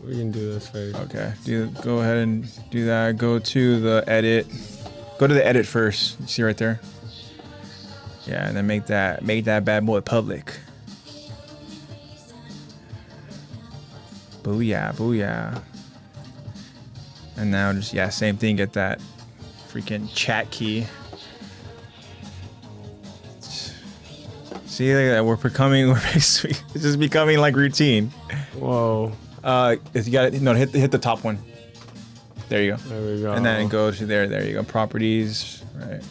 We can do this first. Okay. Go ahead and do that. Go to the edit. Go to the edit first. You see right there? Yeah, and then make that bad boy public. Booyah, booyah. And now just, yeah, same thing. Get that freaking chat key. See, we're it's just becoming like routine. Whoa. If you got it, no, hit the top one. There you go. There we go. And then go to there. There you go. Properties, right?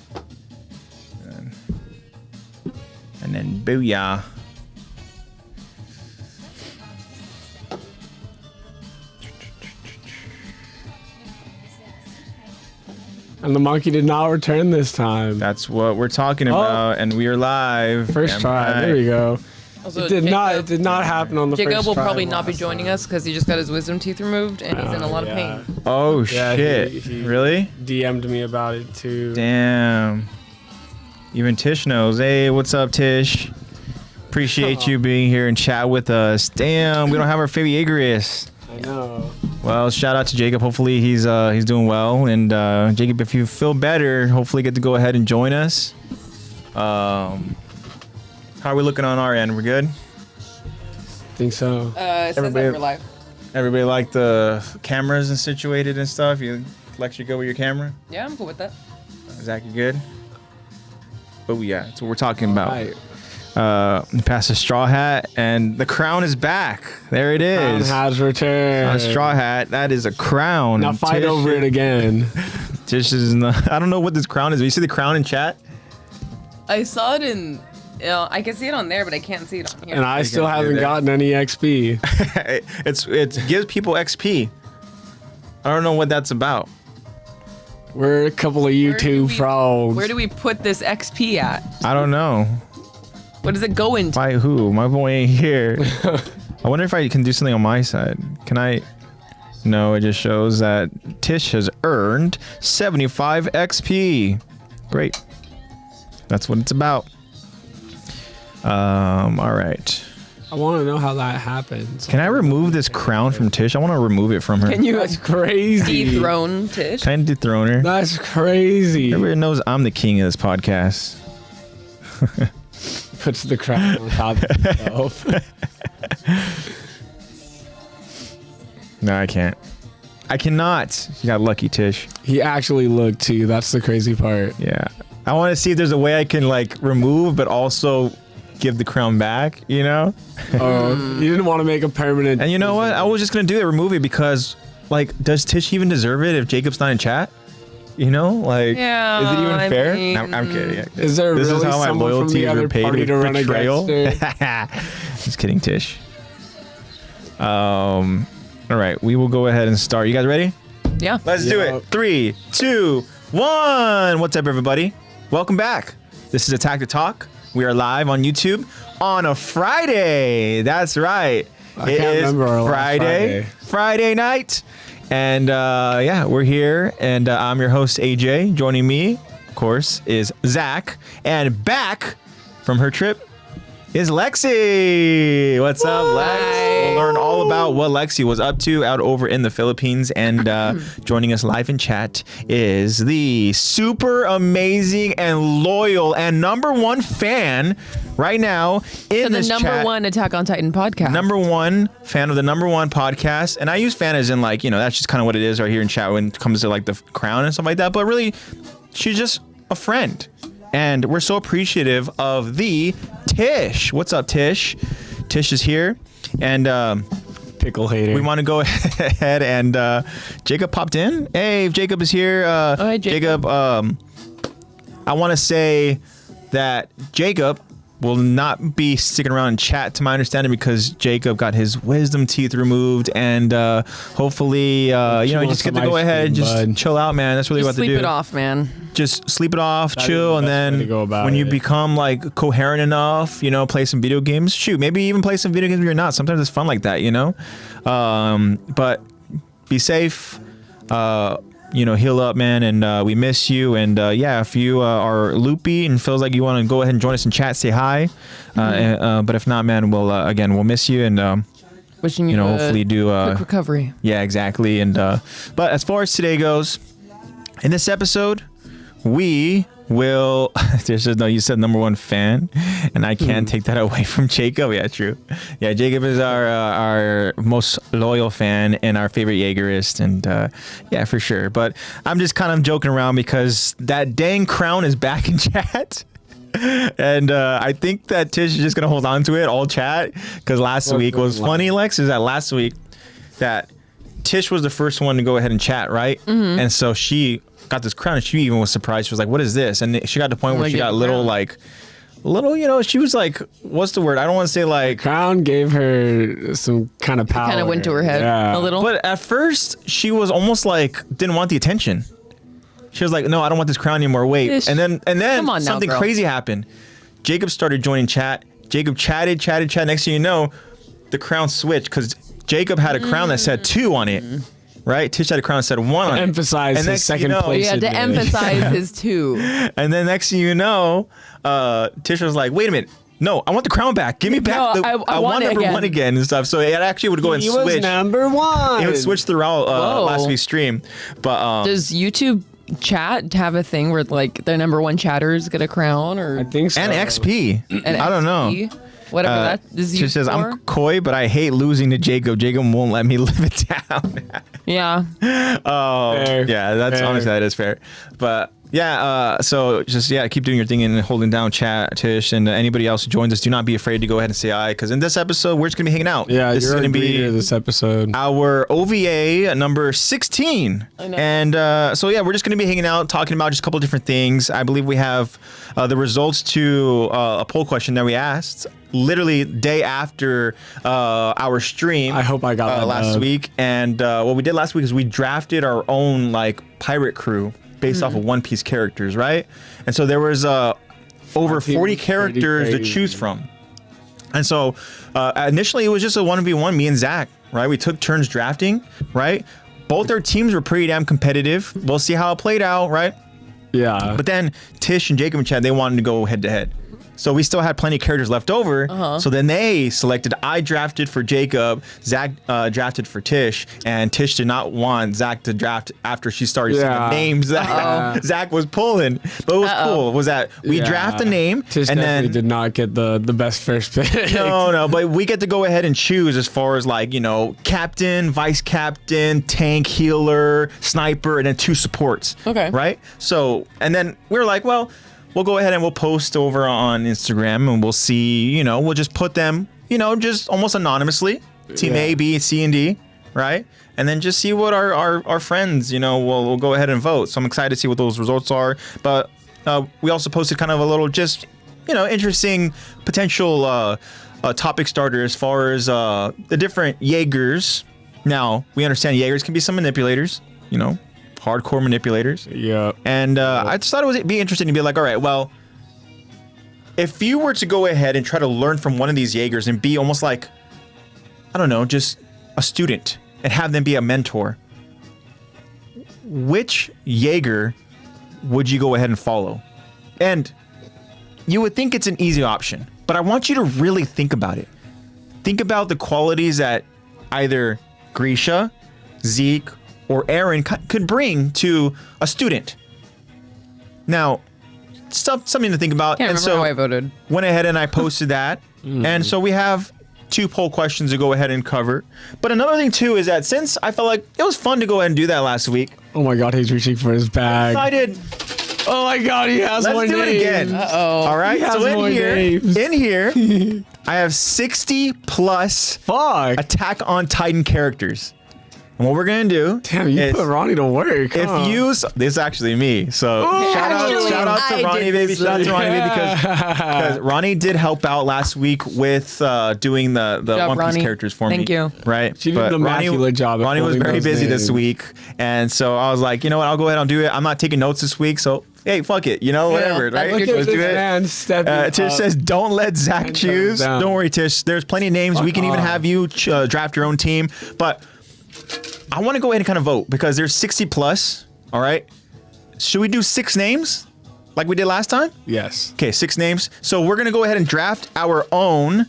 And then booyah. And the monkey did not return this time. That's what we're talking about, and we are live. First try. Right. There we go. Also, It did not happen on the Jacob first will try probably not be last joining time. us because he just got his wisdom teeth removed and he's in a lot of pain. Oh Yeah, shit! he Really? DM'd me about it too. Damn. Even Tish knows. Hey, what's up, Tish? Appreciate you being here and chat with us. Damn, we don't have our favorite Icarus. I know. Well, shout out to Jacob. Hopefully he's doing well. And Jacob, if you feel better, hopefully get to go ahead and join us. How are we looking on our end? We're good? Think so. It says that we're live. Everybody like the cameras and situated and stuff? Lexy, go with your camera? Yeah, I'm cool with that. Zach, you good? Oh yeah, that's what we're talking about. Right. Pass the straw hat, and the crown is back. There it is. Crown has returned. A straw hat. That is a crown. Now fight over it again. Tish is not, I don't know what this crown is. You see the crown in chat? I saw it in. I can see it on there, but I can't see it on here. And I still haven't gotten any XP. it gives people XP. I don't know what that's about. We're a couple of YouTube pros. Where do we put this XP at? I don't know. What does it go into? By who? My boy ain't here. I wonder if I can do something on my side. Can I? No, it just shows that Tish has earned 75 XP. Great. That's what it's about. All right. I want to know how that happens. Can I remove this crown from Tish? I want to remove it from her. Can you That's crazy. dethrone Tish? Can I dethrone her? That's crazy. Everybody knows I'm the king of this podcast. Puts the crown on top of himself. No, I can't. I cannot. You got lucky, Tish. He actually looked too. That's the crazy part. Yeah. I want to see if there's a way I can like remove, but also give the crown back, you know? You didn't want to make a permanent. And you know what? I was just going to do it, remove it, because like, does Tish even deserve it if Jacob's not in chat? You know, like, Yeah, is it even I fair? mean- I'm kidding. Yeah. Is there This really is how my someone from loyalty the is other repaid party with to run betrayal. against her? Just kidding, Tish. All right, we will go ahead and start. You guys ready? Yeah. Let's do it. 3, 2, 1. What's up, everybody? Welcome back. This is Attack the Talk. We are live on YouTube on a Friday. That's right. I can't remember our last Friday night. And yeah, we're here. And I'm your host, AJ. Joining me, of course, is Zach. And back from her trip is Lexy. What's up, Lex? We'll learn all about what Lexy was up to out over in the Philippines. And joining us live in chat is the super amazing and loyal and #1 fan right now in the this number chat. one Attack on Titan podcast. #1 fan of the #1 podcast. And I use fan as in like, you know, that's just kind of what it is right here in chat when it comes to like the crown and stuff like that. But really, she's just a friend. And we're so appreciative of the Tish. What's up, Tish? Tish is here. And Pickle hater. we want to go ahead and Jacob popped in. Hey, Jacob is here. hi, Jacob. I want to say that Jacob will not be sticking around in chat, to my understanding, because Jacob got his wisdom teeth removed, and hopefully, you know, you just get to go ahead and just chill out, man. That's really Just what to sleep do. it off, man. Just sleep it off, That chill, is and the best way then to go about when you it. become like coherent enough, you know, play some video games. Shoot, maybe even play some video games if you're not. Sometimes it's fun like that, you know. But be safe. You know, heal up, man, and we miss you. And yeah, if you are loopy and feels like you want to go ahead and join us in chat, say hi. But if not, man, we'll again, we'll miss you. And Wishing you hopefully do quick recovery. Yeah, exactly. And but as far as today goes, in this episode, we will. There's just no. You said #1 fan, and I can't take that away from Jacob. Yeah, true. Yeah, Jacob is our most loyal fan and our favorite Jaegerist, and yeah, for sure. But I'm just kind of joking around because that dang crown is back in chat. And I think that Tish is just gonna hold on to it all chat because last week was funny. Lex, is that last week that Tish was the first one to go ahead and chat, right? Mm-hmm. And so she got this crown and she even was surprised. She was like, what is this? And she got to the point where she got little, she was like, what's the word? I don't want to say like. Crown gave her some kind of power. Kind of went to her head a little. But at first she was almost like, didn't want the attention. She was like, no, I don't want this crown anymore. Wait. Ish. And then something now, crazy happened. Jacob started joining chat. Jacob chatted. Next thing you know, the crown switched because Jacob had a crown that said 2 on it. Right? Tish had a crown that said 1 on it. Emphasize his second place. He had to emphasize his 2. And then next thing you know, Tish was like, wait a minute. No, I want the crown back. Give me back I want #1 again and stuff. So it actually would go and switch. He was #1. It would switch throughout last week's stream. But does YouTube chat have a thing where like their #1 chatters get a crown or I think so. And XP. I don't know. Whatever that is. She says, I'm coy, but I hate losing to Jacob. Jacob won't let me live it down. Yeah. Oh, fair. Yeah, that's Fair. honestly, that is fair. But yeah, so just, keep doing your thing and holding down chat, Tish, and anybody else who joins us, do not be afraid to go ahead and say aye, because in this episode, we're just going to be hanging out. Yeah, this is going to be this episode. Our OVA number 16. I know. And so, we're just going to be hanging out, talking about just a couple of different things. I believe we have the results to a poll question that we asked literally day after our stream. I hope I got that last week. And what we did last week is we drafted our own like pirate crew based off of One Piece characters, right? And so there was over 40 characters to choose from. And so initially it was just a 1v1, me and Zach, right? We took turns drafting, right? Both our teams were pretty damn competitive. We'll see how it played out, right? Yeah. But then Tish and Jacob and Chad, they wanted to go head to head. So we still had plenty of characters left over. So then they selected, I drafted for Jacob, Zach drafted for Tish, and Tish did not want Zach to draft after she started saying names that Zach was pulling. But it was cool, was that we draft a name, Tish and definitely then did not get the best first pick. No, but we get to go ahead and choose as far as like, captain, vice captain, tank, healer, sniper, and then 2 supports. Okay. Right? So, and then we were like, well, we'll go ahead and we'll post over on Instagram and we'll see, we'll just put them, just almost anonymously, team A, B, C, and D, right? And then just see what our friends, will go ahead and vote. So I'm excited to see what those results are. But we also posted kind of a little just, interesting potential topic starter as far as the different Jaegers. Now, we understand Jaegers can be some manipulators, hardcore manipulators. Yeah. And I just thought it would be interesting to be like, all right, well, if you were to go ahead and try to learn from one of these Jaegers and be almost like, I don't know, just a student and have them be a mentor, which Jaeger would you go ahead and follow? And you would think it's an easy option, but I want you to really think about it. Think about the qualities that either Grisha, Zeke, or Aaron could bring to a student. Now, something to think about. Can't and remember so how I voted. Went ahead and I posted that. And so we have 2 poll questions to go ahead and cover. But another thing too is that since I felt like it was fun to go ahead and do that last week. Oh my God, he's reaching for his bag. I did. Oh my God, he has Let's more do names. it again. Uh-oh. All right. He has So more names. in here, I have 60 plus Fuck. AttackOnTitan characters. And what we're gonna do? Damn, you is put Ronnie to work. If this is actually me, so shout out to Ronnie, baby. Shout out to Ronnie, baby, because Ronnie did help out last week with doing the One Piece Ronnie. characters for me. Thank you. Right, She did the immaculate job of Ronnie was holding very those busy this names. week, and so I was like, you know what? I'll go ahead and do it. I'm not taking notes this week, so hey, fuck it. Whatever, right? Look at Let's this do it. man stepping Tish up. says, "Don't let Zach And choose." down. Don't worry, Tish. There's plenty of names. We can even have you draft your own team, but I want to go ahead and kind of vote because there's 60 plus. All right. Should we do 6 names like we did last time? Yes. Okay, 6 names. So we're going to go ahead and draft our own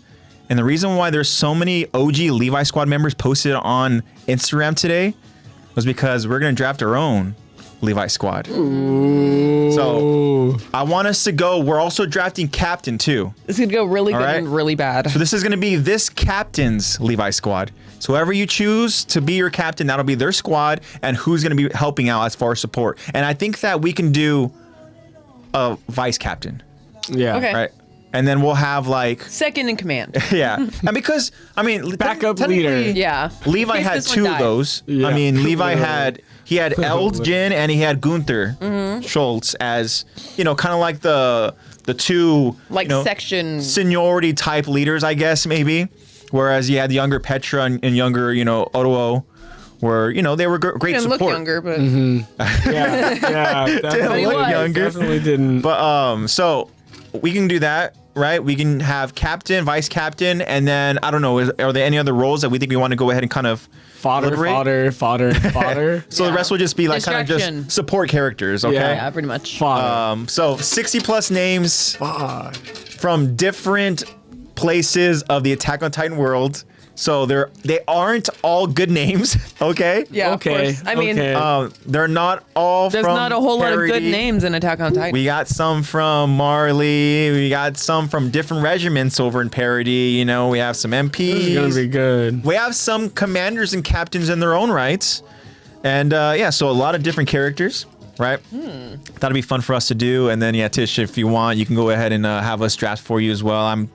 And the reason why there's so many OG Levi Squad members posted on Instagram today was because we're going to draft our own Levi Squad. Ooh. So I want us to go. We're also drafting captain too. This could go really All good right. and really bad. So this is going to be this captain's Levi Squad. So whoever you choose to be your captain, that'll be their squad, and who's going to be helping out as far as support. And I think that we can do a vice captain, Yeah. Okay. right? And then we'll have like, Second in command. yeah. And because, I mean, Backup technically, leader. Yeah. Levi In case had this one two of died. those. Yeah. I mean, Levi Literally. he had Jin and he had Gunther Schultz as, kind of like the two, Like section. seniority type leaders, I guess, maybe. Whereas you had the younger Petra and younger, Otowo, where, they were great Didn't support. look younger, but Yeah. Definitely, look younger. Definitely didn't. But so we can do that, right? We can have captain, vice captain, and then I don't know, are there any other roles that we think we want to go ahead and kind of fodder. So the rest will just be like kind of Distraction. just support characters, okay? yeah, pretty much. Fodder. So 60 plus names Fuck. from different places of the Attack on Titan world. So they aren't all good names, okay? Yeah, Okay, of course. I mean, okay. They're not all there's from not a whole lot of good parody. names in Attack on Titan. We got some from Marley. We got some from different regiments over in Parody. We have some This is gonna MPs. be good. We have some commanders and captains in their own rights. And so a lot of different characters, right? That'll be fun for us to do. And then, Tish, if you want, you can go ahead and have us draft for you as well. I'm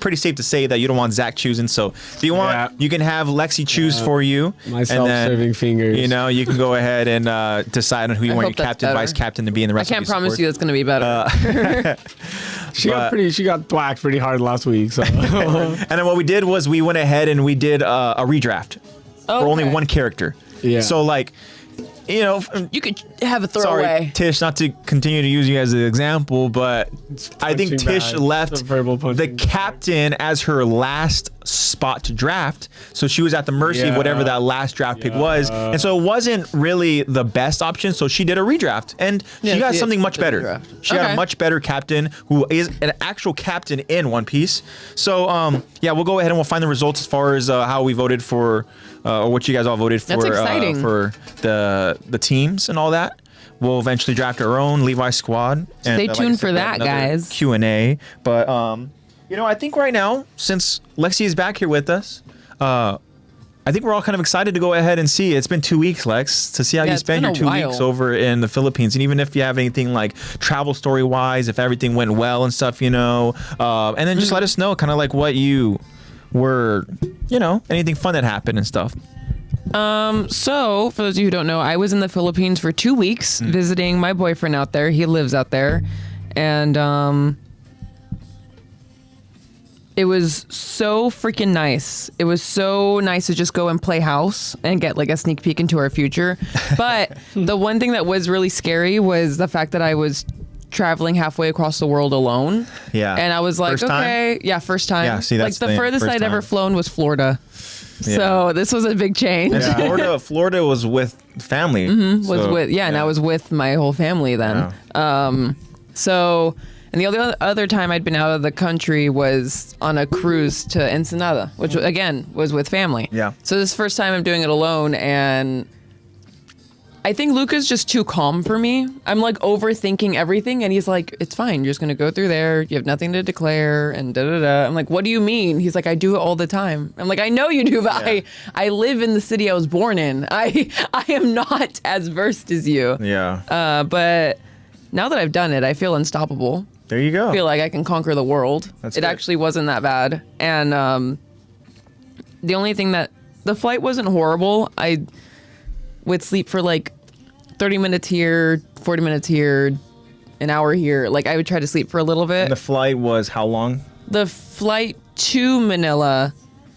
pretty safe to say that you don't want Zach choosing. So if you want, you can have Lexy choose for you. My and then, self-serving fingers. you can go ahead and decide on who you I want your hope that's captain, better. vice captain to be in the I rest of can't your promise support. you that's going to be better. She got thwacked pretty hard last week. So And then what we did was we went ahead and we did a redraft for only one character. Yeah. So You could have a sorry, throwaway. Tish, not to continue to use you as an example, but I think punching Tish bag. left It's a verbal the punching bag. captain as her last spot to draft. So she was at the mercy of whatever that last draft pick was. And so it wasn't really the best option. So she did a redraft and she got something much better. redraft. She got Okay. a much better captain who is an actual captain in One Piece. So we'll go ahead and we'll find the results as far as how we voted for or what you guys all voted for. That's exciting. For the teams and all that. We'll eventually draft our own Levi Squad. Stay like I tuned said, for that, another guys. Q&A. But I think right now, since Lexy is back here with us, I think we're all kind of excited to go ahead and see. It's been 2 weeks, Lex, to see how Yeah, you it's spend been your a 2 weeks while. over in the Philippines, and even if you have anything like travel story wise, if everything went well and stuff, and then just let us know, kind of like what you were, anything fun that happened and stuff. So, for those of you who don't know, I was in the Philippines for 2 weeks visiting my boyfriend out there. He lives out there. And it was so freaking nice. It was so nice to just go and play house and get like a sneak peek into our future. But the one thing that was really scary was the fact that I was traveling halfway across the world alone. Yeah. And I was like, First time? okay. Yeah, first time. Yeah, see, that's like the the furthest first I'd ever time. flown was Florida. So this was a big change. Florida was with family. And I was with my whole family then. So, and the other time I'd been out of the country was on a cruise to Ensenada, which again was with family. Yeah. So this first time I'm doing it alone, and I think Luca's just too calm for me. I'm like overthinking everything, and he's like, "It's fine. You're just gonna go through there. You have nothing to declare." And da da da. I'm like, "What do you mean?" He's like, "I do it all the time." I'm like, "I know you do, but I live in the city I was born in. I am not as versed as you." Yeah. But now that I've done it, I feel unstoppable. There you go. I feel like I can conquer the world. That's it good. actually wasn't that bad. And the only thing that the flight wasn't horrible. I would sleep for like 30 minutes here, 40 minutes here, an hour here. Like I would try to sleep for a little bit. And the flight was how long? The flight to Manila,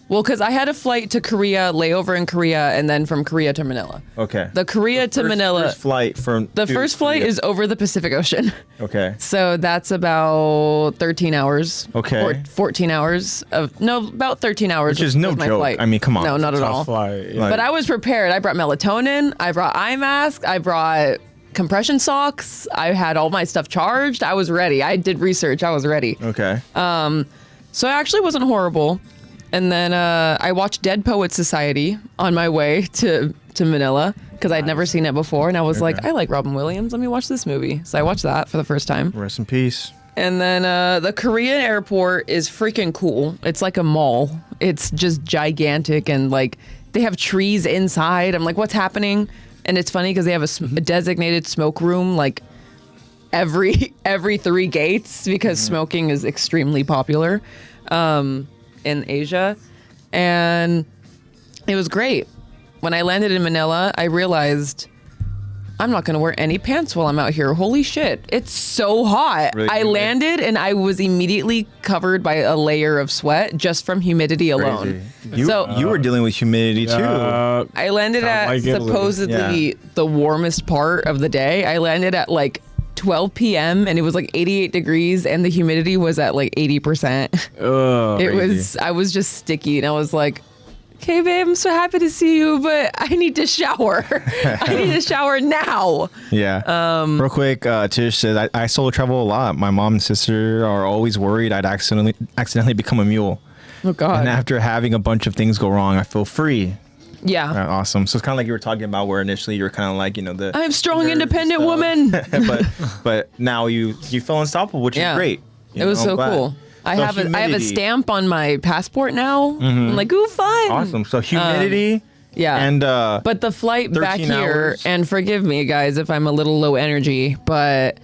well, because I had a flight to Korea, layover in Korea, and then from Korea to Manila. Okay. The Korea to Manila. First flight from. The first flight is over the Pacific Ocean. Okay. So that's about 13 hours. Okay. Or 14 hours about 13 hours. Which is no was my joke. flight. I mean, come on. No, not at all. Tough flight. Like- But I was prepared. I brought melatonin. I brought eye mask. I brought compression socks. I had all my stuff charged. I was ready. I did research. I was ready. Okay. So it actually wasn't horrible. And then I watched Dead Poets Society on my way to Manila because I'd never seen it before. And I was like, I like Robin Williams. Let me watch this movie. So I watched that for the first time. Rest in peace. And then the Korean airport is freaking cool. It's like a mall. It's just gigantic and like they have trees inside. I'm like, what's happening? And it's funny because they have a designated smoke room like every 3 gates because smoking is extremely popular in Asia. And it was great. When I landed in Manila, I realized I'm not going to wear any pants while I'm out here. Holy shit. It's so hot. Really I landed and I was immediately covered by a layer of sweat just from humidity alone. You were dealing with humidity too. I landed at like Italy. supposedly the warmest part of the day. I landed at like 12 p.m. and it was like 88 degrees and the humidity was at like 80%. I was just sticky and I was like, okay, babe, I'm so happy to see you, but I need to shower. I need to shower now. Yeah. Real quick, Tish said, I solo travel a lot. My mom and sister are always worried I'd accidentally become a mule. Oh, God. And after having a bunch of things go wrong, I feel free. Yeah. Awesome. So it's kind of like you were talking about where initially you were kind of like, the I'm a strong, independent woman. but now you feel unstoppable, which is great. It was so cool. I have a stamp on my passport now. I'm like, ooh, fun. Awesome. So humidity. Yeah. And but the flight back here, hours. and forgive me guys if I'm a little low energy, but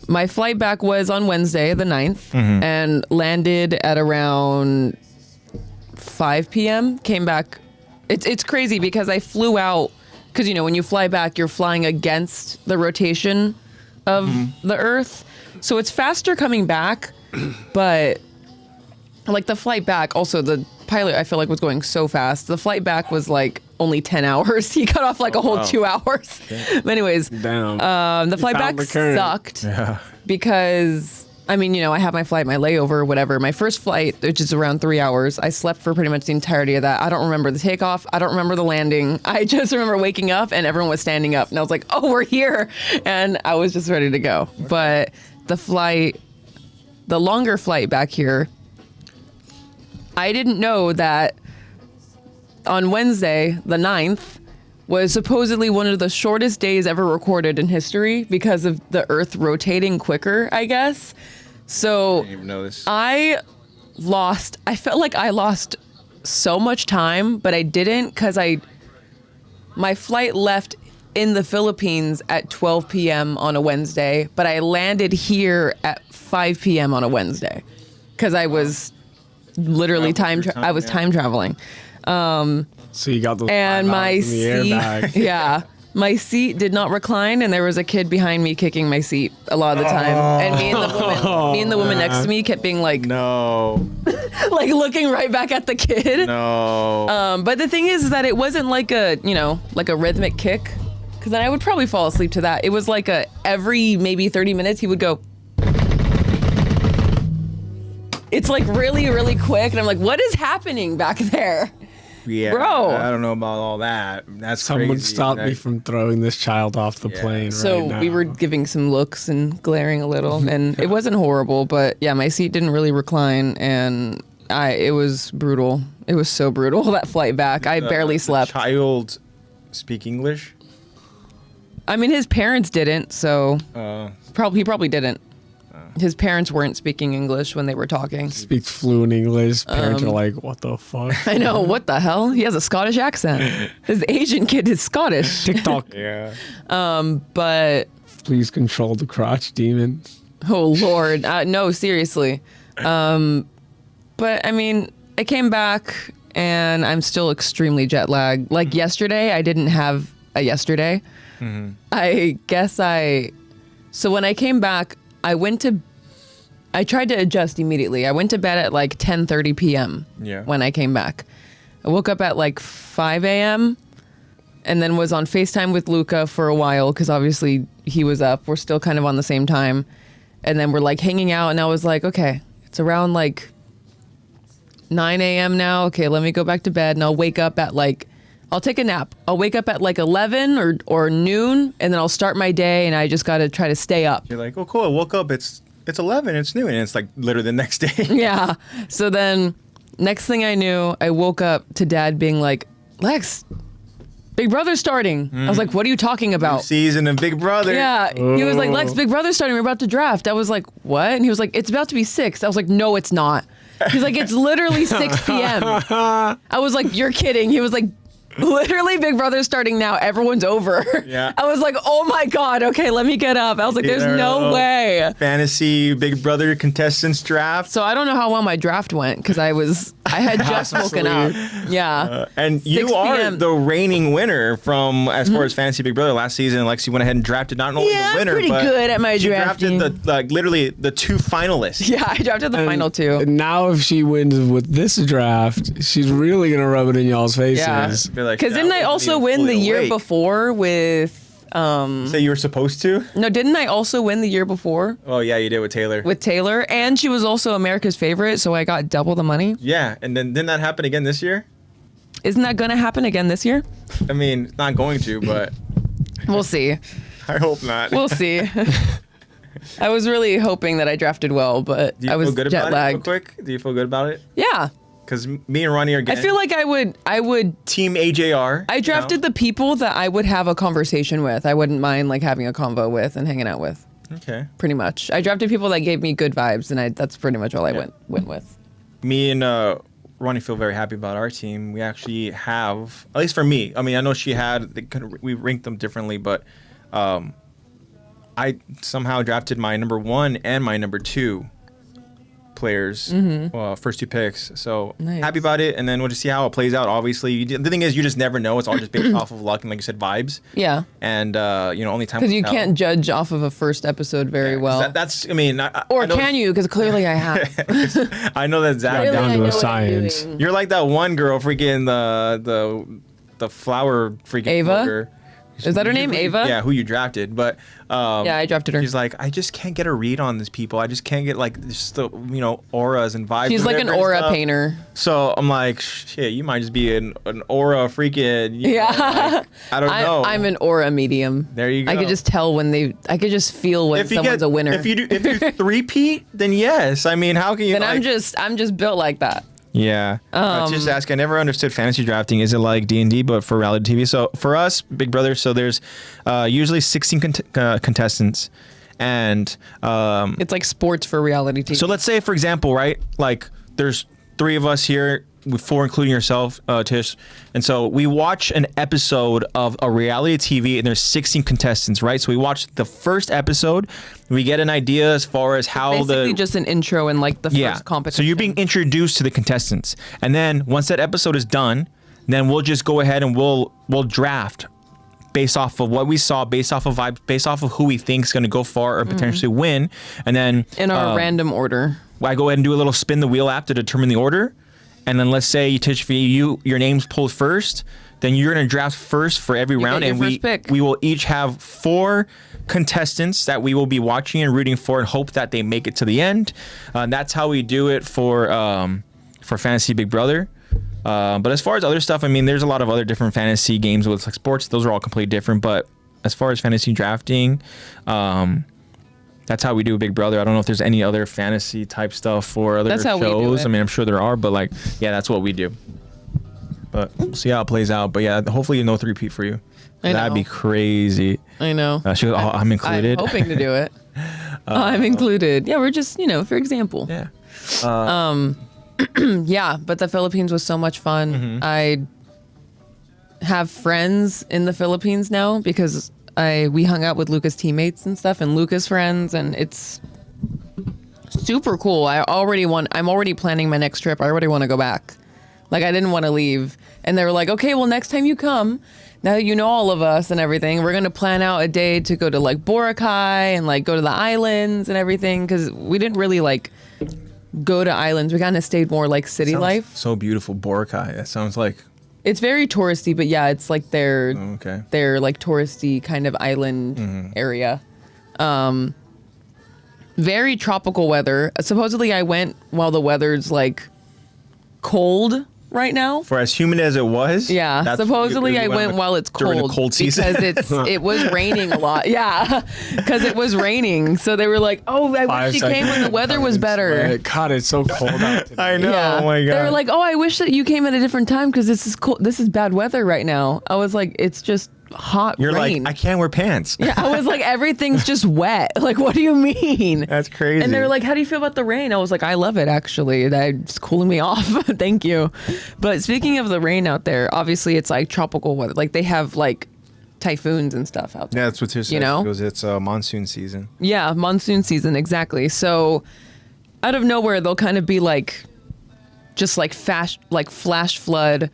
my flight back was on Wednesday the 9th and landed at around 5 p.m. Came back. It's crazy because I flew out because when you fly back, you're flying against the rotation of the Earth. So it's faster coming back. But like the flight back, also the pilot I feel like was going so fast. The flight back was like only 10 hours. He cut off like a whole 2 hours. But anyways, the flight back sucked because I have my flight, my layover, whatever. My first flight, which is around 3 hours, I slept for pretty much the entirety of that. I don't remember the takeoff. I don't remember the landing. I just remember waking up and everyone was standing up and I was like, oh, we're here. And I was just ready to go. But the longer flight back here, I didn't know that on Wednesday, the 9th, was supposedly one of the shortest days ever recorded in history because of the Earth rotating quicker, I guess. So I didn't even know this. I felt like I lost so much time, but I didn't because my flight left in the Philippines at 12 p.m. on a Wednesday, but I landed here at 5 p.m. on a Wednesday because I was literally time traveling. So you got those and my seat, yeah, my seat did not recline, and there was a kid behind me kicking my seat a lot of the time. And me and the woman next to me kept being like, no, like looking right back at the kid. No. But the thing is that it wasn't like a rhythmic kick, because then I would probably fall asleep to that. It was like every maybe 30 minutes he would go. It's like really, really quick, and I'm like, what is happening back there? Yeah, bro. I don't know about all that. That's Someone crazy. stopped me from throwing this child off the plane. So right now. we were giving some looks and glaring a little, and it wasn't horrible, but yeah, my seat didn't really recline, and it was brutal. It was so brutal, that flight back. I barely slept. The child speak English? I mean, his parents didn't, so he probably didn't. His parents weren't speaking English when they were talking. Speaks fluent English. Parents are like, what the fuck? I know, what the hell? He has a Scottish accent. His Asian kid is Scottish. TikTok. Yeah. But Please control the crotch demon. oh Lord, no, seriously. But I mean, I came back and I'm still extremely jet lagged. Like yesterday, I didn't have a yesterday. So when I came back, I tried to adjust immediately. I went to bed at like 10:30 p.m. When I came back. I woke up at like 5 a.m. and then was on FaceTime with Luca for a while because obviously he was up. We're still kind of on the same time. And then we're like hanging out, and I was like, okay, it's around like 9 a.m. now. Okay, let me go back to bed, and I'll wake up at like, I'll take a nap. I'll wake up at like 11 or noon, and then I'll start my day, and I just got to try to stay up. You're like, oh, cool. I woke up. It's 11. It's noon. And it's like literally the next day. Yeah. So then next thing I knew, I woke up to Dad being like, Lex, Big Brother's starting. I was like, what are you talking about? Season of Big Brother. Yeah, he was like, Lex, Big Brother's starting. We're about to draft. I was like, what? And he was like, it's about to be 6. I was like, no, it's not. He's like, it's literally 6 p.m. I was like, you're kidding. He was like, literally Big Brother's starting now. Everyone's over. Yeah. I was like, oh my God. Okay, let me get up. I was like, there's no way. Fantasy Big Brother contestants draft. So I don't know how well my draft went because I had just woken up. Yeah. And you 6 are p.m. the reigning winner from as far as Fantasy Big Brother last season. Lexi went ahead and drafted not only the winner, I'm pretty but good at my she drafting. drafted literally the 2 finalists. Yeah, I drafted the final 2. And now if she wins with this draft, she's really gonna rub it in y'all's faces. Yeah. Be like, Because didn't I wasn't also even win the fully year awake. before with Say you were supposed to? no, didn't I also win the year before Oh yeah, you did with Taylor. with Taylor? And she was also America's favorite, so I got double the money. Yeah, and then didn't that happen again this year? Isn't that gonna happen again this year? I mean, it's not going to, but We'll see. I hope not. We'll see. I was really hoping that I drafted well, but Do you I was feel good jet about it real lagged. quick? Do you feel good about it? Yeah. Because me and Ronnie are I getting feel like I would Team AJR. I drafted the people that I would have a conversation with. I wouldn't mind like having a convo with and hanging out with. Okay. Pretty much. I drafted people that gave me good vibes, and that's pretty much all I went with. Me and Ronnie feel very happy about our team. We actually have, at least for me. I mean, I know she had. We ranked them differently, but I somehow drafted my number 1 and my number 2 players, first 2 picks. So Nice. happy about it, and then we'll just see how it plays out. Obviously, the thing is, you just never know. It's all just based off of luck and, like you said, vibes. Yeah. And only time. Because will you tell. can't judge off of a first episode very well. That's. I mean, or I know, can you? Because clearly I have. I know that Zach. Really? down I to know a what I'm science. doing. You're like that one girl, freaking the flower freaking Ava? blogger. Is that her name, Ava? Yeah, who you drafted, but Yeah, I drafted her. she's like, I just can't get a read on these people. I just can't get like just the auras and vibes. She's or like an whatever and aura stuff. painter. So I'm like, shit, you might just be an aura freaking. Yeah. Like, I don't know. I'm an aura medium. There you I go. could just tell I could just feel when someone's a winner. If you three-peat, then yes. I mean, how can you? then like, I'm just built like that. Yeah. Just ask. I never understood fantasy drafting. Is it like D&D but for reality TV? So for us, Big Brother, so there's usually 16 contestants, and It's like sports for reality TV. so let's say, for example, right, like there's 3 of us here, with 4 including yourself, Tish, and so we watch an episode of a reality TV, and there's 16 contestants, right? So we watch the first episode, we get an idea as far as how basically the just an intro and like the first competition. so you're being introduced to the contestants, and then once that episode is done, then we'll just go ahead and we'll draft based off of what we saw, based off of vibes, based off of who we think is going to go far or potentially win, and then in our random order. I go ahead and do a little spin the wheel app to determine the order, and then let's say Tish, for your name's pulled first, then you're going to draft first for every round, get your and first pick. we will each have 4 contestants that we will be watching and rooting for and hope that they make it to the end. And that's how we do it for Fantasy Big Brother. But as far as other stuff, I mean, there's a lot of other different fantasy games with like sports. Those are all completely different. But as far as fantasy drafting, that's how we do Big Brother. I don't know if there's any other fantasy type stuff for other That's how we do shows. it. I mean, I'm sure there are, but like, yeah, that's what we do. But we'll see how it plays out. But yeah, hopefully no 3-peat for you. I That'd know. be crazy. I know. She goes, oh, I'm included. I'm hoping to do it. I'm included. Yeah, we're just, for example. Yeah. Yeah, but the Philippines was so much fun. Mm-hmm. I have friends in the Philippines now because we hung out with Luca's teammates and stuff and Luca's friends, and it's super cool. I'm already planning my next trip. I already want to go back. Like, I didn't want to leave. And they were like, okay, well, next time you come, now that you know all of us and everything, we're going to plan out a day to go to like Boracay and like go to the islands and everything. Because we didn't really like go to islands. We kind of stayed more like city Sounds life. So beautiful, Boracay. That sounds like It's very touristy, but yeah, it's like their like touristy kind of island area. Very tropical weather. Supposedly I went while the weather's like cold right now. For as humid as it was. Yeah, that's- supposedly you I went while it's during cold the cold season. because it was raining a lot. Yeah, because it was raining. So they were like, "Oh, I 5 wish you came when the seconds, weather was better." God, it's so cold out today. I know. Yeah. Oh my god. They were like, "Oh, I wish that you came at a different time because this is cool. This is bad weather right now." I was like, "It's just hot You're rain." like, I can't wear pants. Yeah, I was like, everything's just wet. Like, what do you mean? That's crazy. And they were like, how do you feel about the rain? I was like, I love it, actually. It's cooling me off. Thank you. But speaking of the rain out there, obviously it's like tropical weather. Like they have like typhoons and stuff out there. Yeah, that's what it You know? Because it's monsoon season. Yeah, monsoon season, exactly. So out of nowhere, they'll kind of be like, just like flash flood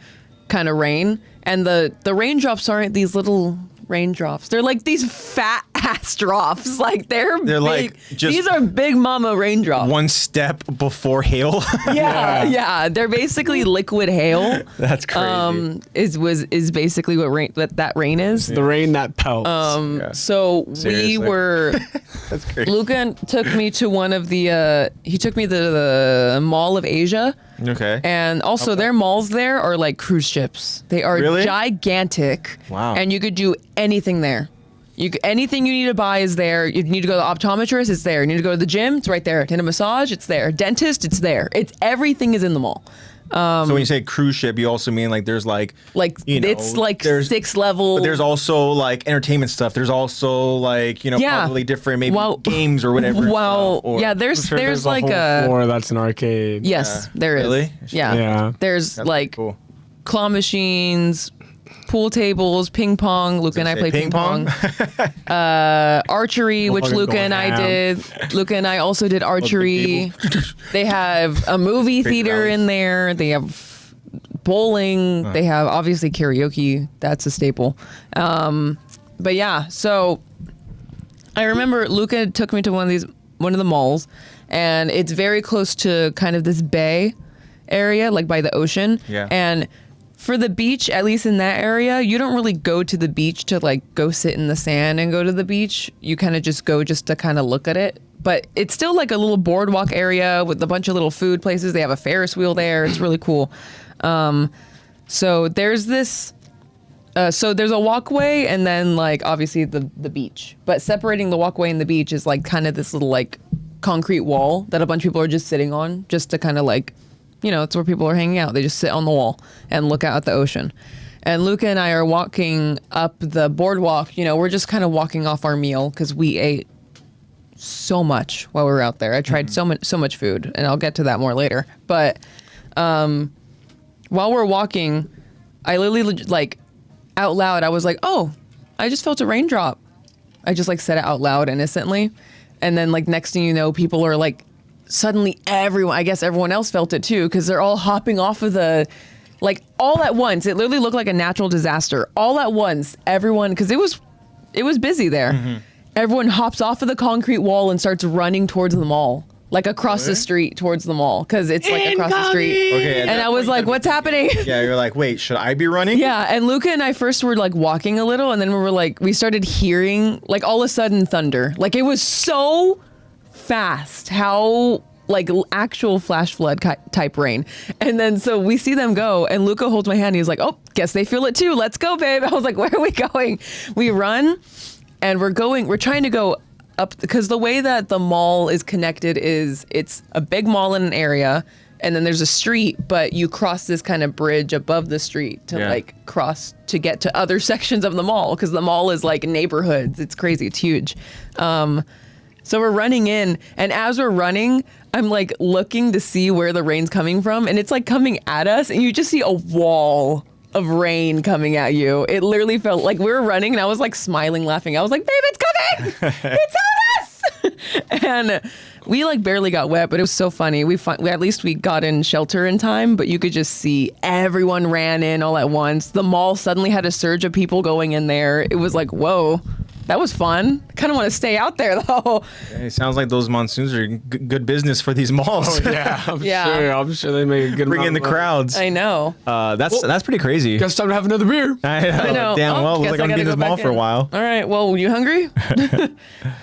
kind of rain. And the raindrops aren't these little raindrops. They're like these fat ass drops. Like they're big. like just these are big mama raindrops. One step before hail. Yeah. They're basically liquid hail. That's crazy. Is basically what that rain is. The rain that pelts. Yeah. So Seriously. we were. That's crazy. Luca took me to one of the. He took me to the Mall of Asia. Okay. And also, their malls there are like cruise ships. They are Really? gigantic. Wow. And you could do anything there. Anything you need to buy is there. You need to go to the optometrist, it's there. You need to go to the gym, it's right there. Need a massage, it's there. Dentist, it's there. Everything is in the mall. So when you say cruise ship, you also mean like there's like It's like there's 6 level. But there's also like entertainment stuff. There's also like Yeah. probably different maybe Well- games or whatever. Well, stuff, or- yeah, I'm there's sure there's a like whole a floor that's an arcade. yes, there is. Really? Yeah. Yeah. There's That's like cool. claw machines, pool tables, ping pong. Luca and I Say play ping pong. Archery, which fucking Luca go and I ham. did. Luca and I also did archery. They have a movie Big theater rally. in there. They have bowling. They have obviously karaoke. That's a staple. But yeah, so I remember Luca took me to one of the malls, and it's very close to kind of this bay area, like by the ocean. Yeah. And for the beach, at least in that area, you don't really go to the beach to like go sit in the sand and go to the beach. You kind of just go just to kind of look at it. But it's still like a little boardwalk area with a bunch of little food places. They have a Ferris wheel there. It's really cool. So there's this. So there's a walkway and then like obviously the beach. But separating the walkway and the beach is like kind of this little like concrete wall that a bunch of people are just sitting on, just to kind of like, it's where people are hanging out. They just sit on the wall and look out at the ocean. And Luca and I are walking up the boardwalk. We're just kind of walking off our meal because we ate so much while we were out there. I tried so much food, and I'll get to that more later. But while we're walking, I literally like out loud, I was like, "Oh, I just felt a raindrop." I just like said it out loud innocently, and then like next thing you know, people are like, suddenly everyone else felt it too, because they're all hopping off of the, like all at once. It literally looked like a natural disaster. All at once, everyone, because it was busy there. Everyone hops off of the concrete wall and starts running towards the mall, like across the street towards the mall, because it's like across the street. Okay. And I was like, "What's happening?" Yeah, you're like, wait, should I be running? Yeah, and Luca and I first were like walking a little, and then we started hearing like all of a sudden thunder. Like it was so fast how like actual flash flood type rain. And then so we see them go, and Luca holds my hand and he's like, "Oh, guess they feel it too. Let's go, babe." I was like, "Where are we going?" We run and we're trying to go up, because the way that the mall is connected is it's a big mall in an area, and then there's a street, but you cross this kind of bridge above the street to like cross to get to other sections of the mall, because the mall is like neighborhoods. It's crazy. It's huge. So we're running in, and as we're running, I'm like looking to see where the rain's coming from, and it's like coming at us, and you just see a wall of rain coming at you. It literally felt like we were running, and I was like smiling, laughing. I was like, "Babe, it's coming! It's on us!" And we like barely got wet, but it was so funny. We at least we got in shelter in time, but you could just see everyone ran in all at once. The mall suddenly had a surge of people going in there. It was like, whoa. That was fun. I kind of want to stay out there though. It sounds like those monsoons are good business for these malls. I'm sure they make a good Bring in amount the of money. crowds. I know. That's pretty crazy. Guess time to have another beer. I know. Damn Oh, well. Looks guess like I I'm gotta in this go mall back for a in. while. All right. Well, you hungry?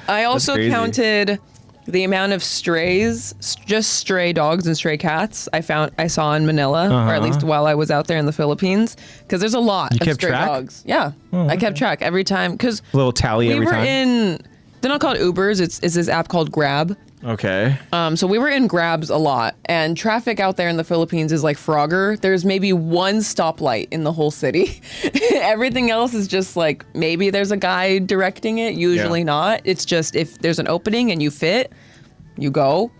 I also crazy. counted the amount of strays, just stray dogs and stray cats I saw in Manila, or at least while I was out there in the Philippines, because there's a lot of stray dogs. Yeah, I kept track every time because A little tally every time. They're not called Ubers. It's this app called Grab. Okay. So we were in Grabs a lot, and traffic out there in the Philippines is like Frogger. There's maybe one stoplight in the whole city. Everything else is just like, maybe there's a guy directing it, usually not. It's just if there's an opening and you fit, you go.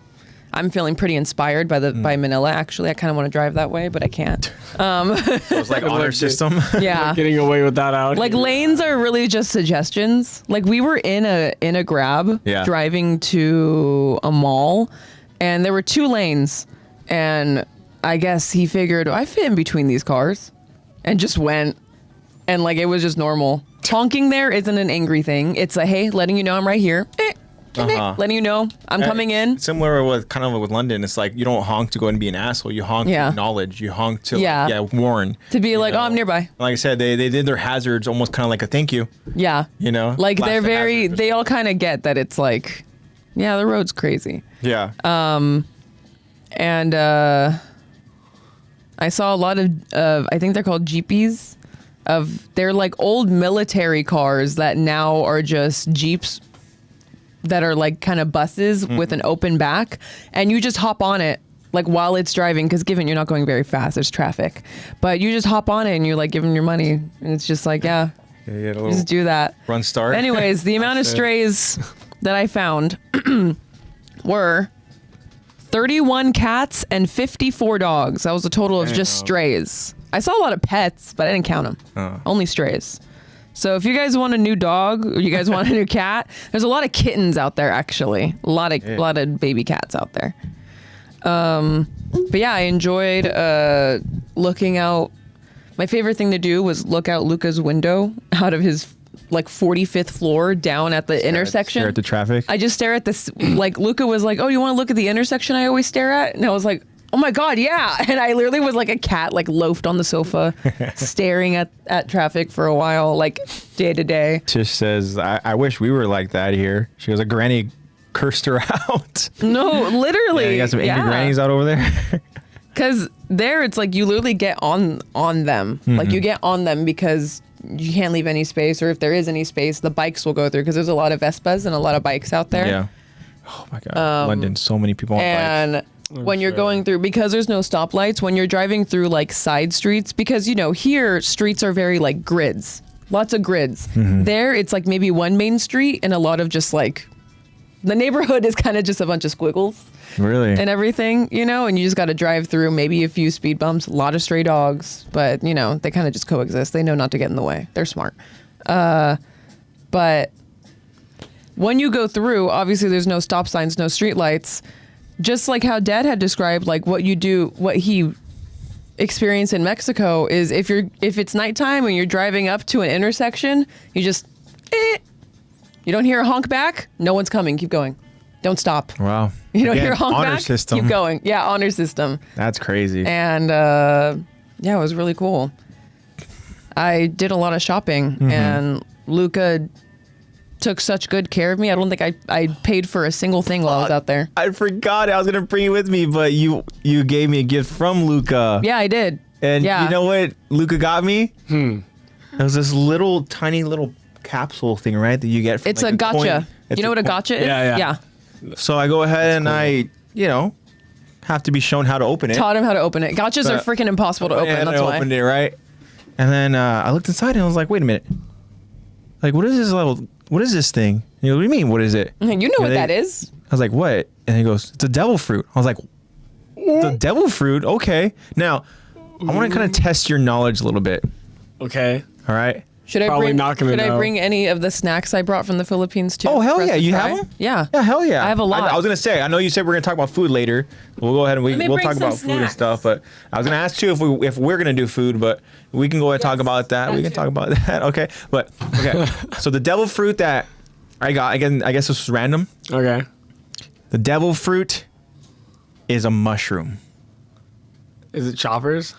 I'm feeling pretty inspired by Manila, actually. I kind of want to drive that way, but I can't. So it's like honor system. Yeah. Getting away with that out. Like lanes are really just suggestions. Like we were in a Grab driving to a mall, and there were 2 lanes, and I guess he figured I fit in between these cars, and just went, and like it was just normal. Honking there isn't an angry thing. It's a hey, letting you know I'm right here. Letting you know I'm coming in. Similar with with London, it's like you don't honk to go and be an asshole. You honk to acknowledge. You honk to warn. To be like, oh, I'm nearby. Like I said, they did their hazards almost kind of like a thank you. Yeah. You know, like they all kind of get that it's like, yeah, the road's crazy. Yeah. And I saw a lot of I think they're called Jeepies. They're like old military cars that now are just Jeeps that are like kind of buses with an open back, and you just hop on it like while it's driving, because given you're not going very fast, there's traffic, but you just hop on it and you're like giving your money, and it's just like just do that. Run start. Anyways, the amount of strays that I found were 31 cats and 54 dogs. That was a total of just strays. I saw a lot of pets, but I didn't count them. Only strays. So if you guys want a new dog, or you guys want a new cat, there's a lot of kittens out there, actually. A lot of baby cats out there. But yeah, I enjoyed looking out. My favorite thing to do was look out Luca's window out of his like 45th floor down at the intersection. Stare at the traffic. I just stare at this. Like Luca was like, "Oh, you want to look at the intersection I always stare at?" And I was like, "Oh my God, yeah!" And I literally was like a cat, like loafed on the sofa, staring at traffic for a while, like day to day. Tish says, "I wish we were like that here." She goes, "A granny cursed her out." No, literally. Yeah, you got some angry grannies out over there. Because there, it's like you literally get on them. Like you get on them because you can't leave any space, or if there is any space, the bikes will go through, because there's a lot of Vespas and a lot of bikes out there. Yeah. Oh my God. London, so many people on bikes. And when you're going through, because there's no stoplights, when you're driving through like side streets, because here streets are very like grids, lots of grids. There, it's like maybe one main street and a lot of just like, the neighborhood is kind of just a bunch of squiggles. Really? And everything, and you just got to drive through maybe a few speed bumps, a lot of stray dogs, but they kind of just coexist. They know not to get in the way. They're smart. But when you go through, obviously there's no stop signs, no street lights. Just like how Dad had described, like what he experienced in Mexico is if it's nighttime and you're driving up to an intersection, you just, you don't hear a honk back, no one's coming, keep going. Don't stop. Wow. You don't hear a honk honor back, system. keep going. Yeah, honor system. That's crazy. And it was really cool. I did a lot of shopping, and Luca took such good care of me. I don't think I paid for a single thing while I was out there. I forgot I was gonna bring you with me, but you gave me a gift from Luca. Yeah, I did. And you know what Luca got me? It was this tiny little capsule thing, right? That you get from It's a gotcha. You know what a gotcha is? Yeah. So I go ahead and I have to be shown how to open it. Taught him how to open it. Gotchas are freaking impossible to open. And That's I why. opened it, right? And then I looked inside and I was like, wait a minute. Like, what is this level? What is this thing? He goes, what do you mean? What is it? You know what that is. I was like, what? And he goes, it's a devil fruit. I was like, the devil fruit? Okay. Now, I want to kind of test your knowledge a little bit. Okay. All right. Should Probably not gonna I know. bring any of the snacks I brought from the Philippines too? Oh, hell for us yeah. to You try? have them? Yeah. Yeah, hell yeah. I have a lot. I was going to say, I know you said we're going to talk about food later. We'll go ahead and we'll bring talk some about food and snacks. stuff. But I was going to ask too if we're going to do food, but we can go ahead and talk about that. We can talk about that. Okay. But, okay. So the devil fruit that I got, again, I guess this was random. Okay. The devil fruit is a mushroom. Is it choppers?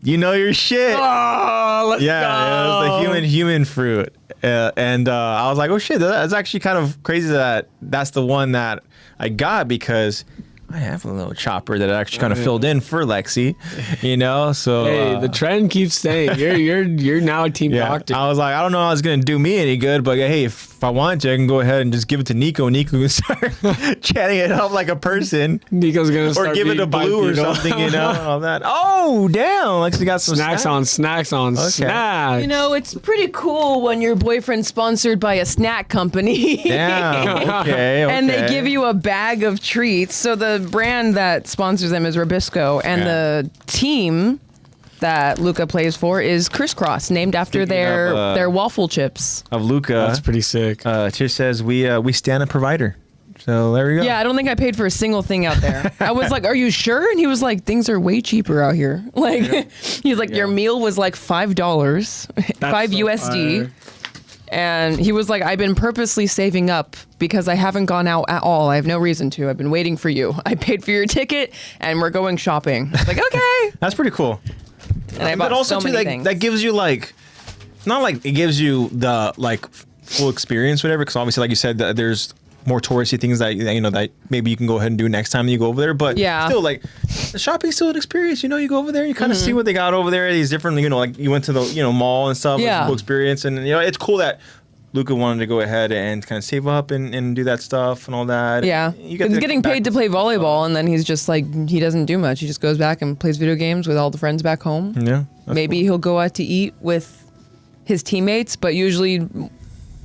You know your shit. Oh, let's Yeah, it was the human fruit, and I was like, oh shit, that's actually kind of crazy that that's the one that I got because I have a little chopper that I actually kind of filled in for Lexy, you know. So Hey, the trend keeps staying. You're now a team yeah, doctor. I was like, I don't know how it's gonna do me any good, but hey, if I want to, I can go ahead and just give it to Nico. Nico can start chatting it up like a person, Nico's gonna start or give it to being Blue or bipedal. something, you know, and all that. Oh damn, Lexy got some Snacks on snacks on Okay. snacks. You know, it's pretty cool when your boyfriend's sponsored by a snack company. Damn. Okay. And they okay. give you a bag of treats. So the brand that sponsors them is Robisco, and Yeah. the team that Luca plays for is Crisscross, named after Speaking their of, their waffle chips. of Luca. That's pretty sick. Tish says we stand a provider. So there we go. Yeah, I don't think I paid for a single thing out there. I was like, "Are you sure?" And he was like, "Things are way cheaper out here." Like, he's like, "Your meal was like $5, $5 so USD." fire. And he was like, I've been purposely saving up because I haven't gone out at all. I have no reason to. I've been waiting for you. I paid for your ticket and we're going shopping. I was like, okay. That's pretty cool. And I bought But also so too, many like, things. that gives you like, not like it gives you the like full experience, whatever. Because obviously, like you said, that there's more touristy things that you know that maybe you can go ahead and do next time you go over there. But Yeah. still, like the shopping's still an experience. You know, you go over there, and you kind of see what they got over there. These different, you know, like you went to the mall and stuff. Yeah. It's a cool experience, and you know, it's cool that Luca wanted to go ahead and kind of save up and do that stuff and all that. yeah. You get He's to getting back- paid to play volleyball, and then he's just like, he doesn't do much. He just goes back and plays video games with all the friends back home. Yeah. that's Maybe he'll go out to eat with his teammates, but usually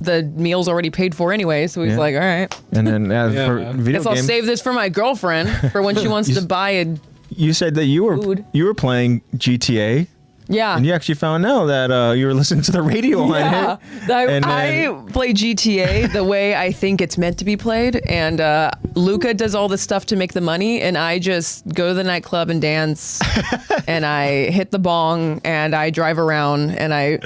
the meal's already paid for anyway. So he's Yeah. like, all right, cool. And then Yeah. for video guess I'll games, save this for my girlfriend for when she wants to buy a. you said that you were playing GTA. Yeah. And you actually found out that you were listening to the radio on Yeah, it. And I play GTA the way I think it's meant to be played, and Luca does all the stuff to make the money, and I just go to the nightclub and dance, and I hit the bong, and I drive around, and I,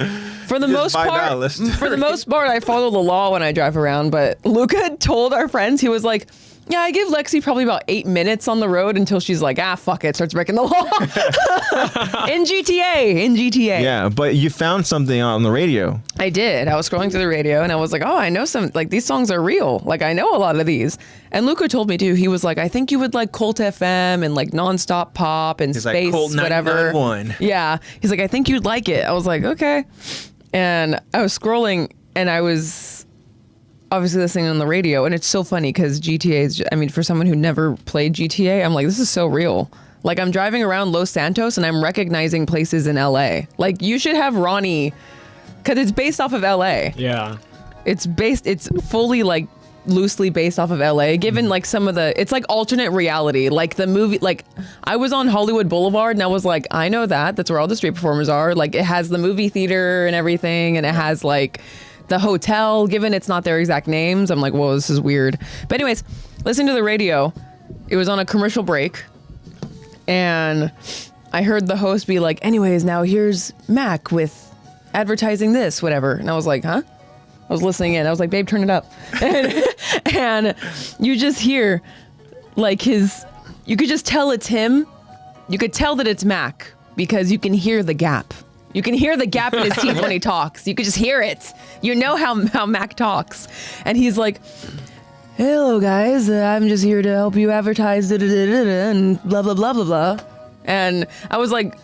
for the most part, I follow the law when I drive around. But Luca told our friends, he was like, yeah, I give Lexy probably about 8 minutes on the road until she's like, fuck it, starts breaking the law. In GTA. Yeah, but you found something on the radio. I did. I was scrolling through the radio and I was like, oh, I know some, like these songs are real. Like I know a lot of these. And Luca told me too, he was like, I think you would like Colt FM and like Nonstop Pop and He's Space, like, Colt whatever. 991. Yeah. He's like, I think you'd like it. I was like, okay. And I was scrolling and I was obviously listening on the radio, and it's so funny because GTA is, I mean, for someone who never played GTA, I'm like, this is so real. Like I'm driving around Los Santos and I'm recognizing places in LA. Like you should have Ronnie, because it's based off of LA. Yeah. It's fully like loosely based off of LA, given like some of the, it's like alternate reality. Like the movie, like I was on Hollywood Boulevard and I was like, I know that's where all the street performers are. Like it has the movie theater and everything, and it has like the hotel, given it's not their exact names. I'm like, whoa, this is weird. But anyways, listen to the radio. It was on a commercial break. And I heard the host be like, anyways, now here's Mac with advertising this, whatever. And I was like, huh? I was listening in. I was like, babe, turn it up. And you just hear like you could just tell it's him. You could tell that it's Mac because you can hear the gap. You can hear the gap in his teeth when he talks. You could just hear it. You know how Mac talks. And he's like, hello, guys. I'm just here to help you advertise and blah, blah, blah, blah, blah. And I was like,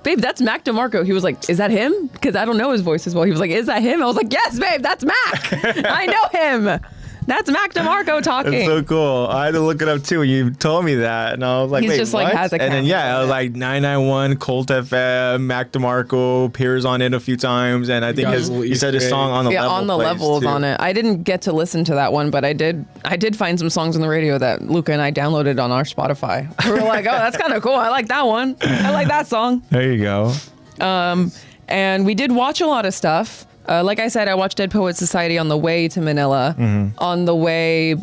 babe, that's Mac DeMarco. He was like, is that him? Because I don't know his voice as well. He was like, is that him? I was like, yes, babe, that's Mac. I know him. That's Mac DeMarco talking. That's so cool. I had to look it up too when you told me that, and I was like, He's wait, just, what? like, has a and then camera. I was like 991, Colt FM, Mac DeMarco appears on it a few times, and I think got a little he said his Easter song egg. on the Yeah, level. on the plays, level is too. on it. I didn't get to listen to that one, but I did find some songs on the radio that Luca and I downloaded on our Spotify. We were like, oh, that's kind of cool. I like that one. I like that song. There you go. And we did watch a lot of stuff. Like I said, I watched Dead Poets Society on the way to Manila. On the way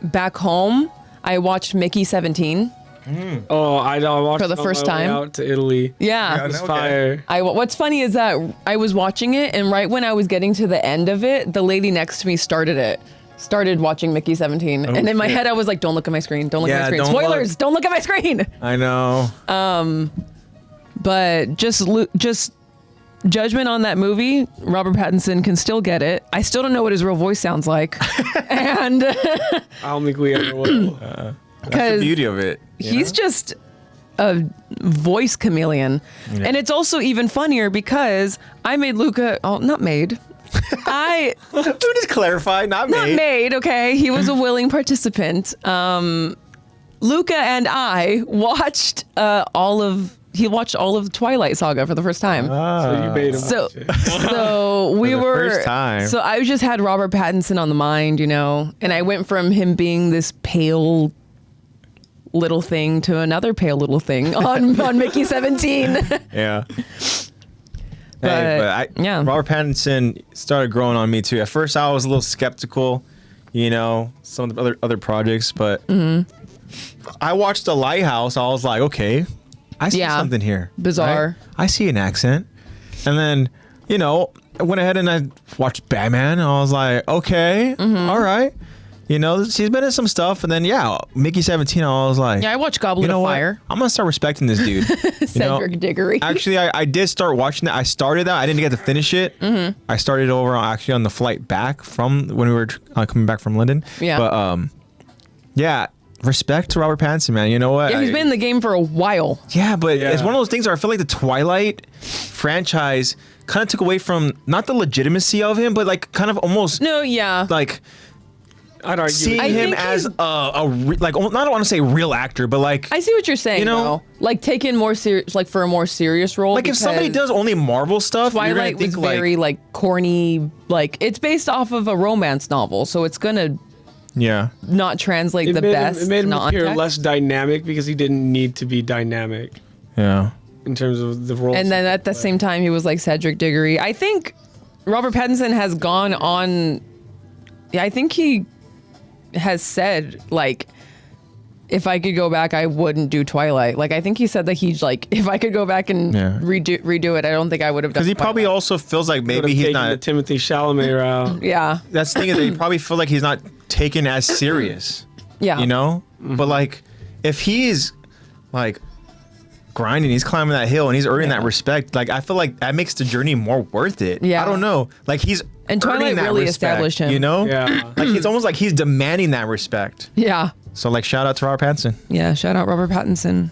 back home, I watched Mickey 17. Oh, I watched For the it on first my way time? out to Italy. Yeah. It was Okay. fire. What's funny is that I was watching it, and right when I was getting to the end of it, the lady next to me started watching Mickey 17. And in my head, I was like, don't look at my screen. Don't look at my screen. don't Spoilers. look. Don't look at my screen. I know. But just judgment on that movie, Robert Pattinson can still get it. I still don't know what his real voice sounds like. And I don't think we ever will. That's the beauty of it. he's just a voice chameleon. Yeah. And it's also even funnier because I made Luca, not made. Let me just clarify, not made. Okay? He was a willing participant. Luca and I watched he watched all of the Twilight Saga for the first time. So you made him watch it. So we the were first time. So I just had Robert Pattinson on the mind, and I went from him being this pale little thing to another pale little thing on Mickey 17. Yeah. But, yeah. Robert Pattinson started growing on me too. At first, I was a little skeptical, some of the other projects, but I watched The Lighthouse. I was like, okay, I see something here. Bizarre. Right? I see an accent. And then, I went ahead and I watched Batman. I was like, okay, all right. She's been in some stuff. And then, Mickey 17, I was like, Yeah, I watched Goblet of Fire. I'm going to start respecting this dude. Cedric Diggory. Actually, I did start watching that. I started that. I didn't get to finish it. I started over on the flight back from when we were coming back from London. Yeah. But, respect to Robert Pattinson, man. You know what? Yeah, he's been in the game for a while. Yeah, but it's one of those things where I feel like the Twilight franchise kind of took away from not the legitimacy of him, but like kind of almost No, yeah. like I'd argue. seeing I him think as he's- I don't want to say real actor, but like I see what you're saying, though. Like taken more serious, like for a more serious role. like if somebody because does only Marvel stuff, you're Twilight gonna think was very like corny. Like it's based off of a romance novel, so it's gonna yeah. not translate the made best. It made him not appear text. less dynamic because he didn't need to be dynamic Yeah. in terms of the role. And then at the same time, he was like Cedric Diggory. I think Robert Pattinson has gone on. Yeah, I think he has said like, if I could go back, I wouldn't do Twilight. Like I think he said that he's like, if I could go back and redo it, I don't think I would have done. Because he probably Twilight. also feels like maybe he's the not. Timothy Chalamet route. Yeah. That's the thing is that he probably feel like he's not taken as serious. Yeah. But like, if he's like grinding, he's climbing that hill, and he's earning that respect. Like I feel like that makes the journey more worth it. Yeah. I don't know. Like he's And earning Twilight that really respect, established him. Yeah. Like it's almost like he's demanding that respect. Yeah. So like, shout out to Robert Pattinson. Yeah. Shout out Robert Pattinson.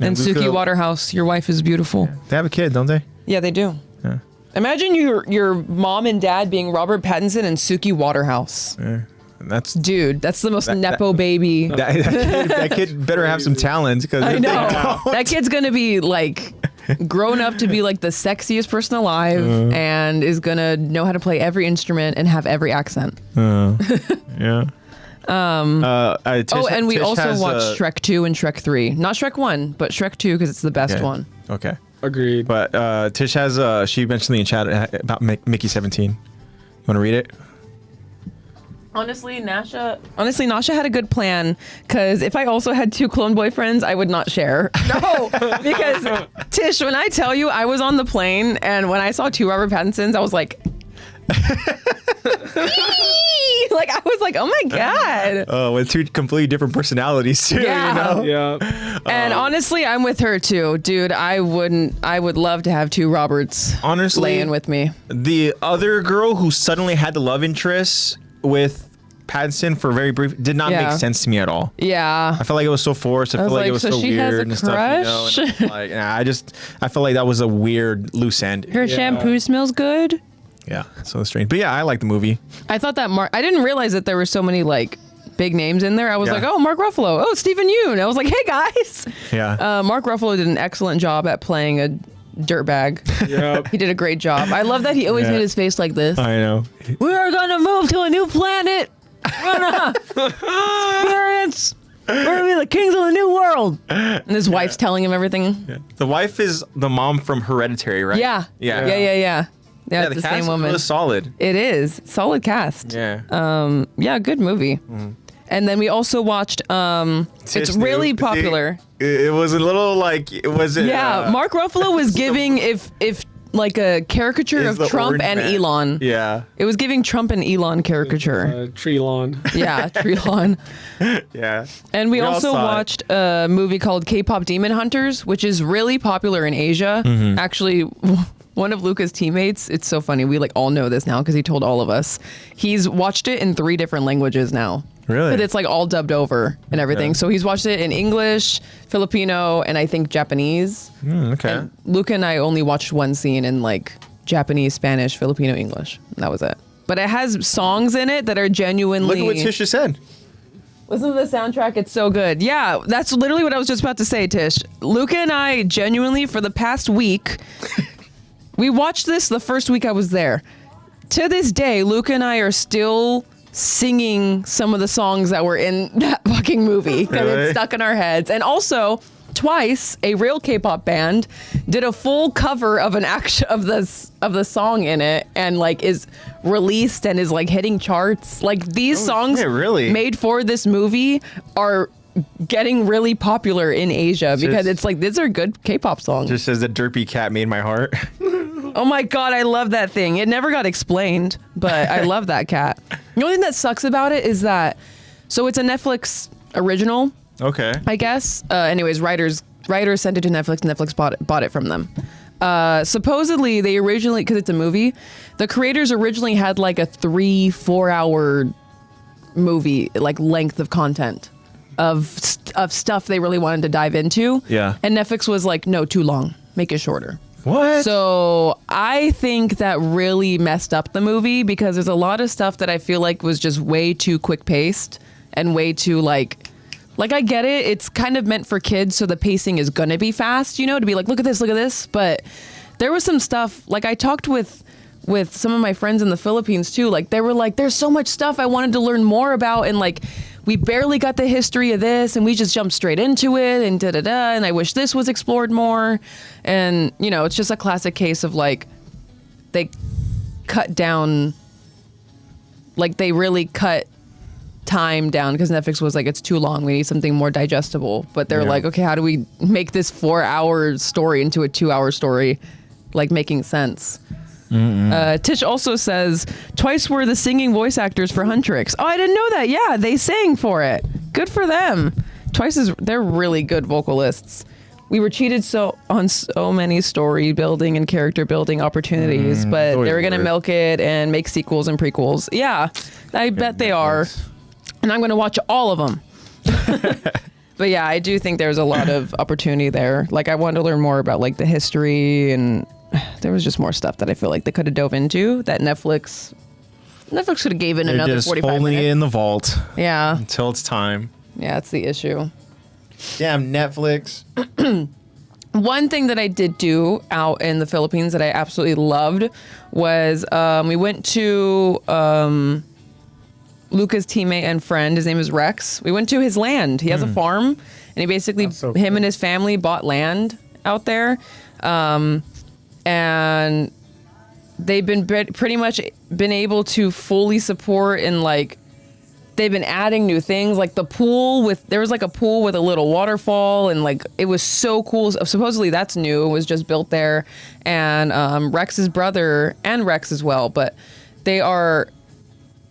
And Luca- Suki Waterhouse. Your wife is beautiful. They have a kid, don't they? Yeah, they do. Yeah. Imagine your mom and dad being Robert Pattinson and Suki Waterhouse. Yeah. That's Dude, that's the most nepo baby. that kid better have some talent because I know. That kid's going to be like grown up to be like the sexiest person alive and is going to know how to play every instrument and have every accent. Yeah. And we also watched Shrek 2 and Shrek 3. Not Shrek 1, but Shrek 2 because it's the best one. Okay. Agreed. But Tish has she mentioned in the chat about Mickey 17. You want to read it? Honestly, Nasha had a good plan because if I also had 2 clone boyfriends, I would not share. No, because Tish, when I tell you I was on the plane and when I saw 2 Robert Pattinsons, I was like, like I was like, oh my god. Oh, with 2 completely different personalities too. Yeah. Yeah. And honestly, I'm with her too, dude. I would love to have 2 Roberts Honestly, laying with me. the other girl who suddenly had the love interest with Pattinson for very brief did not make sense to me at all. Yeah. I felt like it was so forced. I felt like it was so she has a weird and stuff. crush? And I'm like, I felt like that was a weird loose end. Her shampoo smells good. Yeah, so strange. But yeah, I like the movie. I thought that I didn't realize that there were so many like big names in there. I was Yeah. like, oh, Mark Ruffalo. Oh, Stephen Yeun. I was like, hey guys. Yeah. Mark Ruffalo did an excellent job at playing a dirtbag. Yep. He did a great job. I love that he always made his face like this. I know. We are gonna move to a new planet. We're gonna experience. We're gonna be the kings of the new world. And his wife's telling him everything. The wife is the mom from Hereditary, right? Yeah. Yeah. Yeah, it's the same cast woman. was solid. It is solid cast. Yeah. Yeah, good movie. And then we also watched. It's really popular. It was a little like it wasn't. Yeah, Mark Ruffalo was giving if like a caricature is of the Trump orange and man. Elon. Yeah. It was giving Trump and Elon caricature. Tree lawn. Yeah, Elon. Yeah. And we all also saw it. watched a movie called K-pop Demon Hunters, which is really popular in Asia. Mm-hmm. Actually, one of Luca's teammates, it's so funny. We like all know this now because he told all of us. He's watched it in 3 different languages now. Really? But it's like all dubbed over and everything. Okay. So he's watched it in English, Filipino, and I think Japanese. Okay. And Luca and I only watched one scene in like Japanese, Spanish, Filipino, English. And that was it. But it has songs in it that are genuinely... Look at what Tish just said. Listen to the soundtrack. It's so good. Yeah, that's literally what I was just about to say, Tish. Luca and I genuinely, for the past week, we watched this the first week I was there. To this day, Luca and I are still singing some of the songs that were in that fucking movie because Really? it's stuck in our heads. And also, twice a real K-pop band did a full cover of an action of the song in it, and like is released and is like hitting charts. Like these songs shit, really? made for this movie are getting really popular in Asia because it's like these are good K-pop songs. Just says the derpy cat made my heart. Oh my God, I love that thing. It never got explained, but I love that cat. The only thing that sucks about it is that, so it's a Netflix original, Okay. I guess. Anyways, writers sent it to Netflix. Netflix bought it from them. Supposedly, they originally, because it's a movie, the creators originally had like a 3-4 hour movie, like length of content of stuff they really wanted to dive into. Yeah. And Netflix was like, no, too long. Make it shorter. What? So I think that really messed up the movie because there's a lot of stuff that I feel like was just way too quick paced and way too like I get it. It's kind of meant for kids, so the pacing is gonna be fast, you know, to be like, look at this. But there was some stuff, like I talked with some of my friends in the Philippines too. Like they were like, there's so much stuff I wanted to learn more about, and like we barely got the history of this, and we just jumped straight into it, and and I wish this was explored more. And you know, it's just a classic case of like they cut down, like they really cut time down because Netflix was like, it's too long, we need something more digestible. But they're like, okay, how do we make this 4-hour story into a 2-hour story, like making sense? Tish also says twice were the singing voice actors for Huntrix. Oh, I didn't know that. Yeah, they sang for it. Good for them. They're really good vocalists. We were cheated on so many story building and character building opportunities, but they were gonna milk it and make sequels and prequels. Yeah, I bet they are. And I'm going to watch all of them. But yeah, I do think there's a lot of opportunity there. Like I wanted to learn more about like the history, and there was just more stuff that I feel like they could have dove into that Netflix could have gave it another 45 holding minutes. it in the vault Yeah. until it's time. Yeah, it's the issue. Damn Netflix. One thing that I did do out in the Philippines that I absolutely loved was we went to Luca's teammate and friend. His name is Rex. We went to his land. He has a farm, and he basically, so him cool. and his family bought land out there. And they've been pretty much been able to fully support, and like they've been adding new things, like the pool there was like a pool with a little waterfall, and like it was so cool. Supposedly that's new. It was just built there. And Rex's brother and Rex as well, but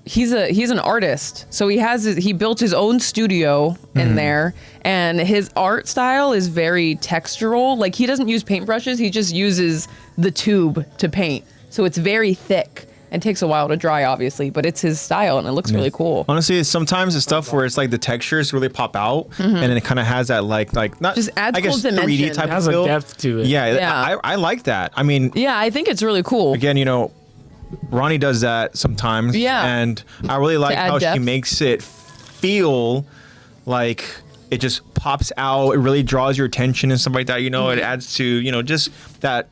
he's an artist, so he built his own studio in there, and his art style is very textural. Like he doesn't use paintbrushes, he just uses the tube to paint, so it's very thick and takes a while to dry, obviously, but it's his style and it looks really cool. Honestly, sometimes the stuff where it's like the textures really pop out, and then it kind of has that like not Just adds I guess cool 3D dimension. type It has of a feel. depth to it. Yeah, Yeah. I like that. I mean, Yeah, I think it's really cool. again, you know, Ronnie does that sometimes. Yeah. And I really like add how she depth. makes it feel like it just pops out. It really draws your attention and stuff like that. You know, it adds to, you know, just that,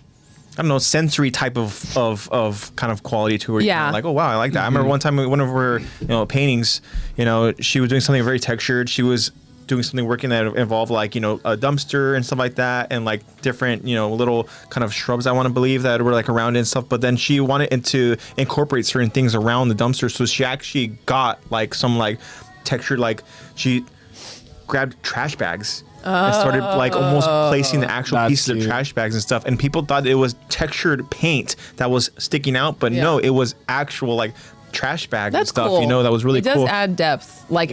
I don't know, sensory type of kind of quality to it. Yeah. Like, oh, wow, I like that. I remember one time one of her, you know, paintings, you know, she was doing something very textured. She was doing something working that involved like, you know, a dumpster and stuff like that, and like different, you know, little kind of shrubs, I want to believe, that were like around it and stuff. But then she wanted to incorporate certain things around the dumpster, so she actually got like some like textured, like she grabbed trash bags and started like almost placing the actual That's pieces of cute. trash bags and stuff, and people thought it was textured paint that was sticking out, but no, it was actual like trash bags and That's stuff. cool. You know, that was really it does cool. add depth. Like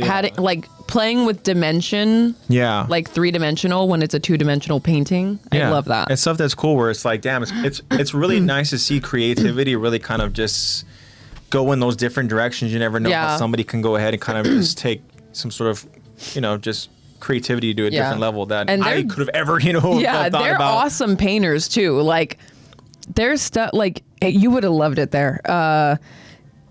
playing with dimension. Yeah. Like 3-dimensional when it's a 2-dimensional painting. I love that. It's stuff that's cool where it's like, damn, it's really nice to see creativity really kind of just go in those different directions. You never know how somebody can go ahead and kind of just take some sort of, you know, just creativity to a different level that I could have ever, you know, thought they're about. awesome painters too. Like their stuff, like you would have loved it there.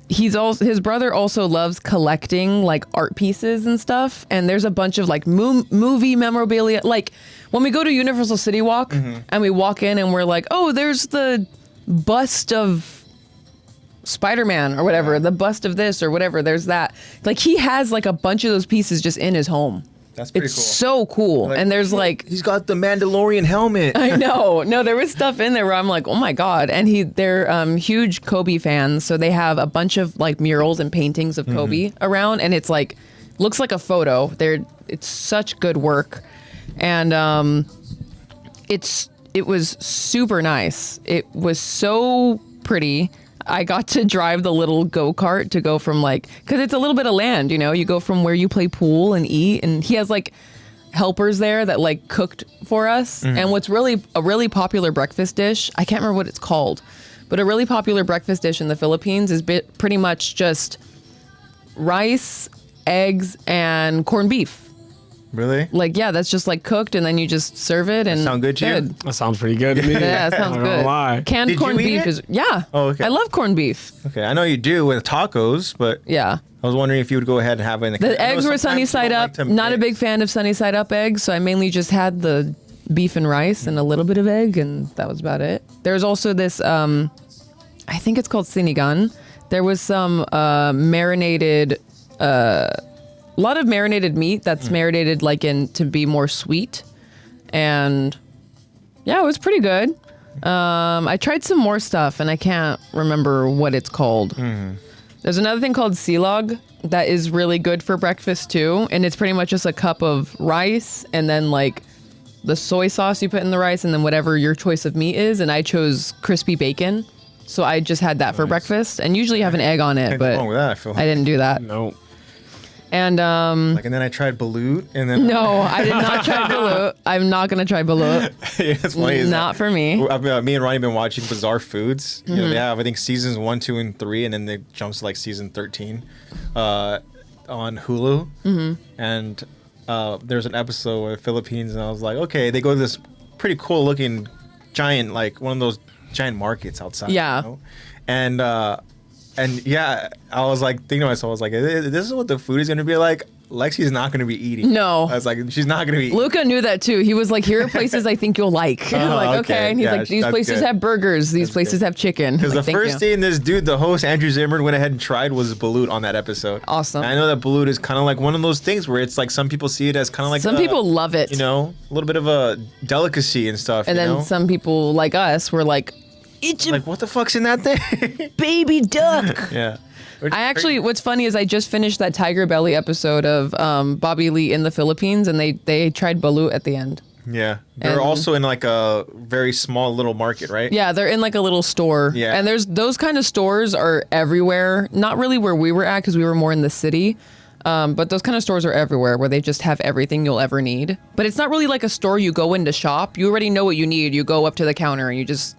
His brother also loves collecting like art pieces and stuff, and there's a bunch of like movie memorabilia. Like when we go to Universal City Walk and we walk in and we're like, oh, there's the bust of Spider-Man or whatever, the bust of this or whatever. There's that. Like he has like a bunch of those pieces just in his home. That's pretty it's cool. so cool. Like, and there's like he's got the Mandalorian helmet. I know. No, there was stuff in there where I'm like, oh my God. And they're huge Kobe fans. So they have a bunch of like murals and paintings of Kobe around. And it's like, looks like a photo. It's such good work. And it was super nice. It was so pretty. I got to drive the little go-kart to go from like, because it's a little bit of land, you know, you go from where you play pool and eat, and he has like helpers there that like cooked for us. And what's really a really popular breakfast dish, I can't remember what it's called, but a really popular breakfast dish in the Philippines is pretty much just rice, eggs, and corned beef. Really? Like, yeah, that's just like cooked, and then you just serve it. And sound good to you? That sounds pretty good to me. Yeah, that sounds Not gonna good. lie. Canned Did corned you eat beef it? is Oh, okay. I love corned beef. Okay, I know you do with tacos, but Yeah. I was wondering if you would go ahead and have it in The I know eggs were sometimes sunny you side don't up. like to Not a mix. big fan of sunny side up eggs, so I mainly just had the beef and rice and a little bit of egg, and that was about it. There's also this, I think it's called sinigang. There was some marinated, a lot of marinated meat that's marinated like to be more sweet, and yeah, it was pretty good. I tried some more stuff, and I can't remember what it's called. There's another thing called silog that is really good for breakfast too, and it's pretty much just a cup of rice and then like the soy sauce you put in the rice and then whatever your choice of meat is, and I chose crispy bacon, so I just had that for breakfast, and usually have an egg on it, Can't but go wrong with that, I feel like. I didn't do that. No. And Like, and then I tried balut, and then no, I did not try balut. I'm not gonna try balut. Yeah, it's funny. is Not that- for me. Me and Ronnie have been watching Bizarre Foods. You know, they have I think seasons 1, 2, and 3, and then they jumps to like season 13 on Hulu. And there's an episode with Philippines, and I was like, okay, they go to this pretty cool looking giant, like one of those giant markets outside. Yeah. You know? And yeah, I was like thinking to myself, I was like, this is what the food is going to be like. Lexi's not going to be eating. No. I was like, she's not going to be eating. Luca knew that too. He was like, here are places I think you'll like. I'm like, okay. okay. And he's Yeah, like, these that's places good. have burgers. These places have chicken. Because Like, the thank first you. thing this dude, the host, Andrew Zimmern, went ahead and tried was balut on that episode. Awesome. And I know that balut is kind of like one of those things where it's like some people see it as kind of like Some people love it. you know, a little bit of a delicacy and stuff. And you then know? some people like us were like, it's a like, what the fuck's in that thing? baby duck. Yeah. I actually, what's funny is I just finished that Tiger Belly episode of Bobby Lee in the Philippines, and they tried balut at the end. Yeah. They're And- also in like a very small little market, right? Yeah, they're in like a little store. Yeah. And there's those kind of stores are everywhere. Not really where we were at because we were more in the city. But those kind of stores are everywhere where they just have everything you'll ever need. But it's not really like a store you go in to shop. You already know what you need. You go up to the counter and you just,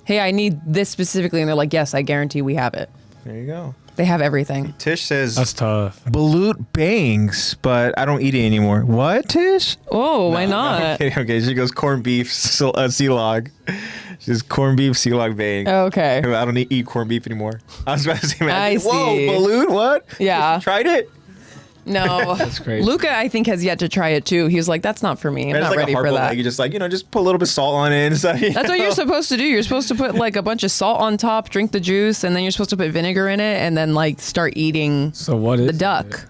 hey, I need this specifically. And they're like, yes, I guarantee we have it. There you go. They have everything. Tish says That's tough. balut bangs, but I don't eat it anymore. What, Tish? Oh, why not? Okay, she goes corned beef, sea log. She says corned beef, sea log bang. Okay. I don't eat corned beef anymore. I was about to say, man. I Whoa, see. balut? What? Yeah. You tried it? No. That's crazy. Luca, I think, has yet to try it too. He's like, that's not for me. I'm It's not like ready a for hard-boiled that. egg. You just like, just put a little bit of salt on it and stuff. That's what you're supposed to do. You're supposed to put like a bunch of salt on top, drink the juice, and then you're supposed to put vinegar in it, and then like start eating So what is the duck.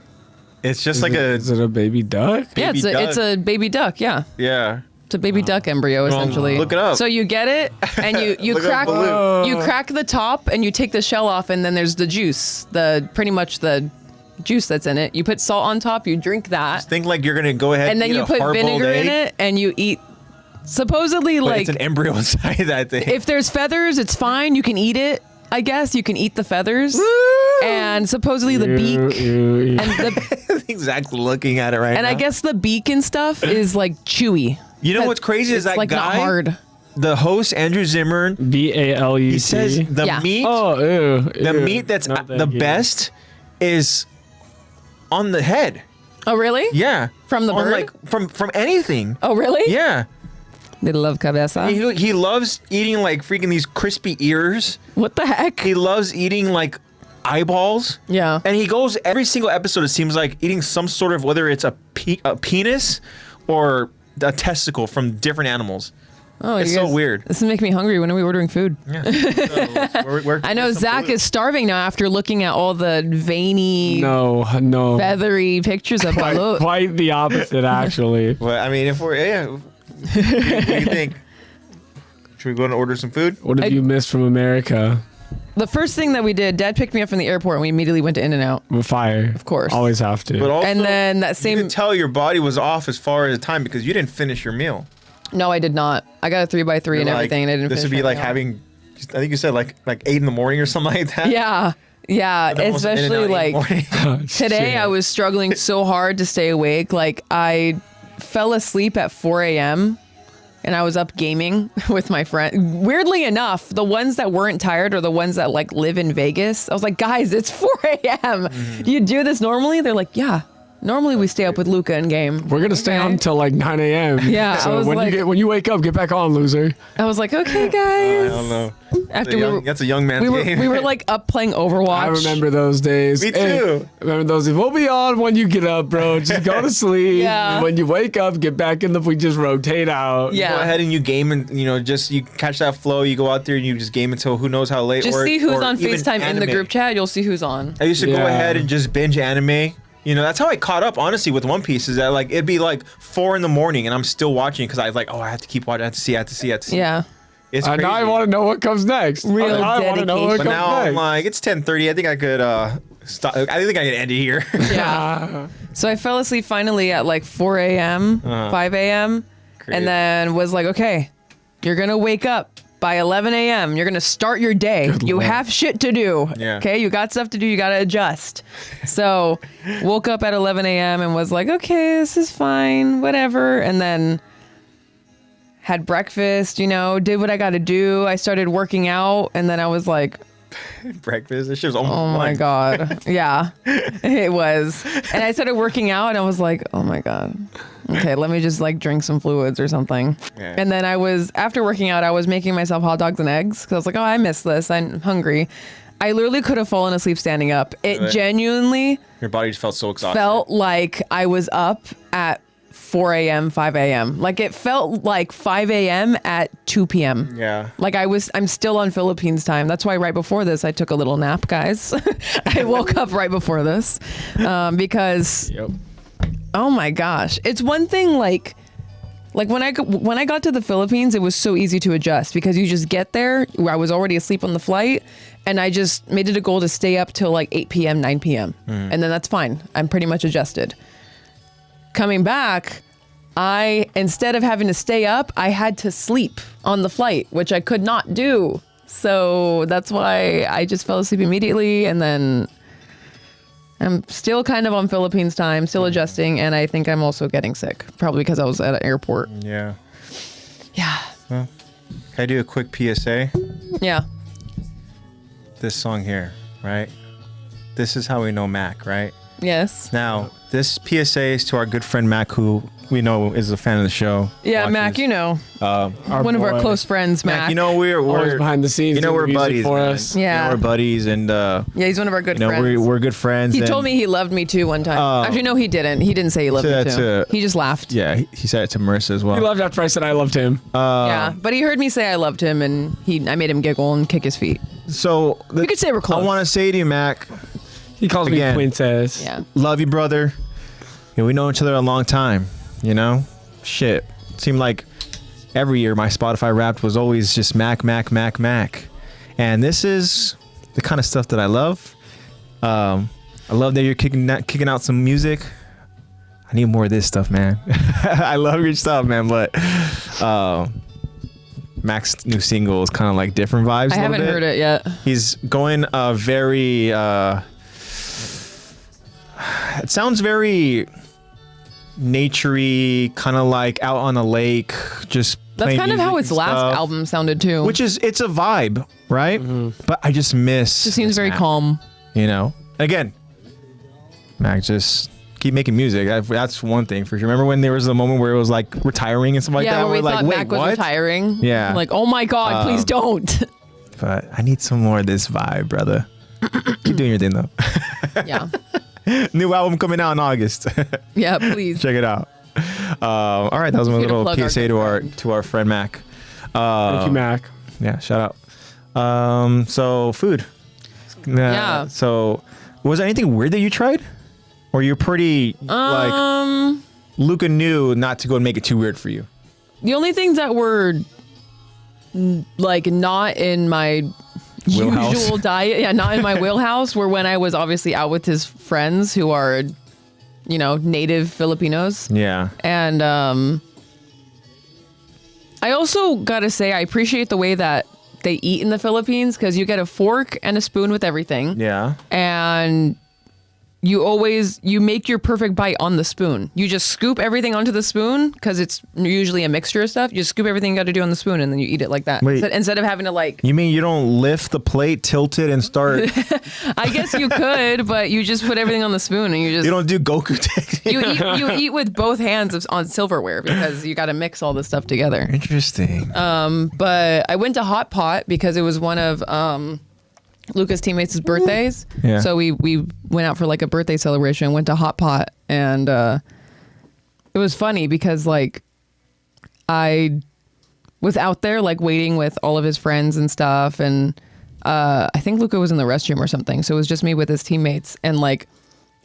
It's just Is like is it a baby duck? Yeah, baby it's a baby duck. Yeah, yeah. it's a baby duck embryo essentially. look it up. So you get it, and you Look up crack balut. you crack the top, and you take the shell off, and then there's the juice, the pretty much the juice that's in it. You put salt on top, you drink that, Think like you're going to go ahead and then eat you a put hard-boiled vinegar in egg, it, and you eat. Supposedly, but like it's an embryo inside that thing. if there's feathers, it's fine. You can eat it. I guess you can eat the feathers and supposedly the beak and the Exactly looking at it right now. and I guess the beak and stuff is like chewy. You know what's crazy is It's that like guy, not hard. the host, Andrew Zimmern, BALUT. he says the Yeah. meat, Oh, ew, the ew. meat that's Not the thank you. best is on the head. Oh really? Yeah. From the On, bird? like from anything. Oh really? Yeah. They love cabeza. He loves eating like freaking these crispy ears. What the heck? He loves eating like eyeballs. Yeah. And he goes every single episode, it seems like, eating some sort of, whether it's a penis or a testicle from different animals. Oh, It's you so guys- weird. This is making me hungry. When are we ordering food? Yeah. So, I know Zach is starving now after looking at all the veiny, No. feathery pictures of Balut. Quite the opposite, actually. Well, I mean, if we're, yeah. What do you think? Should we go and order some food? What have you missed from America? The first thing that we did, Dad picked me up from the airport and we immediately went to In-N-Out. With fire. Of course. Always have to. But also, And then that you same... could tell your body was off as far as the time because you didn't finish your meal. No, I did not. I got a 3x3 and You're like, everything and I didn't This would finish be my like meal. having, I think you said like 8 in the morning or something like that. Yeah. Yeah. The most Especially In-N-Out in the like morning. today Shit. I was struggling so hard to stay awake. Like I fell asleep at 4 a.m. and I was up gaming with my friend. Weirdly enough, the ones that weren't tired are the ones that like live in Vegas. I was like, guys, it's 4 a.m. You do this normally? They're like, yeah. Normally we stay up with Luca and game. We're gonna stay on until like 9 a.m. Yeah, So I was like- when you wake up, get back on, loser. I was like, okay, I guys. don't know. After That's a young man's we game. were like up playing Overwatch. I remember those days. Me Hey, too. remember those days. We'll be on when you get up, bro. Just go to sleep. Yeah. When you wake up, get back in we just rotate out. Yeah. Go ahead and you game and just you catch that flow. You go out there and you just game until who knows how late. Just or, see who's or on even FaceTime in the anime. group chat. You'll see who's on. I used to go Yeah. ahead and just binge anime. You know, that's how I caught up, honestly, with One Piece. Is that like it'd be like 4 in the morning and I'm still watching because I was like, oh, I have to keep watching. I have to see. Yeah. It's Now crazy. I want to know what comes next. Real I want to know what But comes now I'm next. like, it's 10:30. I think I could stop. I think I could end it here. Yeah. So I fell asleep finally at like 4 a.m., 5 a.m., Crazy. and then was like, okay, you're going to wake up by 11 a.m. You're going to start your day. You Lord. have shit to do. Yeah. Okay. You got stuff to do. You got to adjust. So woke up at 11 a.m. and was like, okay, this is fine, whatever. And then had breakfast, did what I got to do. I started working out and then I was like, Breakfast. This shit was almost oh my one. God. Yeah, it was. And I started working out and I was like, oh my God. Okay, let me just like drink some fluids or something. Yeah. And then after working out, I was making myself hot dogs and eggs because I was like, oh, I miss this. I'm hungry. I literally could have fallen asleep standing up. It Really? genuinely Your body just felt so exhausted. felt like I was up at 4 a.m., 5 a.m. Like it felt like 5 a.m. at 2 p.m. Yeah. Like I'm still on Philippines time. That's why right before this, I took a little nap, guys. I woke up right before this because, Yep. oh my gosh. It's one thing like when I got to the Philippines, it was so easy to adjust because you just get there. I was already asleep on the flight and I just made it a goal to stay up till like 8 p.m., 9 p.m. And then that's fine. I'm pretty much adjusted. Coming back, instead of having to stay up, I had to sleep on the flight, which I could not do. So that's why I just fell asleep immediately. And then I'm still kind of on Philippines time, still adjusting. And I think I'm also getting sick, probably because I was at an airport. Yeah. Yeah. Can I do a quick PSA? Yeah. This song here, right? This is how we know Mac, right? Yes. Now, this PSA is to our good friend Mac, who we know is a fan of the show. Yeah, watches. Mac, one of our boy. close friends, Mac. Mac, we're Always behind the scenes. we're doing music buddies for man. us. Yeah. We're buddies, and Yeah, he's one of our good friends. we're good friends. He and- told me he loved me too one time. Actually, no, he didn't. He didn't say he loved me too. He just laughed. Yeah, he said it to Marissa as well. He loved after I said I loved him. Yeah, but he heard me say I loved him, and I made him giggle and kick his feet. So We could say we're close. I want to say to you, Mac, He calls Again. me princess. Yeah. love you, brother. We know each other a long time. Shit. Seemed like every year my Spotify Wrapped was always just Mac. And this is the kind of stuff that I love. I love that you're kicking out some music. I need more of this stuff, man. I love your stuff, man. But Mac's new single is kind of like different vibes. I haven't heard it yet. He's going very. It sounds very naturey, kind of like out on a lake, just. That's kind of how his its last album sounded too. Which is, it's a vibe, right? But I just miss. It seems very Mac, calm. You know, again, Mac, just keep making music. That's one thing for sure. Remember when there was a moment where it was like retiring and stuff like that? Yeah, where we we're thought like, Mac wait, was what? retiring. Yeah. Like, oh my God, please don't. But I need some more of this vibe, brother. Keep doing your thing though. Yeah. New album coming out in August. Yeah, please. Check it out. All right, that was my Here to little plug our PSA good to our friend Mac. Thank you, Mac. Yeah, shout out. So food. Yeah. So was there anything weird that you tried? Or you're pretty like Luca knew not to go and make it too weird for you? The only things that were like not in my Wheelhouse. usual diet, not in my wheelhouse, were when I was obviously out with his friends who are, you know, native Filipinos. Yeah. And I also gotta say, I appreciate the way that they eat in the Philippines, because you get a fork and a spoon with everything. Yeah. And you make your perfect bite on the spoon. You just scoop everything onto the spoon, because it's usually a mixture of stuff. You just scoop everything you got to do on the spoon, and then you eat it like that. Wait. Instead of having to like... You mean you don't lift the plate, tilt it, and start... I guess you could, but you just put everything on the spoon, and you just... You don't do Goku technique? You eat with both hands on silverware, because you got to mix all this stuff together. Interesting. But I went to Hot Pot because it was one of Luca's teammates' birthdays. Yeah. So we went out for like a birthday celebration, went to Hot Pot, and it was funny because like I was out there like waiting with all of his friends and stuff, and I think Luca was in the restroom or something, so it was just me with his teammates, and like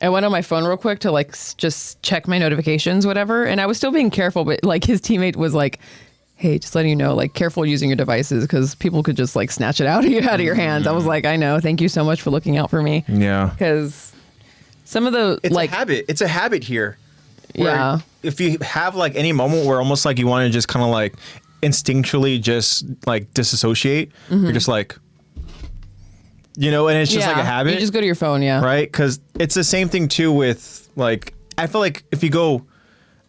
I went on my phone real quick to like just check my notifications, whatever, and I was still being careful, but like his teammate was like, hey, just letting you know, like, careful using your devices, because people could just like snatch it out of your hands. I was like, I know, thank you so much for looking out for me. Yeah. Because some of the It's like a habit. It's a habit here. where Yeah. If you have like any moment where almost like you want to just kind of like instinctually just like disassociate, you're just like, you know, and it's just like a habit. You just go to your phone, yeah. Right? Because it's the same thing too with like, I feel like if you go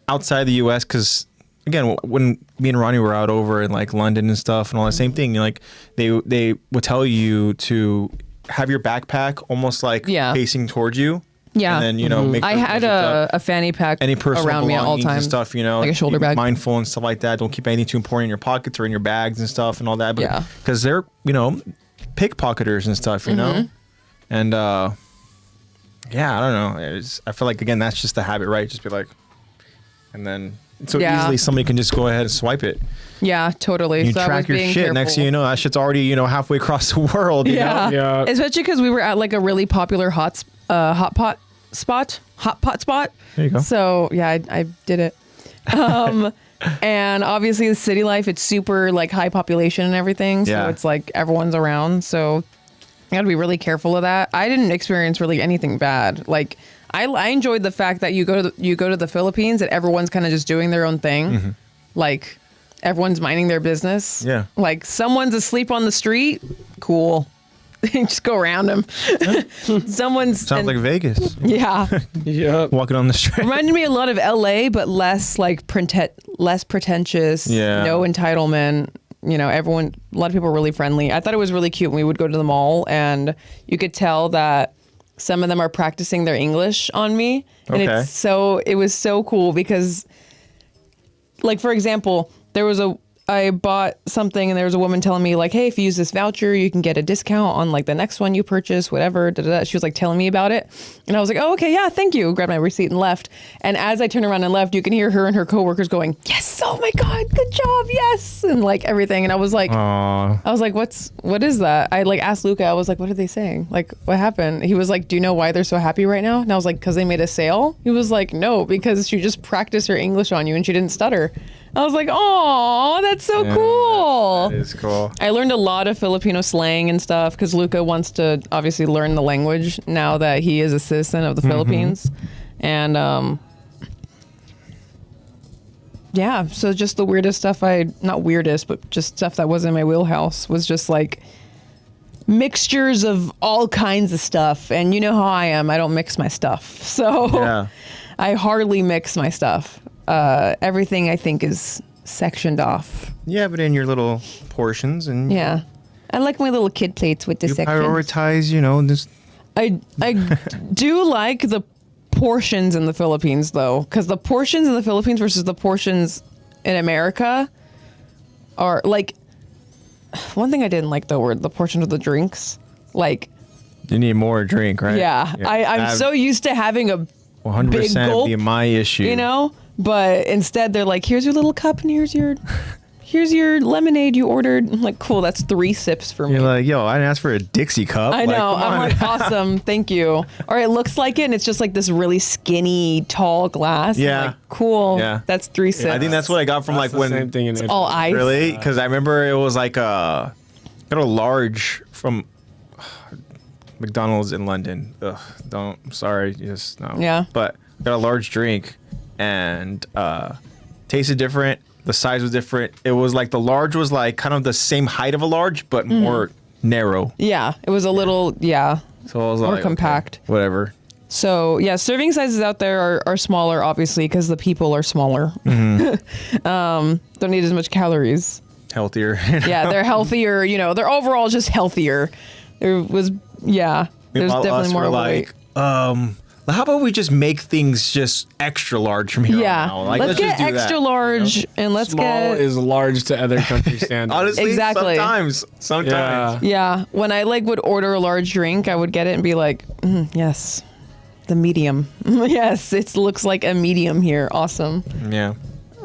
outside the US, because again, when me and Ronnie were out over in like London and stuff and all the same thing, like they would tell you to have your backpack almost like facing towards you. Yeah. And then, you know, make I sure had a fanny pack any personal around me at all belongings times. and stuff, you know, like a shoulder be bag. mindful and stuff like that. Don't keep anything too important in your pockets or in your bags and stuff and all that. But Yeah. because they're, you know, pickpocketers and stuff, you know, and yeah, I don't know. I feel like again that's just the habit, right? Just be like, and then so easily somebody can just go ahead and swipe it. Yeah, totally. You so track your shit. Careful. Next thing you know, that shit's already, you know, halfway across the world. You know? Yeah. Especially because we were at like a really popular hot pot spot. There you go. So yeah, I did it. And obviously the city life, it's super like high population and everything. So it's like everyone's around. So you gotta be really careful of that. I didn't experience really anything bad. Like I enjoyed the fact that you go to the Philippines and everyone's kind of just doing their own thing. Like everyone's minding their business. Yeah. Like someone's asleep on the street. Cool. Just go around them. Sounds like Vegas. Yeah. Yep. Walking on the street. Reminded me a lot of LA, but less like less pretentious. Yeah. No entitlement. You know, a lot of people were really friendly. I thought it was really cute when we would go to the mall and you could tell that some of them are practicing their English on me. And it was so cool because, like, for example, I bought something and there was a woman telling me like, hey, if you use this voucher, you can get a discount on like the next one you purchase, whatever. She was like telling me about it. And I was like, oh, okay, yeah, thank you. Grabbed my receipt and left. And as I turned around and left, you can hear her and her coworkers going, yes, oh my God, good job, yes. And like everything. And I was like, what is that? I like asked Luca, I was like, what are they saying? Like, what happened? He was like, do you know why they're so happy right now? And I was like, because they made a sale? He was like, no, because she just practiced her English on you and she didn't stutter. I was like, oh, that's so cool. That is cool. I learned a lot of Filipino slang and stuff because Luca wants to obviously learn the language now that he is a citizen of the Philippines. And yeah, so just the weirdest stuff not weirdest, but just stuff that wasn't in my wheelhouse was just like mixtures of all kinds of stuff. And you know how I am, I don't mix my stuff. So Yeah. I hardly mix my stuff. Everything I think is sectioned off. Yeah, but in your little portions and Yeah. I like my little kid plates with the you sections. prioritize, you know, this. I do like the portions in the Philippines though, because the portions in the Philippines versus the portions in America are like, one thing I didn't like though were the portions of the drinks. Like, You need more drink, right? yeah, I'm so used to having a 100% big gulp, be my issue. you know, but instead they're like, here's your little cup and here's your lemonade you ordered. I'm like, cool, that's 3 sips for me. You're like, yo, I didn't ask for a Dixie cup. I Like, know. come I'm on. like, awesome. Thank you. Or it looks like it, and it's just like this really skinny, tall glass. I'm Yeah. like, cool. Yeah. That's 3 sips. I think that's what I got from That's like the when same thing in Italy. all ice. really because I remember it was like got a large from McDonald's in London. Ugh, don't. I'm sorry. Just no. Yeah. But got a large drink and tasted different. The size was different. It was like the large was like kind of the same height of a large, but more narrow. Yeah. It was a little, yeah. So I was More like, compact. okay, whatever. So, yeah, serving sizes out there are smaller, obviously, because the people are smaller. Don't need as much calories. Healthier. Yeah, they're healthier. You know, they're overall just healthier. There was, yeah, there's Meanwhile, definitely us more were weight. like, how about we just make things just extra large from here Yeah, on out? Like, let's just get do that, extra you know? large and let's Small get is large to other country standards. Honestly, Exactly. sometimes. Yeah. Yeah, when I like would order a large drink, I would get it and be like, yes, the medium. Yes, it looks like a medium here. Awesome. Yeah.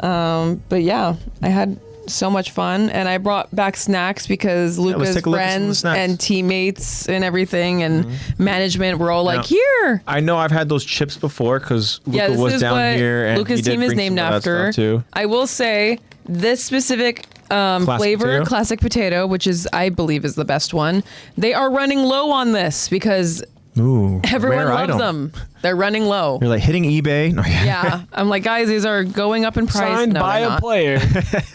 But yeah, I had so much fun, and I brought back snacks because let's Luca's take a look at some of the friends snacks. and teammates and everything and management were all like, Yeah. here. I know I've had those chips before because Luca Yeah, this was is down what here and Luca's he did team is bring named some of that after. stuff too. I will say this specific flavor, potato? classic potato, which is I believe is the best one. They are running low on this because Ooh, everyone rare loves item. them. They're running low. You're like hitting eBay. No, Yeah, I'm like, guys, these are going up in price. Signed No, by they're a not. player.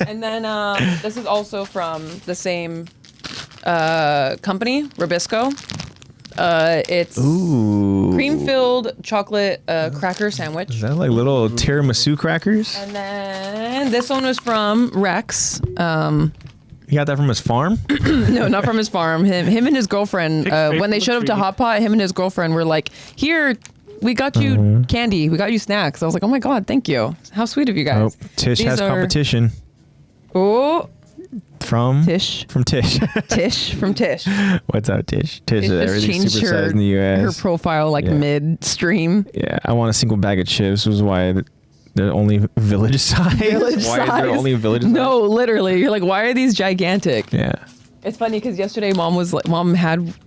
And then this is also from the same company, Rubisco. It's Ooh. cream-filled chocolate cracker sandwich. Is that like little tiramisu crackers? And then this one was from Rex. He got that from his farm? No, not from his farm. Him and his girlfriend. straight When they from showed the up to tree. Hot Pot, him and his girlfriend were like, "Here, we got you candy. We got you snacks." I was like, "Oh my god, thank you! How sweet of you Oh, guys." Tish These has are- competition Oh, from Tish. From Tish. Tish from Tish. What's up, Tish? Tish Tish is just everything changed supersized in the her US. profile like Yeah. midstream. Yeah, I want a single bag of chips. Was why they're only village size. Village why is size. there only village size? No, literally. You're like, why are these gigantic? Yeah. It's funny because yesterday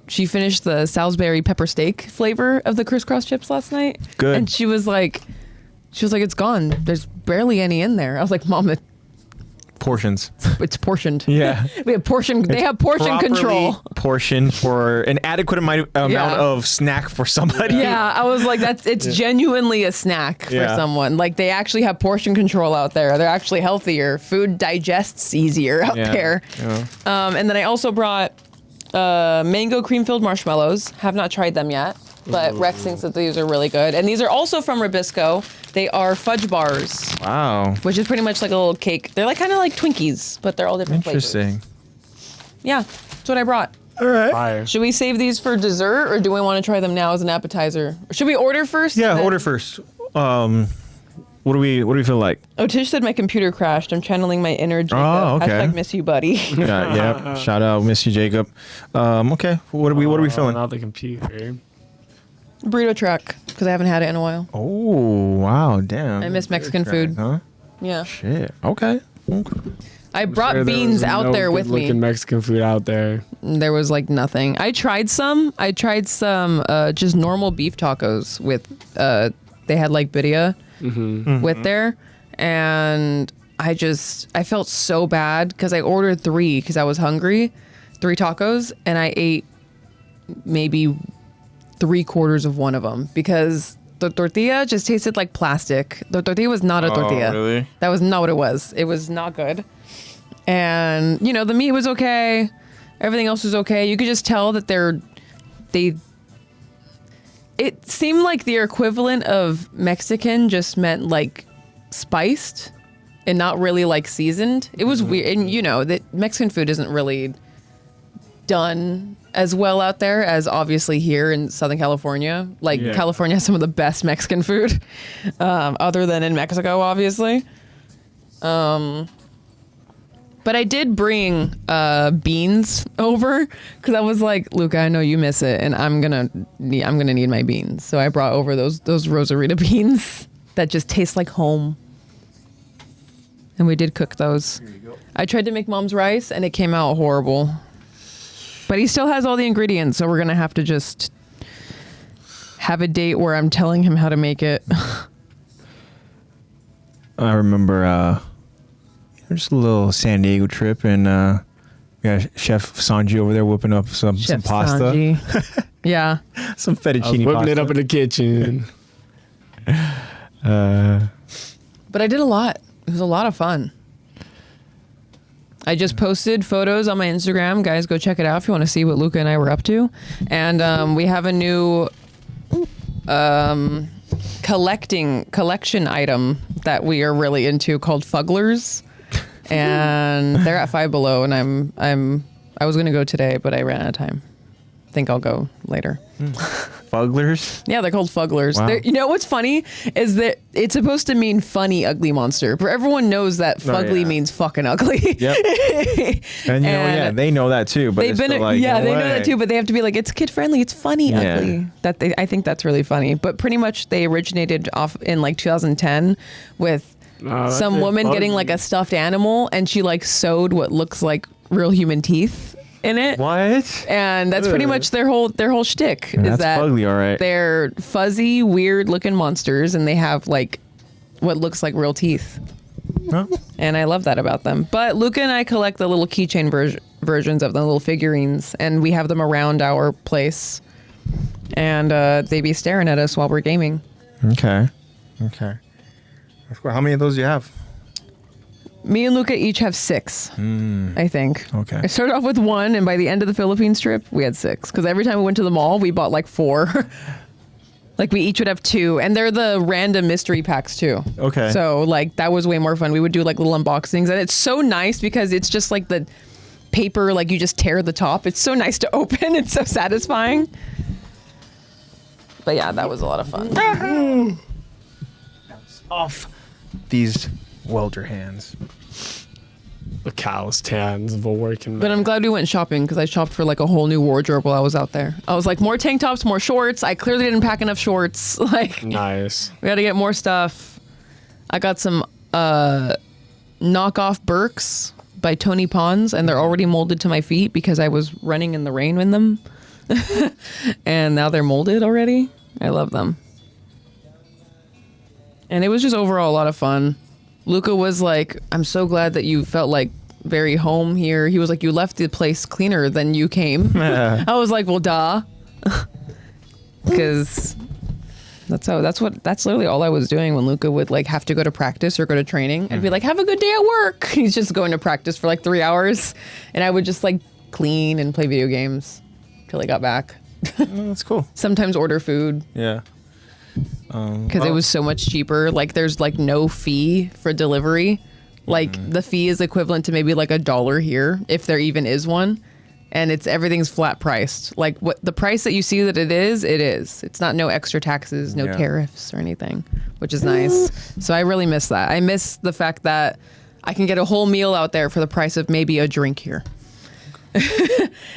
she finished the Salisbury pepper steak flavor of the crisscross chips last night. Good. And she was like, it's gone. There's barely any in there. I was like, Mom, Portions. it's portioned. Yeah. They have portion Properly control. Portioned for an adequate amount Yeah. of snack for somebody. Yeah, I was like, it's genuinely a snack for Yeah. someone. Like they actually have portion control out there. They're actually healthier. Food digests easier out there. Yeah. And then I also brought mango cream-filled marshmallows. Have not tried them yet, but Rex thinks that these are really good. And these are also from Rubisco. They are fudge bars, Wow. which is pretty much like a little cake. They're like kind of like Twinkies, but they're all different Interesting. flavors. Yeah, that's what I brought. All right. Fire. Should we save these for dessert, or do we want to try them now as an appetizer? Or should we order first? Yeah, and then- order first. What do we feel like? Oh, Tish said my computer crashed. I'm channeling my inner Jacob. Oh, okay. Hashtag miss you, buddy. Yeah. Shout out, miss you, Jacob. Okay. What are we feeling? Not the computer. Burrito truck, because I haven't had it in a while. Oh wow, damn. I miss Mexican food. Huh? Yeah. Shit. Okay. I brought Sure, there beans was out no there with good-looking me. Mexican food out there. There was like nothing. I tried some just normal beef tacos with they had like birria with there, and I felt so bad because I ordered 3 because I was hungry, 3 tacos, and I ate maybe 3/4 of one of them because the tortilla just tasted like plastic. The tortilla was not a tortilla. Really? That was not what it was. It was not good. And, you know, the meat was okay. Everything else was okay. You could just tell that it seemed like the equivalent of Mexican just meant like spiced and not really like seasoned. It was weird. And you know, that Mexican food isn't really done as well out there as obviously here in Southern California. Like California has some of the best Mexican food, other than in Mexico, obviously. But I did bring beans over because I was like, Luca, I know you miss it, and I'm gonna need my beans. So I brought over those Rosarita beans that just taste like home. And we did cook those. Here you go. I tried to make Mom's rice, and it came out horrible. But he still has all the ingredients, so we're gonna have to just have a date where I'm telling him how to make it. I remember just a little San Diego trip, and we got Chef Sanji over there whipping up some pasta. Sanji. Yeah. Some fettuccine whipping pasta. it up in the kitchen. But I did a lot. It was a lot of fun. I just posted photos on my Instagram. Guys, go check it out if you want to see what Luca and I were up to. And we have a new collection item that we are really into called Fugglers. And they're at Five Below, and I was gonna go today, but I ran out of time. I think I'll go later. Fugglers? Yeah, they're called Fugglers. Wow. You know what's funny is that it's supposed to mean funny ugly monster, but everyone knows that fugly means fucking ugly. Yep. And you know, they know that too. But they've been, still like, they no know way. that too. But they have to be like, it's kid friendly, it's funny ugly. I think that's really funny. But pretty much they originated off in like 2010 with some woman getting like a stuffed animal, and she like sewed what looks like real human teeth in it. What? And that's pretty much their whole shtick. That's is that fugly, all right. They're fuzzy, weird looking monsters, and they have like what looks like real teeth. Huh? And I love that about them. But Luca and I collect the little keychain versions of the little figurines, and we have them around our place. And they be staring at us while we're gaming. Okay. How many of those do you have? Me and Luca each have 6, I think. Okay. I started off with 1, and by the end of the Philippines trip, we had 6. Because every time we went to the mall, we bought like 4. Like we each would have 2, and they're the random mystery packs too. Okay. So like that was way more fun. We would do like little unboxings, and it's so nice because it's just like the paper, like you just tear the top. It's so nice to open. It's so satisfying. But yeah, that was a lot of fun. Off these welder hands. The calloused hands of a working man. But I'm glad we went shopping because I shopped for like a whole new wardrobe while I was out there. I was like, more tank tops, more shorts. I clearly didn't pack enough shorts. Like, Nice. we got to get more stuff. I got some knockoff Birks by Tony Pons, and they're already molded to my feet because I was running in the rain in them. And now they're molded already. I love them. And it was just overall a lot of fun. Luca was like, I'm so glad that you felt like very home here. He was like, you left the place cleaner than you came. I was like, well, duh. Because that's literally all I was doing when Luca would like have to go to practice or go to training. I'd be like, have a good day at work. He's just going to practice for like 3 hours. And I would just like clean and play video games till he got back. Oh, that's cool. Sometimes order food. Yeah. Because it was so much cheaper. Like there's like no fee for delivery. Like the fee is equivalent to maybe like $1 here, if there even is one. And everything's flat priced. Like what the price that you see that it is. It's not no extra taxes, no tariffs or anything, which is nice. So I really miss that. I miss the fact that I can get a whole meal out there for the price of maybe a drink here.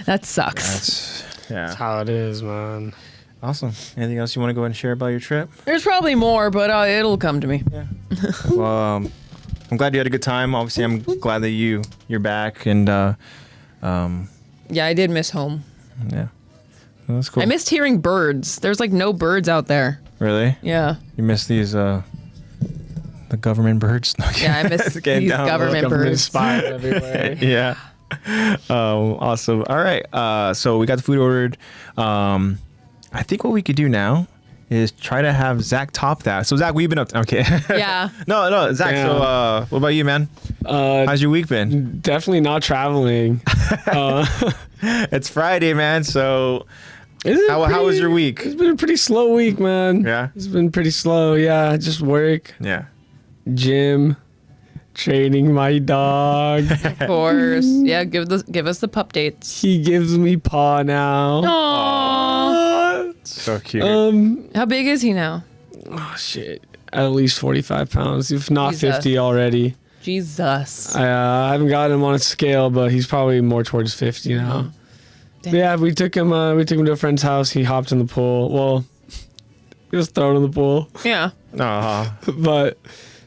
That sucks. That's how it is, man. Awesome. Anything else you want to go ahead and share about your trip? There's probably more, but it'll come to me. Yeah. Well, I'm glad you had a good time. Obviously, I'm glad that you're back, and yeah, I did miss home. yeah, well, that's cool. I missed hearing birds. There's like no birds out there. Really? Yeah. You missed these the government birds? Yeah, I miss these government birds. Spies everywhere. Yeah. Awesome. All right. So we got the food ordered. I think what we could do now is try to have Zach top that. So Zach, what you been up to? Okay. Yeah. No, Zach. Damn. So what about you, man? How's your week been? Definitely not traveling. It's Friday, man. So It's how was your week? It's been a pretty slow week, man. Yeah? It's been pretty slow. Yeah, just work, Yeah. gym, training my dog. Of course. Yeah, give us the pup dates. He gives me paw now. Aww. So cute. How big is he now? Oh shit, at least 45 pounds, if not Jesus. 50 already. Jesus. I haven't got him on a scale, but he's probably more towards 50 now. Damn. Yeah, we took him to a friend's house. He hopped in the pool. Well, he was thrown in the pool, Yeah. but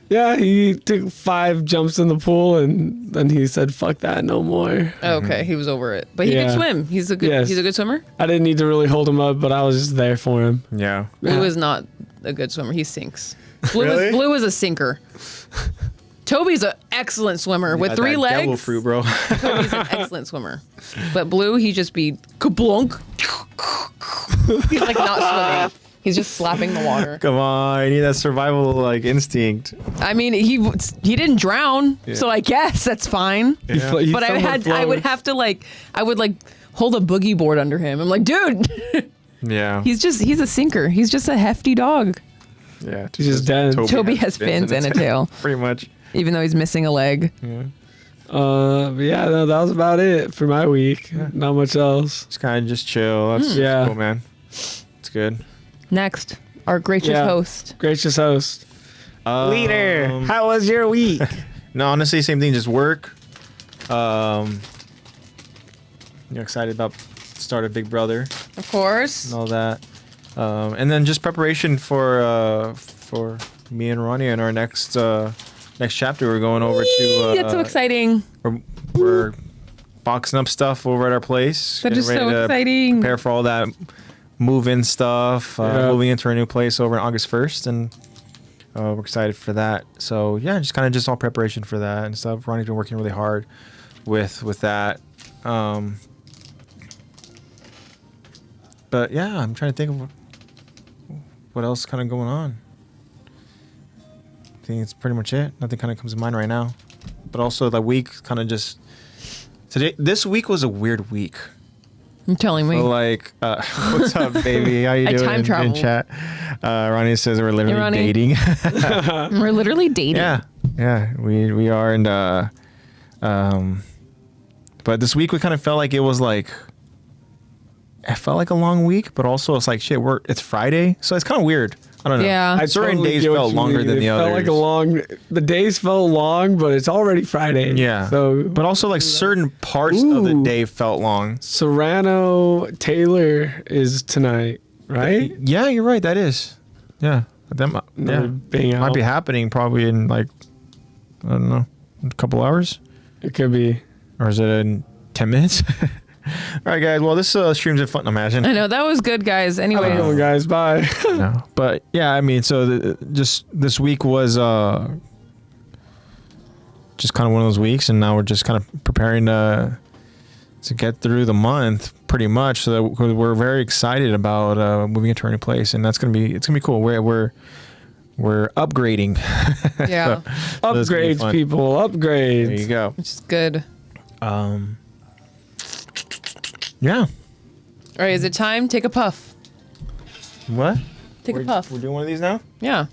yeah, he took 5 jumps in the pool and then he said, "Fuck that, no more." Okay, he was over it. But he Yeah. can swim. He's a good swimmer. I didn't need to really hold him up, but I was just there for him. Yeah. Blue is not a good swimmer. He sinks. Really? Blue is a sinker. Toby's an excellent swimmer with 3 legs. Devil fruit, bro. Toby's an excellent swimmer. But Blue, he just be kablunk. He's like not swimming. He's just slapping the water. Come on, I need that survival like instinct. I mean, he didn't drown, Yeah. so I guess that's fine. Yeah. He But I would have to hold a boogie board under him. I'm like, dude, Yeah. he's a sinker. He's just a hefty dog. Yeah. He's just dead. Toby has fins and a tail, Pretty much. even though he's missing a leg. Yeah. But yeah, no, that was about it for my week. Not much else. Just kind of just chill. That's Yeah. cool, man. It's good. Next, our gracious Yeah. host. Gracious host. Leader, how was your week? No, honestly, same thing. Just work. You're excited about start of Big Brother Of course. and all that, and then just preparation for me and Ronnie in our next chapter. We're going over to. That's so exciting. We're boxing up stuff over at our place. That is getting ready so to exciting. Prepare for all that move-in stuff. Yeah. Moving into our new place over on August 1st, and we're excited for that. So yeah, just all preparation for that and stuff. Ronnie's been working really hard with that. But yeah, I'm trying to think of what else kind of going on. I think it's pretty much it. Nothing kind of comes to mind right now. But also the week kind of just this week was a weird week. You're telling me. So like, what's up, baby? How you I doing time in traveled. chat? Ronnie says we're literally Ronnie. dating. We're literally dating. yeah, we are, and but this week we kind of felt like it was like, it felt like a long week, but also it's like shit. It's Friday, so it's kind of weird. I don't know. Yeah. Certain days get what felt you longer mean. than It the felt others. the days felt long, but it's already Friday. Yeah. So, But also like certain parts of the Ooh. day felt long. Serrano Taylor is tonight, right? Yeah, you're right. That is. Yeah. That Another bang out. might be happening probably in like, I don't know, a couple hours. It could be. Or is it in 10 minutes? All right, guys. Well, this stream's in fun. Imagine. I know that was good, guys. Have a Anyway, good one, guys. Bye. No. But yeah, I mean, so just this week was just kind of one of those weeks, and now we're just kind of preparing to get through the month, pretty much. So that we're very excited about moving into our new place, and it's gonna be cool. We're upgrading. yeah, So that's gonna be Upgrades, fun. people. Upgrades. There you go. which is good. Yeah. All right, is it time? Take a puff. What? Take a puff. We're doing one of these now. Yeah,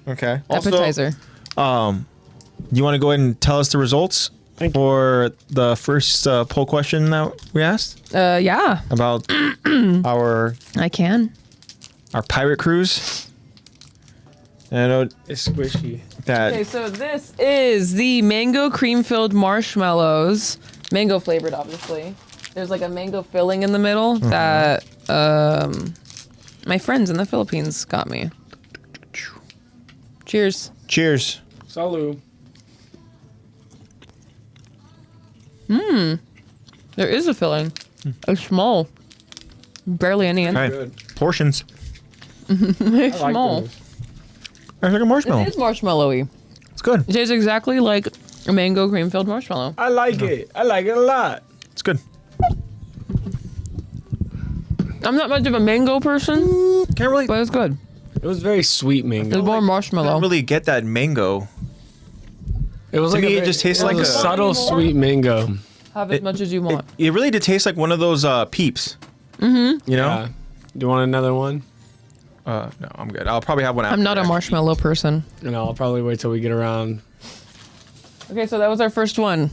Okay. Also, appetizer. you want to go ahead and tell us the results for the first poll question that we asked Yeah, about our I can. pirate cruise? And I know It's squishy. that Okay, so this is the mango cream-filled marshmallows, mango flavored, obviously. There's like a mango filling in the middle that my friends in the Philippines got me. Cheers. cheers. Salud. There is a filling. It's small. Barely any in. Okay. Good. Portions. It's I like small. those. It's like a marshmallow. It is marshmallowy. It's good. It tastes exactly like a mango cream-filled marshmallow. I like it. I like it a lot. It's good. I'm not much of a mango person, Can't really. but it's good. It was very sweet It mango. was more I don't marshmallow. really get that mango. It was To like me, a it very- just tastes it was like a a- subtle sweet mango. Have as much as you want. It really did taste like one of those Peeps. Mm-hmm. You know? Yeah. Do you want another one? No, I'm good. I'll probably have one after. I'm not a actually. marshmallow person. And I'll probably wait till we get around. Okay, so that was our first one.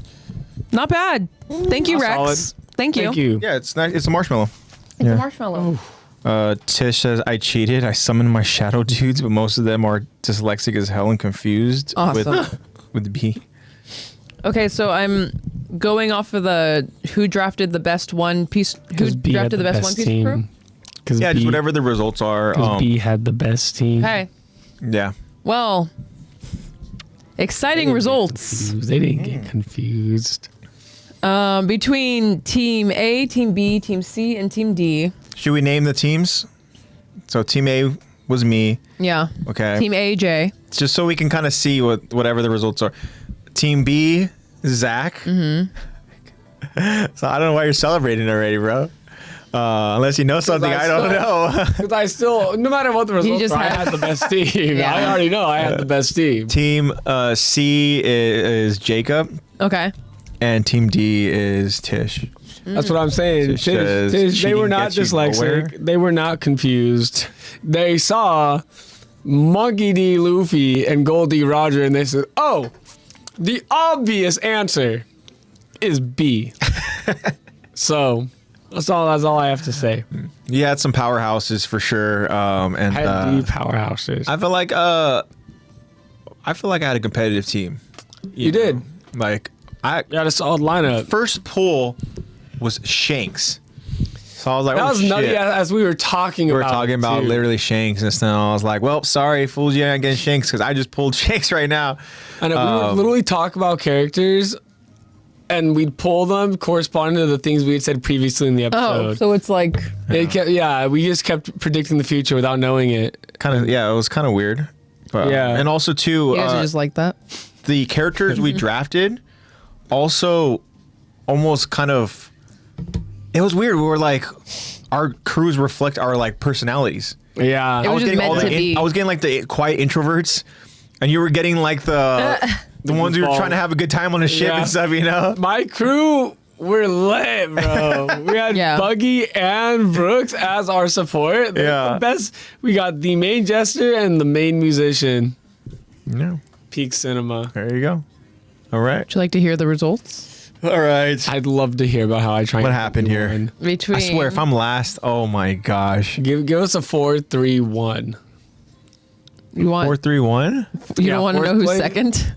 Not bad. Thank you, Rex. Solid. Thank you. Thank you. Yeah, it's nice. It's a marshmallow. It's a marshmallow. Tish says, I cheated. I summoned my shadow dudes, but most of them are dyslexic as hell and confused Awesome. with B. Okay, so I'm going off of the who drafted the best one piece. Who 'Cause B had drafted the best one piece of proof? Because Yeah, just whatever the results are. B had the best team. Okay. Yeah. Well, exciting results They didn't get confused. between Team A, Team B, Team C, and Team D. Should we name the teams? So Team A was me. Yeah. Okay. Team AJ. Just so we can kind of see whatever the results are. Team B, Zach. Mm-hmm. So I don't know why you're celebrating already, bro. Unless you know something I don't know. Because I still, no matter what the results just were, I had- had the best team. Yeah. I already know I had the best team. Team C is Jacob, Okay. and Team D is Tish. That's what I'm saying. Tish says They cheating were not gets you dyslexic. nowhere. They were not confused. They saw Monkey D. Luffy and Goldie Roger, and they said, "Oh, the obvious answer is B." So that's all I have to say. You had some powerhouses for sure, and I had D powerhouses. I feel like I had a competitive team. You did. know? Like I You had a solid lineup. first pull was Shanks. So I was like, That oh, was nutty shit. as we were talking We about. were talking it, about too. literally Shanks, and then I was like, well, sorry, fooled you again, Shanks, because I just pulled Shanks right now. And we would literally talk about characters, and we'd pull them corresponding to the things we had said previously in the Oh, episode. so it's like It kept, we just kept predicting the future without knowing it. Kind of, yeah, it was kind of weird. But, Yeah. and also too, you guys are just like that. the characters we drafted also almost kind of, it was weird. We were like, our crews reflect our like personalities. Yeah. It was just meant to be. I was getting like the quiet introverts, and you were getting like the ones who were trying to have a good time on the ship Yeah. and stuff, you know? My crew were lit, bro. We had Yeah. Buggy and Brooks as our support. They're Yeah. the best. We got the main jester and the main musician. Yeah. Peak Cinema. There you go. All right. Would you like to hear the results? All right. I'd love to hear about how I tried. What happened here? Between I swear, if I'm last, oh my gosh. Give us a 4-3-1. you want 4-3-1 you Yeah, don't want to know fourth who's place. second?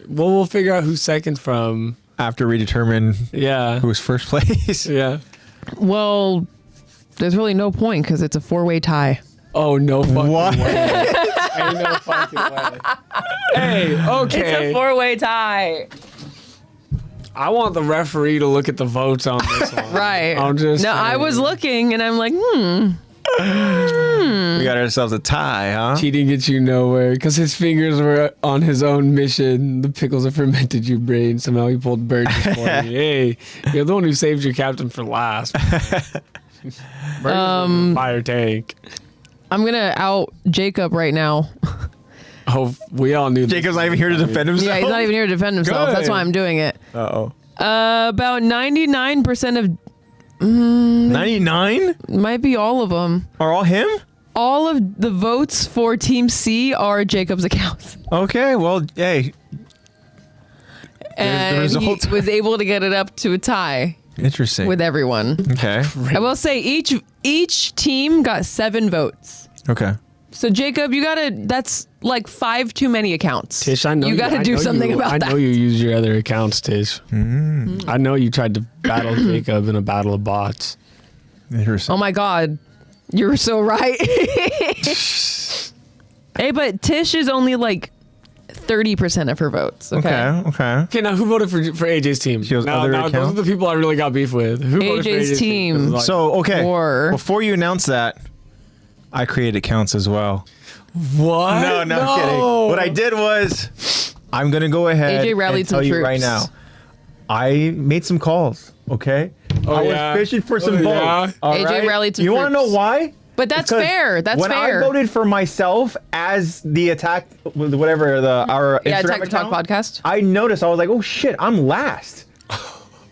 Well, we'll figure out who's second from. after we determine Yeah. who's first place. Yeah. Well, there's really no point because it's a 4-way tie. Oh, no fucking What? way. Ain't no fucking way. Hey, okay. It's a 4-way tie. I want the referee to look at the votes on this one. Right. I'm just No, I saying. was looking and I'm like, We got ourselves a tie, huh? Cheating gets you nowhere because his fingers were on his own mission. The pickles have fermented your brain. Somehow he pulled Burgess for you. Hey, you're the one who saved your captain for last. Burgess was in the fire tank. I'm going to out Jacob right now. Oh, we all knew. Jacob's not even here to defend himself. Yeah, he's not even here to defend himself. Good. That's why I'm doing it. Uh-oh. About 99% of, 99? might be all of them. Are all him? All of the votes for Team C are Jacob's accounts. Okay, well, hey, And result. he was able to get it up to a tie interesting. with everyone. Okay. I will say each team got 7 votes. Okay. So Jacob, that's like 5 too many accounts. Tish, I know you got to do something about that. I know you used your other accounts, Tish. I know you tried to battle Jacob in a battle of bots. Interesting. Oh my God. You were so right. Hey, but Tish is only like 30% of her votes. Okay. Okay. Okay, now who voted for AJ's team? She has now, other those accounts? are the people I really got beef with. Who voted for AJ's team. 'Cause, like, So, okay. Or- Before you announce that, I created accounts as well. what? No, I'm kidding. What I did was, I'm going to go ahead AJ rallied and tell some you troops. right now. I made some calls, okay? Oh, I yeah? was fishing for some Oh, votes. yeah? all AJ right? rallied some You want to know troops. why? But that's Because fair. That's when fair. I voted for myself as the attack, whatever our yeah, Instagram Attack the Talk account, podcast. I noticed. I was like, oh shit, I'm last. I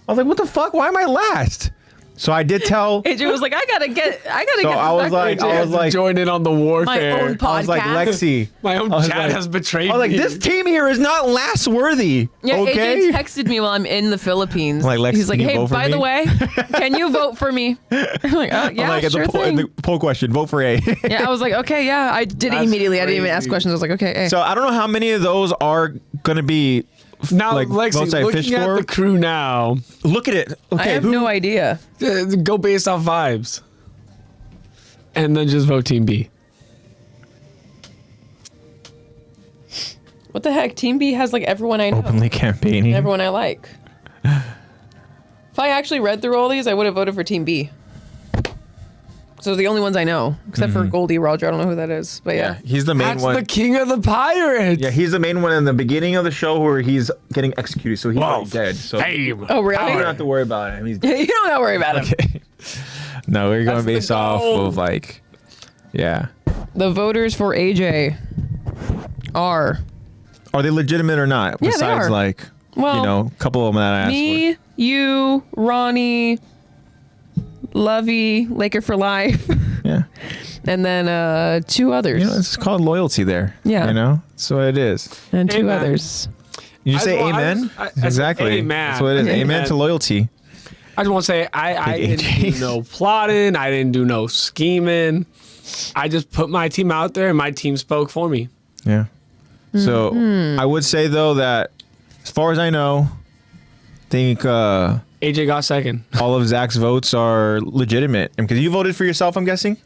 was like, what the fuck? Why am I last? So I did tell. AJ was like, I gotta get. So I I was like, join in on the warfare. my own podcast. I was like, Lexy. My own I was chat like- has betrayed I was like, me. this team here is not last worthy. Yeah, Okay. AJ texted me while I'm in the Philippines. Like, Lex, he's like, can you hey, vote for by the me?" way, can you vote for me? I'm like, oh, yeah, I'm like, sure thing. the poll question, vote for A. Yeah, I was like, okay, yeah. I did it That's immediately. I didn't even ask crazy. questions. I was like, okay, So I don't know how many of those are gonna be. Now, like, votes Lexi, I looking fished at for? the crew now, Look at it. I Okay, have who? no idea. go based off vibes. And then just vote Team B. What the heck? Team B has like everyone I know, Openly campaigning. everyone I like. If I actually read through all these, I would have voted for Team B. So the only ones I know, except for Goldie Roger. I don't know who that is, but yeah. He's the main That's one. the king of the pirates. Yeah, he's the main one in the beginning of the show where he's getting executed, so he's Whoa. already dead. So Fame. Oh, really? you don't have to worry about him. He's dead. You don't have to worry about him. No, we're going That's the based off goal. of like, yeah. The voters for AJ are Are they legitimate or not? Yeah, they Besides, are. like, Well, you know, a couple of them that I asked me, you, Ronnie, Lovey, Laker for life, for. Yeah. and then two others. You know, it's called loyalty there. Yeah. You know, that's what it is. and two Amen. others. You I say just want- amen? I said Exactly. amen. That's what it is. Amen Amen. to loyalty. I just want to say I Big didn't AJ. do no plotting. I didn't do no scheming. I just put my team out there and my team spoke for me. Yeah. So Mm-hmm. I would say though that as far as I know, I think AJ got second. all of Zach's votes are legitimate. Because you voted for yourself, I'm guessing?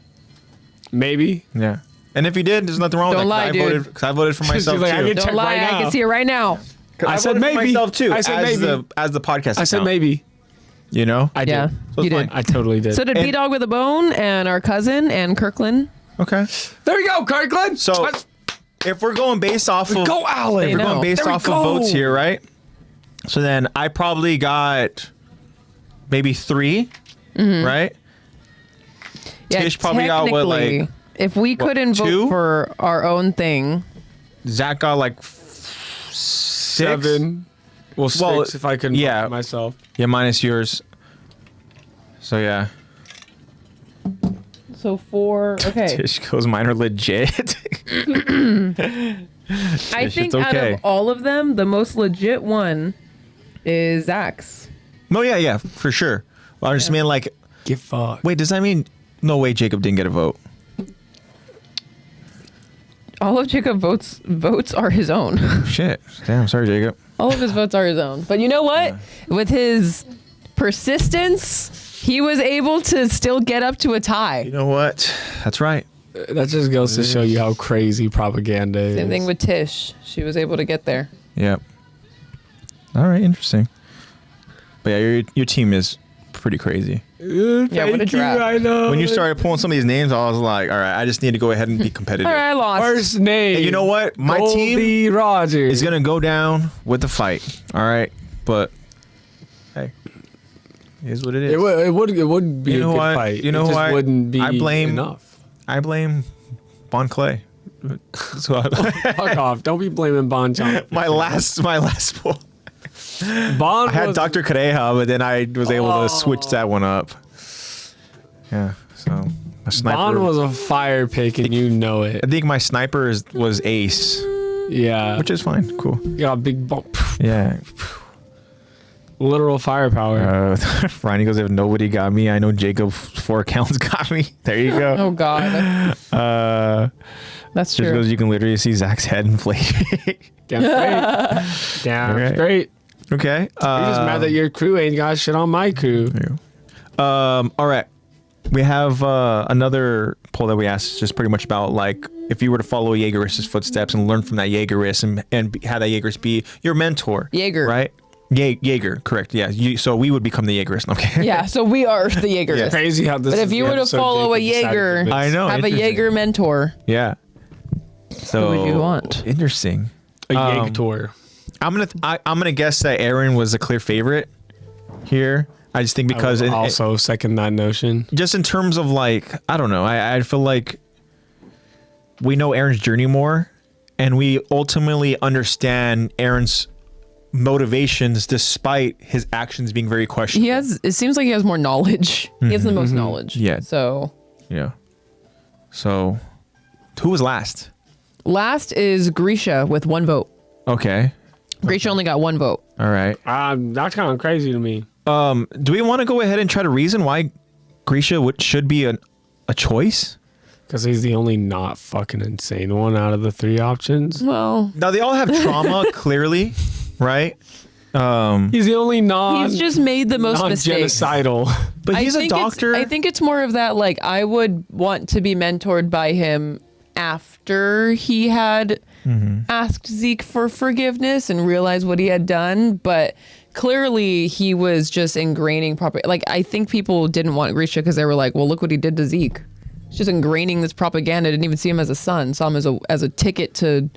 Maybe. Yeah. And if you did, there's nothing wrong Don't with lie, that. dude. Because I voted for myself like, I too. get- Don't Check lie, right I now. can see it right now. 'Cause I said voted for maybe. myself too. I said as maybe. as the podcast. I said account, maybe. You know? I did. Yeah, So you it's did. fine. I totally did. So did And- B-Dog with a Bone and our cousin and Kirkland. Okay. there we go, Kirkland. So Let's if we're going based off of go, Alan. if we're know. going based There we off of go. votes here, right? So then I probably got maybe 3, Mm-hmm. right? Yeah, Tish probably got what, like, technically, if we couldn't 2? vote for our own thing, Zach got like 6. 7. Well, 6 Well, if I couldn't yeah. vote for myself. Yeah, minus yours. So yeah. so 4. Okay, Tish goes, mine are legit. I Tish, think it's out okay. of all of them, the most legit one is Zach's. No, yeah, for sure. Well, I just mean like, Get fucked. wait, does that mean no way Jacob didn't get a vote? All of Jacob votes are his own. Shit. Damn, sorry, Jacob. All of his votes are his own. But you know what? With his persistence, he was able to still get up to a You tie. know what? That's right. That just goes to show you how crazy propaganda is. Same thing with Tish. She was able to get there. Yep. All right, interesting. But yeah, your team is pretty crazy. Yeah, what a Thank you, draft. I know. When you started pulling some of these names, I was like, all right, I just need to go ahead and be competitive. All right, I lost. First name. Hey, you know what? My team Goldie Rogers. is gonna go down with the fight. All right, but hey, it is what it is. It would be You know a good what? fight. You know it just what? wouldn't be I blame- enough. I blame Bon Clay. That's what Fuck off. Don't be blaming Bon John. my last pull. Bon I had was, Dr. Cadeja, but then I was able Oh. to switch that one up. Yeah, so my sniper. Bon was a fire pick and you know it. I think my sniper was ace, Yeah. which is fine. Cool. You got a big bump. Yeah. Literal firepower. Ronnie goes, if nobody got me, I know Jacob's 4 accounts got me. There you go. Oh God, that's Just true. goes, you can literally see Zach's head inflate. Damn straight. Damn Alright. straight. Okay. You're just mad that your crew ain't got shit on my crew. All right. We have another poll that we asked, just pretty much about like if you were to follow a Jaegerist's footsteps and learn from that Jaegerist and have that Jaegerist be your mentor. Jaeger. Right? Jaeger, correct. Yeah. So we would become the Jaegerist. Okay. Yeah, so we are the Jaegerists. Yeah. Crazy how this But is if you the were to episode follow a Jacob decided Jaeger, to miss. I know. have a interesting. Jaeger mentor. Yeah. So would you want? Interesting. A Jaeger tour. I'm gonna guess that Aaron was a clear favorite here. I just think because I would also second that notion. just in terms of like, I don't know, I feel like we know Aaron's journey more, and we ultimately understand Aaron's motivations despite his actions being very questionable. It seems like he has more knowledge. He has the most knowledge. Yeah. So Yeah. So, who was last? last is Grisha with 1 vote. Okay. Grisha only got 1 vote. All right. That's kind of crazy to me. Do we want to go ahead and try to reason why Grisha should be a choice? Because he's the only not fucking insane one out of the 3 options. Well, Now, they all have trauma, clearly, right? He's the only he's just made the most mistakes. genocidal. But he's a doctor. I think it's more of that, like, I would want to be mentored by him after he had asked Zeke for forgiveness and realized what he had done. But clearly he was just ingraining like, I think people didn't want Grisha because they were like, well, look what he did to Zeke. He's just ingraining this propaganda. Didn't even see him as a son. Saw him as a ticket to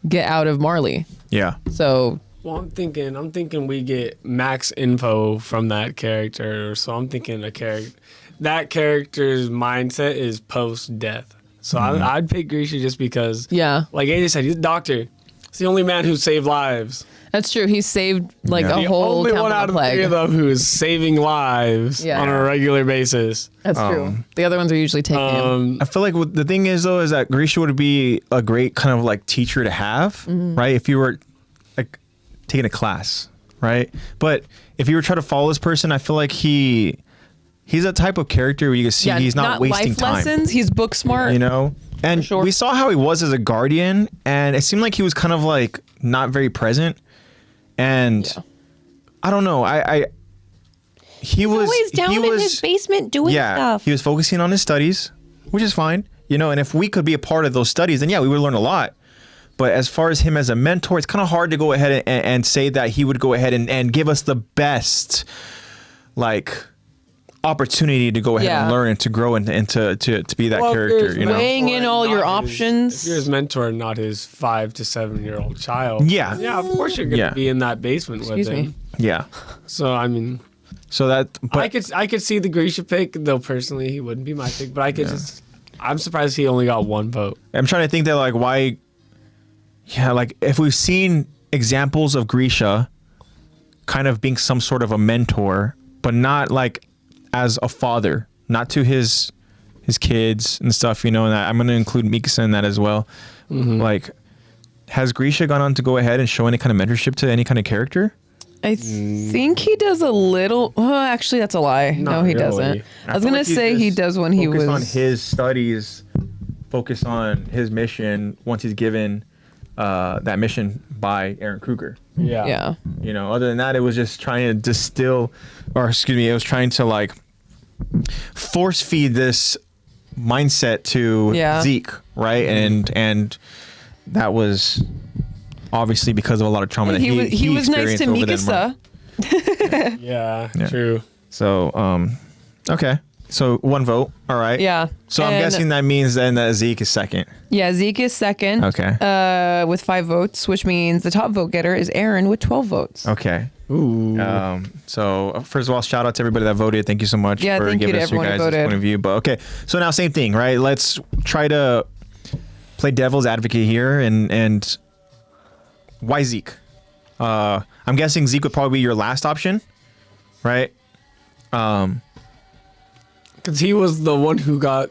get out of Marley. Yeah. So... Well, I'm thinking we get max info from that character. So I'm thinking that character's mindset is post-death. So I'd pick Grisha just because, yeah, like AJ said, he's a doctor. He's the only man who saved lives. that's true. He saved like Yeah. a The whole only town one out of the plague. 3 of them who is saving lives Yeah. on a regular basis. That's true. The other ones are usually taking him. I feel like the thing is, though, is that Grisha would be a great kind of like teacher to have, right? If you were like taking a class, right? But if you were trying to follow this person, I feel like he's a type of character where you can see he's not wasting life time. lessons. He's book smart. You know? And sure. we saw how he was as a guardian, and it seemed like he was kind of like not very present. And I don't know. He was always down in his basement doing stuff. He was focusing on his studies, which is fine. You know, and if we could be a part of those studies, then yeah, we would learn a lot. But as far as him as a mentor, it's kind of hard to go ahead and say that he would go ahead and give us the best, like, opportunity to go ahead and learn and to grow and to be that character, you know? Weighing in all your options. If you're his mentor, not his 5 to 7-year-old child. Yeah. Yeah, of course you're going to be in that basement with him. Yeah. So, I mean... So that... But I could see the Grisha pick, though personally he wouldn't be my pick, but I could just... I'm surprised he only got 1 vote. I'm trying to think that, like, why... Yeah, like, if we've seen examples of Grisha kind of being some sort of a mentor, but not, like, as a father, not to his kids and stuff, you know, and I'm going to include Mikasa in that as well. Like, has Grisha gone on to go ahead and show any kind of mentorship to any kind of character? I think he does a little. Oh, actually, that's a lie. Not No, he really. doesn't. I was gonna say he does when he was on his studies, focus on his mission once he's given that mission by Aaron Kruger. Yeah. Yeah. You know, other than that, it was just trying to distill, or excuse me, it was trying to like force feed this mindset to Zeke, right? And that was obviously because of a lot of trauma that he was nice to experienced over Mikasa. Yeah, Yeah. true. So, okay. So 1 vote. All right. Yeah. So I'm And- guessing that means then that Zeke is second. Yeah, Zeke is second. Okay. With 5 votes, which means the top vote getter is Aaron with 12 votes. Okay. Ooh. So first of all, shout out to everybody that voted. Thank you so much Yeah, for thank you giving to us your everyone who guys' voted. point of view. But okay. So now same thing, right? Let's try to play devil's advocate here and why Zeke? I'm guessing Zeke would probably be your last option, right? Because he was the one who got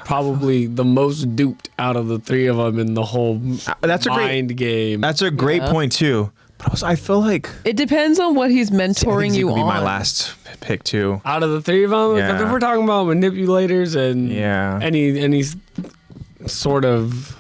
probably the most duped out of the 3 of them in the whole That's a great- mind game. That's a great point too. But also, I feel like It depends on what he's mentoring Zeke you would be on. my last pick too. Out of the 3 of them, Yeah. if we're talking about manipulators and Yeah. any sort of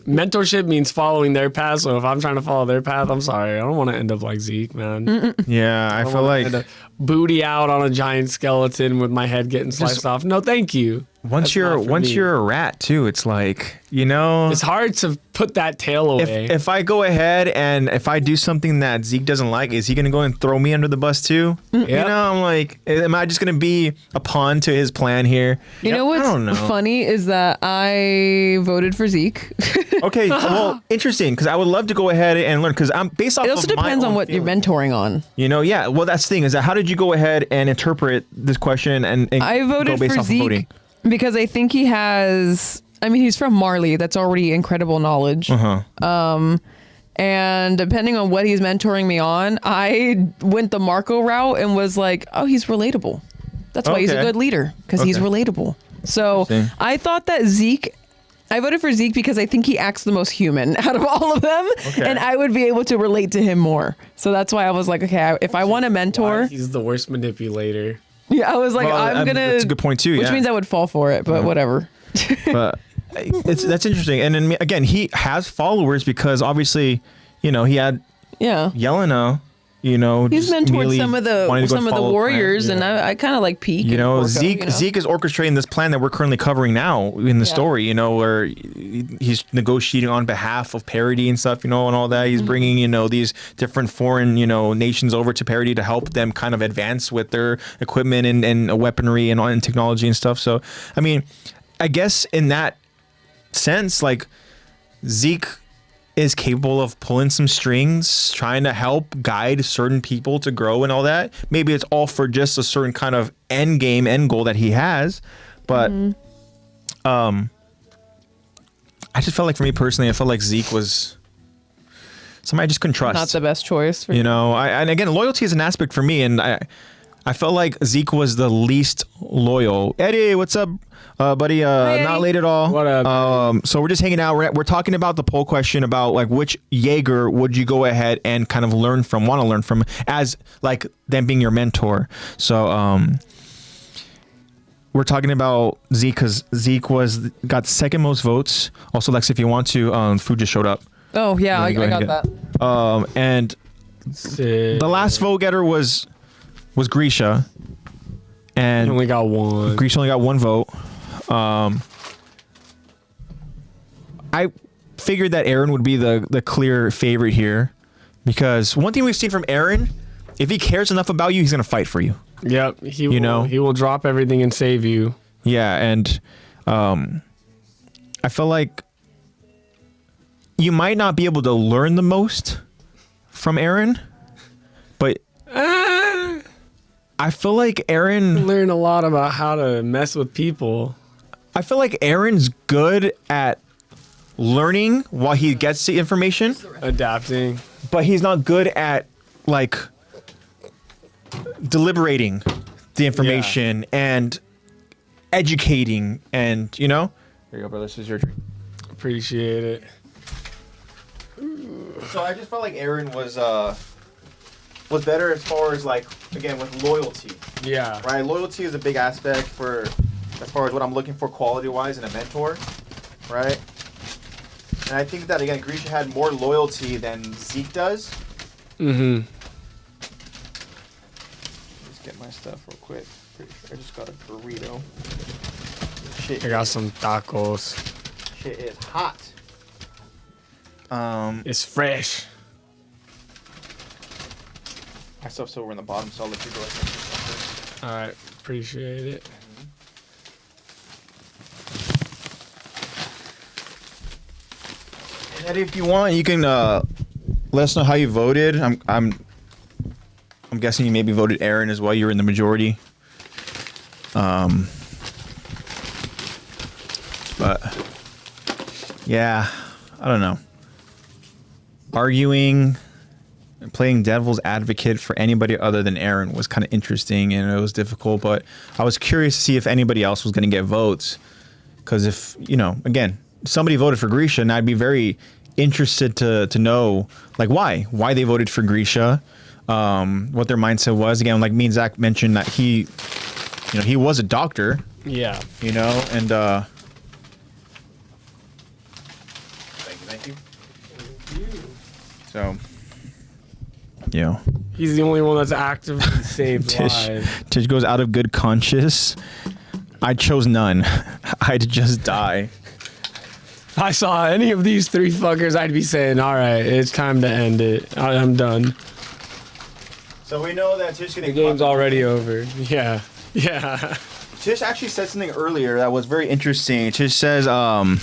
mentorship means following their path. So if I'm trying to follow their path, I'm sorry, I don't want to end up like Zeke, man. Yeah, I feel like End up booty out on a giant skeleton with my head getting sliced off. No, thank you. once you're a rat too, it's like, it's hard to put that tail away. If I go ahead and if I do something that Zeke doesn't like, is he gonna go and throw me under the bus too? Yep. I'm like, am I just gonna be a pawn to his plan here? You know what's funny is that I voted for Zeke. Okay, well, interesting, because I would love to go ahead and learn, because I'm based off. It also depends on what you're mentoring on. Yeah. Well, that's the thing, is that how did you go ahead and interpret this question and I voted for Zeke because I think he has. I mean, he's from Marley. That's already incredible knowledge. And depending on what he's mentoring me on, I went the Marco route and was like, oh, he's relatable. That's why he's a good leader, because he's relatable. So I thought that I voted for Zeke because I think he acts the most human out of all of them. And I would be able to relate to him more. So that's why I was like, okay, if I want a mentor. He's the worst manipulator. Yeah, I was like, I'm going to. That's a good point too. Which means I would fall for it, but whatever. But that's interesting. And then again, he has followers because obviously, he had Yelena. He's mentored some of the warriors, and I kind of like peek. Zeke is orchestrating this plan that we're currently covering now in the story. Where he's negotiating on behalf of Parody and stuff. And all that. He's bringing these different foreign nations over to Parody to help them kind of advance with their equipment and weaponry and technology and stuff. So I mean, I guess in that sense, like Zeke is capable of pulling some strings, trying to help guide certain people to grow and all that. Maybe it's all for just a certain kind of end goal that he has. But I just felt like, for me personally, I felt like Zeke was somebody I just couldn't trust. Not the best choice for and again, loyalty is an aspect for me, and I felt like Zeke was the least loyal. Eddie, what's up, buddy? Not late at all. What up? So we're just hanging out. We're talking about the poll question about like which Jaeger would you go ahead and kind of want to learn from as like them being your mentor. So we're talking about Zeke because Zeke got second most votes. Also, Lex, if you want to, food just showed up. Oh yeah, I got that. And the last vote getter was Grisha, and only got one. Grisha only got one vote. I figured that Aaron would be the clear favorite here, because one thing we've seen from Aaron, if he cares enough about you, he's gonna fight for you. Yep, he will drop everything and save you. Yeah, and I feel like you might not be able to learn the most from Aaron, but I feel like Aaron learn a lot about how to mess with people. I feel like Aaron's good at learning while he gets the information, adapting, but he's not good at like deliberating the information and educating, and here you go, brother. This is your drink. Appreciate it. So I just felt like Aaron was better as far as like, again, with loyalty. Yeah. Right. Loyalty is a big aspect for as far as what I'm looking for quality wise in a mentor. Right. And I think that again, Grisha had more loyalty than Zeke does. Mm-hmm. Let's get my stuff real quick. Pretty sure I just got a burrito. Shit. I got some tacos. Shit is hot. It's fresh. My stuff's over in the bottom, so I'll let you go ahead and do something. All right, appreciate it. And if you want, you can let us know how you voted. I'm guessing you maybe voted Aaron as well. You were in the majority. But yeah, I don't know. Arguing and playing devil's advocate for anybody other than Aaron was kind of interesting, and it was difficult, but I was curious to see if anybody else was going to get votes. Because if, again, somebody voted for Grisha, and I'd be very interested to know, like, why they voted for Grisha, what their mindset was. Again, like me and Zach mentioned that he was a doctor. Yeah. And Thank you. So, he's the only one that's actively saved lives. Tish goes out of good conscience. I chose none. I'd just die. If I saw any of these three fuckers, I'd be saying, all right, it's time to end it. I'm done. So we know that Tish The game's already over. Yeah. Tish actually said something earlier that was very interesting. Tish says that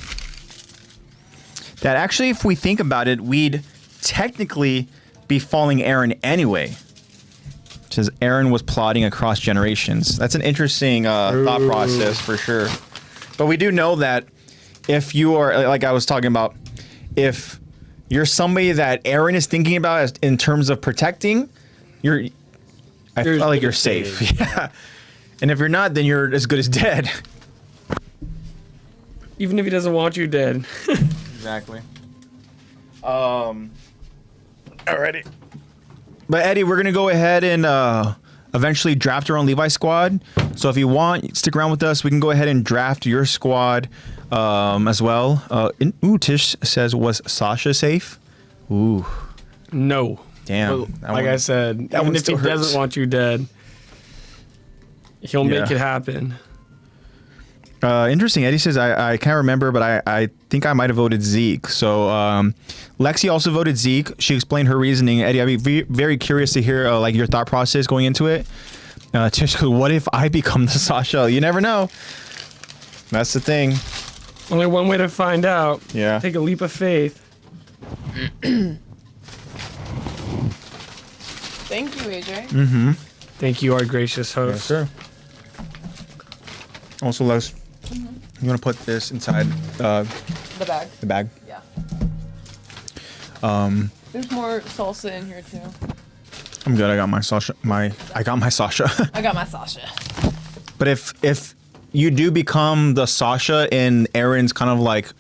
actually, if we think about it, we'd technically be following Eren anyway. It says Eren was plotting across generations. That's an interesting thought process for sure. But we do know that if you are, like I was talking about, if you're somebody that Eren is thinking about as, in terms of protecting, I feel like you're safe. Yeah. And if you're not, then you're as good as dead. Even if he doesn't want you dead. Exactly. Alrighty. But Eddie, we're gonna go ahead and eventually draft our own Levi squad. So if you want, stick around with us. We can go ahead and draft your squad as well. Tish says, was Sasha safe? Ooh. No. Damn. But like I said, even if he doesn't want you dead, he'll make it happen. Interesting. Eddie says, I can't remember, but I think I might have voted Zeke. So Lexy also voted Zeke. She explained her reasoning. Eddie, I'd be very curious to hear like your thought process going into it. Tish goes, what if I become the Sasha? You never know. That's the thing. Only one way to find out. Yeah. Take a leap of faith. Thank you, AJ. Mm-hmm. Thank you, our gracious host. Yes, sir. Also, Les, you want to put this inside The bag. the bag? Yeah. There's more salsa in here too. I'm good. I got my Sasha. I got my Sasha. I got my Sasha. But if you do become the Sasha in Eren's kind of like,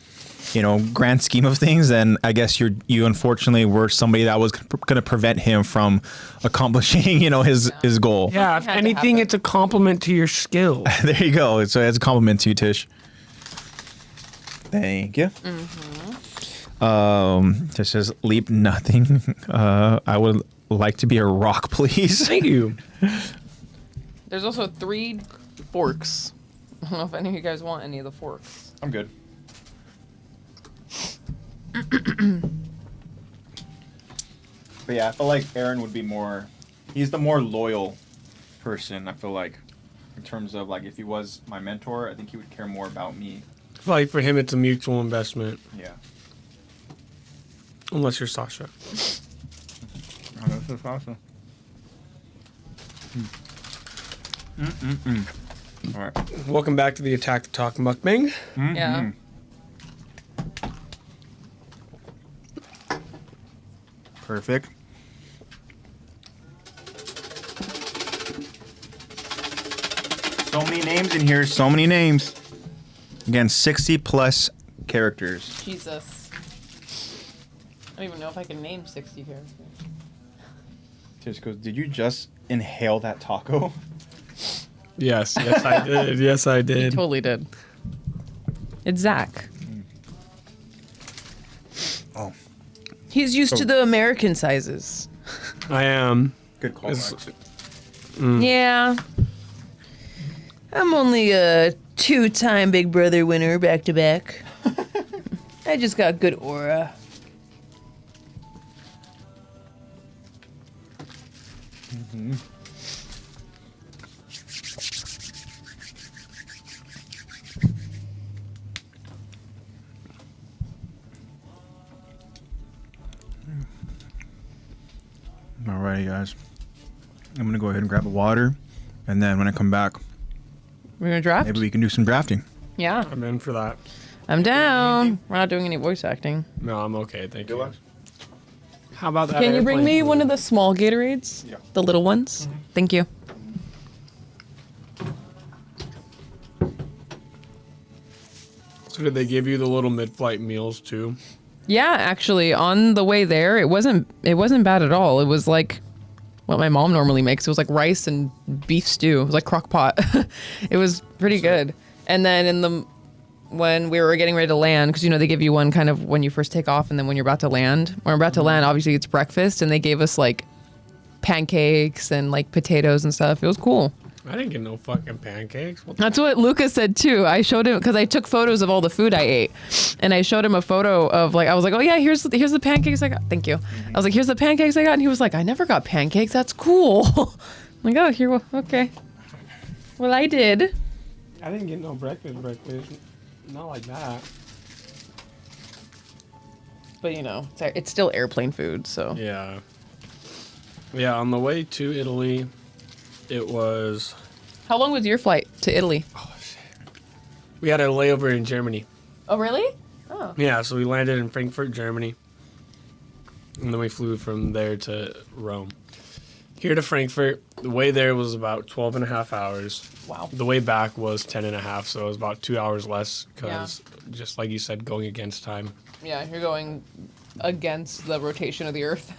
grand scheme of things, then I guess you unfortunately were somebody that was going to prevent him from accomplishing, his goal. Yeah, if anything, it's a compliment to your skill. There you go. So it's a compliment to you, Tish. Thank you. Tish says, leap nothing. I would like to be a rock, please. Thank you. There's also 3 forks. I don't know if any of you guys want any of the forks. I'm good. But yeah, I feel like Eren would be more. He's the more loyal person. I feel like, in terms of like, if he was my mentor, I think he would care more about me. I feel like for him, it's a mutual investment. Yeah. Unless you're Sasha. Oh, this is awesome. All right. Welcome back to the Attack the Talk mukbang. Yeah. Perfect. So many names in here. So many names. Again, 60 plus characters. Jesus. I don't even know if I can name 60 characters. Tish goes, did you just inhale that taco? Yes, I did. Yes, I He did. totally did. It's Zach. Oh. He's used to the American sizes. I am. Good call. Yeah. I'm only a 2-time Big Brother winner back to back. I just got good aura. Alrighty, guys. I'm gonna go ahead and grab the water, and then when I come back, We're gonna draft? maybe we can do some drafting. Yeah. I'm in for that. I'm down. We're not doing any voice acting. No, I'm okay. Thank you. How about that? Can you bring airplane me food? one of the small Gatorades? Yeah. The little ones? Thank you. So did they give you the little mid-flight meals too? Yeah, actually, on the way there, it wasn't bad at all. It was like what my mom normally makes. It was like rice and beef stew. It was like crock pot. It was pretty good. And then when we were getting ready to land, because they give you one kind of when you first take off and then when you're about to land. When we're about to land, obviously it's breakfast, and they gave us like pancakes and like potatoes and stuff. It was cool. I didn't get no fucking pancakes. That's what Lucas said too. I showed him because I took photos of all the food I ate, and I showed him a photo of I was like, oh yeah, here's the pancakes I got. Thank you. I was like, here's the pancakes I got, and he was like, I never got pancakes. That's cool. I'm like, oh, here, okay. Well, I did. I didn't get no breakfast. Not like that. But it's still airplane food, so. Yeah. Yeah, on the way to Italy, it was... How long was your flight to Italy? Oh, shit. We had a layover in Germany. Oh, really? Oh. Yeah, so we landed in Frankfurt, Germany. And then we flew from there to Rome. Here to Frankfurt, the way there was about 12 and a half hours. Wow. The way back was 10 and a half, so it was about 2 hours less because, just like you said, going against time. Yeah, you're going against the rotation of the Earth.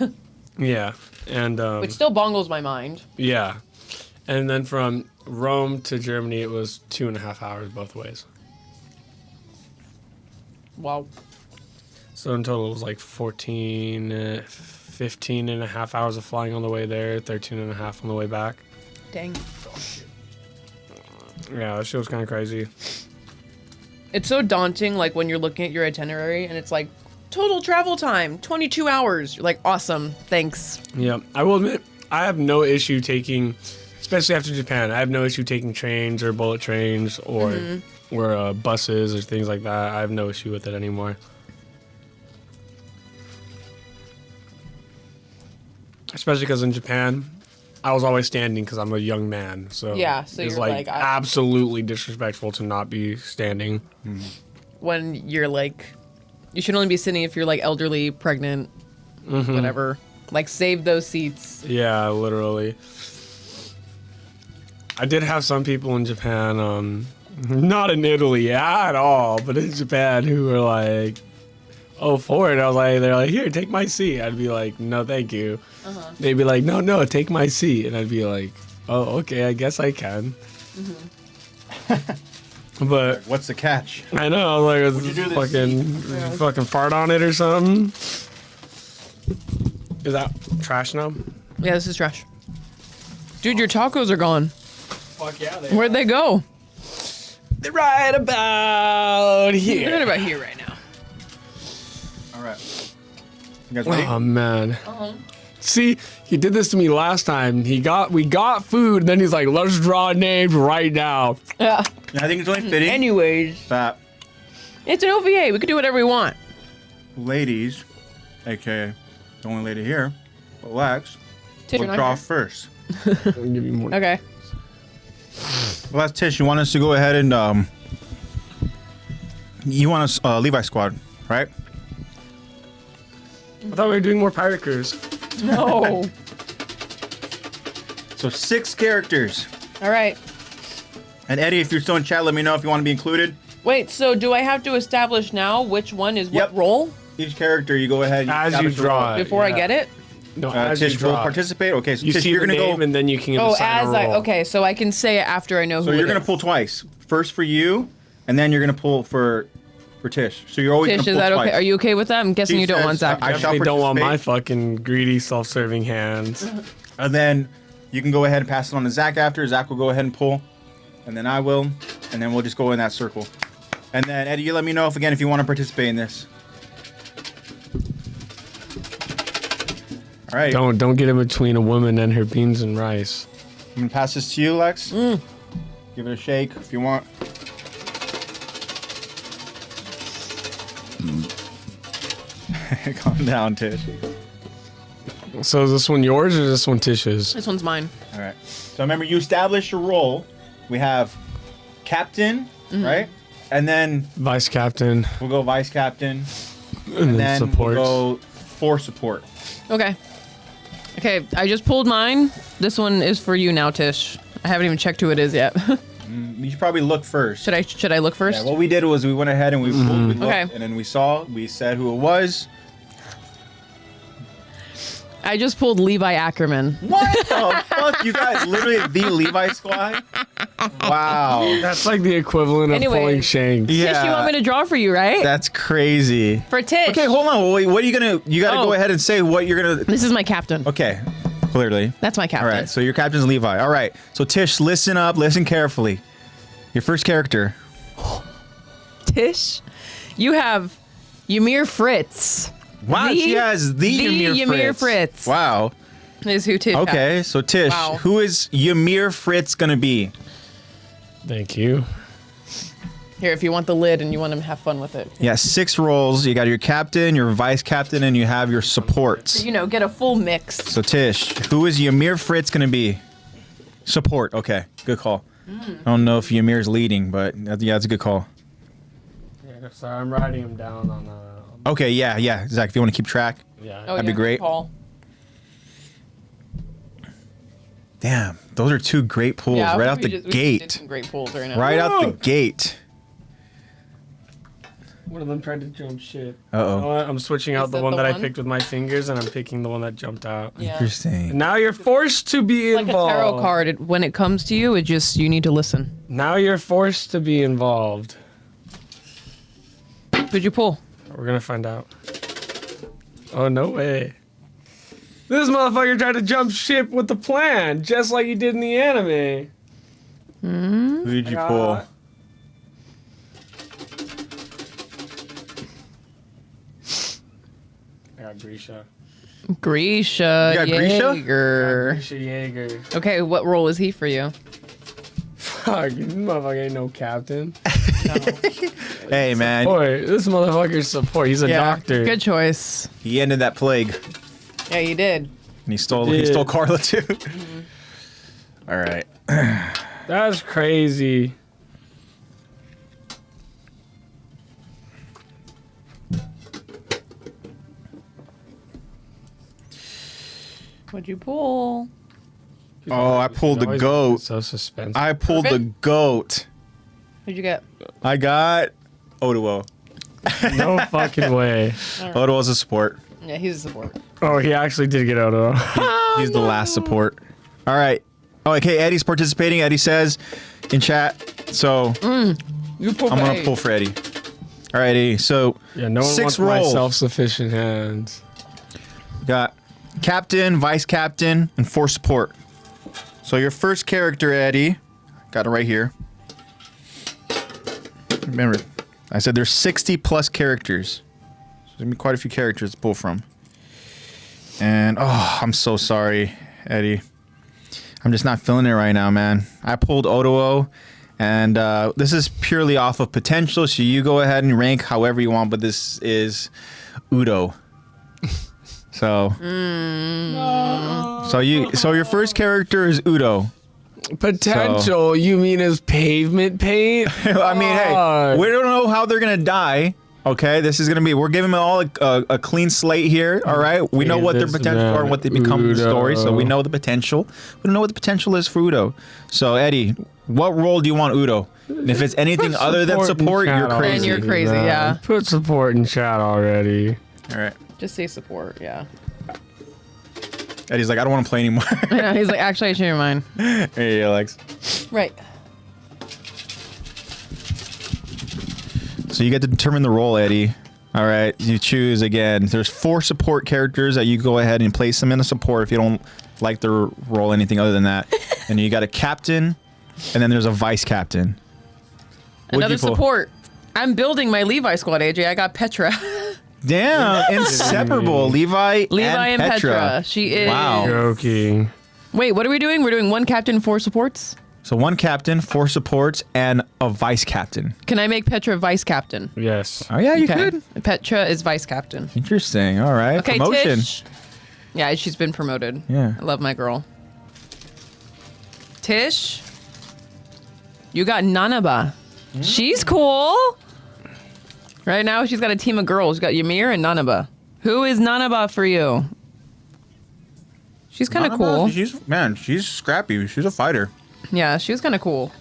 Yeah, and... Which still bongles my mind. Yeah. And then from Rome to Germany, it was 2.5 hours both ways. Wow. So in total, it was like 15 and a half hours of flying on the way there, 13 and a half on the way back. Dang. Yeah, that shit was kind of crazy. It's so daunting, like, when you're looking at your itinerary, and it's like, total travel time, 22 hours. You're like, awesome, thanks. Yeah, I will admit, I have no issue taking, especially after Japan, I have no issue taking trains or bullet trains or buses or things like that. I have no issue with it anymore. Especially because in Japan, I was always standing because I'm a young man. So yeah, so it's you're like absolutely disrespectful to not be standing. When you're like, you should only be sitting if you're like elderly, pregnant, whatever. Like, save those seats. Yeah, literally. I did have some people in Japan, not in Italy at all, but in Japan who were like, oh, for it. They're like, here, take my seat. I'd be like, no, thank you. They'd be like, no, take my seat. And I'd be like, oh, okay, I guess I can. But what's the catch? I know, like, fucking fart on it or something. Is that trash now? Yeah, this is trash. Dude, your tacos are gone. Fuck yeah, Where'd they go? They're right about here. They're right about here right now. All right. You guys ready? Oh, man. See, he did this to me last time. We got food, and then he's like, let's draw names right now. Yeah. I think it's only fitting Anyways, that it's an OVA. We can do whatever we want. ladies, aka the only lady here, but Lex, Tish, will you're not draw here. first. I'll give you more. Okay. Well, that's Tish. You want us to go ahead and you want us Levi Squad, right? I thought we were doing more pirate crews. No. So 6 characters. All right. And Eddie, if you're still in chat, let me know if you want to be included. Wait, so do I have to establish now which one is Yep. what role Each character, you go ahead and As you establish the draw role. it. before I Yeah. get it? No, as you Tish will draw. participate. Okay, so You Tish, see you're the gonna name, go. and then you can Oh, assign a roll. okay, so I can say it after I know So who you're it gonna is. pull twice. First for you, and then you're gonna pull for Tish. So you're always Tish, gonna is pull that twice. okay? Are you okay with that? I'm guessing She you don't says, want Zach. I shall Definitely don't want my participate. fucking greedy, self-serving hands. And then you can go ahead and pass it on to Zach after. Zach will go ahead and pull, and then I will, and then we'll just go in that circle. And then Eddie, you let me know if you want to participate in this. All right. Don't get in between a woman and her beans and rice. I'm gonna pass this to you, Lex. Give it a shake if you want. Calm down, Tish. So is this one yours or is this one Tish's? This one's mine. All right. So remember, you establish your role. We have captain, right? And then Vice captain, we'll go vice captain, and then support. we'll go for support. Okay. Okay, I just pulled mine. This one is for you now, Tish. I haven't even checked who it is yet. You should probably look first. Should I look first? Yeah, what we did was we went ahead and we pulled, we looked, Okay. and then we said who it was. I just pulled Levi Ackerman. What the fuck? You guys literally the Levi Squad? Wow. That's like the equivalent of Anyways. pulling Shanks. Yeah. Tish, you want me to draw for you, right? That's crazy. For Tish. Okay, hold on. Wait, what are you gonna? You gotta Oh. go ahead and say what you're gonna. This is my captain. Okay. Clearly. That's my captain. All right, so your captain's Levi. All right, so Tish, listen up, listen carefully. Your first character. Tish, you have Ymir Fritz. Wow, she has the Ymir Fritz. Wow. Is who Tish Okay, has. so Tish, who is Ymir Fritz gonna be? Thank you. Here, if you want the lid and you want to have fun with it. Yeah, 6 roles. You got your captain, your vice captain, and you have your supports. So, you know, get a full mix. So Tish, who is Ymir Fritz gonna be? Support. Okay, good call. I don't know if Ymir's leading, but yeah, that's a good call. Yeah, sorry, I'm writing him down on. Okay, yeah, Zach, if you want to keep track, Yeah. Oh, that'd be great. Paul. Damn, those are 2 great pulls right out the we did gate. some great pulls right now. Right out the gate. One of them tried to jump ship. Uh-oh. You know what? I'm switching out Is the that one the that I one? picked with my fingers, and I'm picking the one that jumped out. Yeah. Interesting. And now you're forced to be Like a involved. tarot card. When it comes to you, you need to listen. Now you're forced to be involved. Who'd you pull? We're gonna find out. Oh, no way. This motherfucker tried to jump ship with the plan, just like he did in the anime. Who did you pull? I got Grisha. Grisha. You got Grisha? Jaeger. Grisha Jaeger. Okay, what role is he for you? Fuck, this motherfucker ain't no captain. Hey, man. Boy, this motherfucker's support. He's a doctor. Good choice. He ended that plague. Yeah, you did. And he stole Carla too. All right. That's crazy. What'd you pull? Oh, I pulled the goat. So suspenseful. I pulled the goat. Who'd you get? I got Oduo. No fucking way. Oduo's a support. Yeah, he's a support. Oh, he actually did get out of. He's the last support. All right. Oh, okay. Eddie's participating. Eddie says in chat. So You pull I'm gonna pull for Eddie. All right, Eddie. So Yeah, no one 6 wants my rolls. self-sufficient hands. Got captain, vice captain, and 4 support. So your first character, Eddie, got it right here. Remember, I said there's 60 plus characters. So there's gonna be quite a few characters to pull from. And oh, I'm so sorry, Eddie. I'm just not feeling it right now, man. I pulled Oduo, and this is purely off of potential. So you go ahead and rank however you want, but this is Udo. So, so your first character is Udo. Potential? You mean as pavement paint? I mean, hey, we don't know how they're gonna die. Okay, this is gonna be. We're giving them all a clean slate here. All right, we know what their potential are and what they become in the story, so we know the potential. We don't know what the potential is for Udo. So Eddie, what role do you want Udo? And if it's anything other than support, you're crazy. And you're crazy, yeah. Put support in chat already. All right. Just say support, yeah. Eddie's like, I don't want to play anymore. Yeah, he's like, actually, I changed your mind. Here you go, Lex. Right. So you get to determine the role, Eddie. All right, you choose again. There's 4 support characters that you go ahead and place them in a support if you don't like their role, anything other than that. And you got a captain, and then there's a vice captain. Another support. I'm building my Levi Squad, AJ. I got Petra. Damn, inseparable. Levi and Petra. She is. Wow. Joking. Wait, what are we doing? We're doing 1 captain, 4 supports? So 1 captain, 4 supports, and a vice captain. Can I make Petra vice captain? Yes. Oh yeah, you could. Petra is vice captain. Interesting. All right. Okay, Promotion. Tish. Yeah, she's been promoted. Yeah. I love my girl. Tish, you got Nanaba. She's cool. Right now, she's got a team of girls. She's got Ymir and Nanaba. Who is Nanaba for you? She's kind of cool. She's scrappy. She's a fighter. Yeah, she's kind of cool.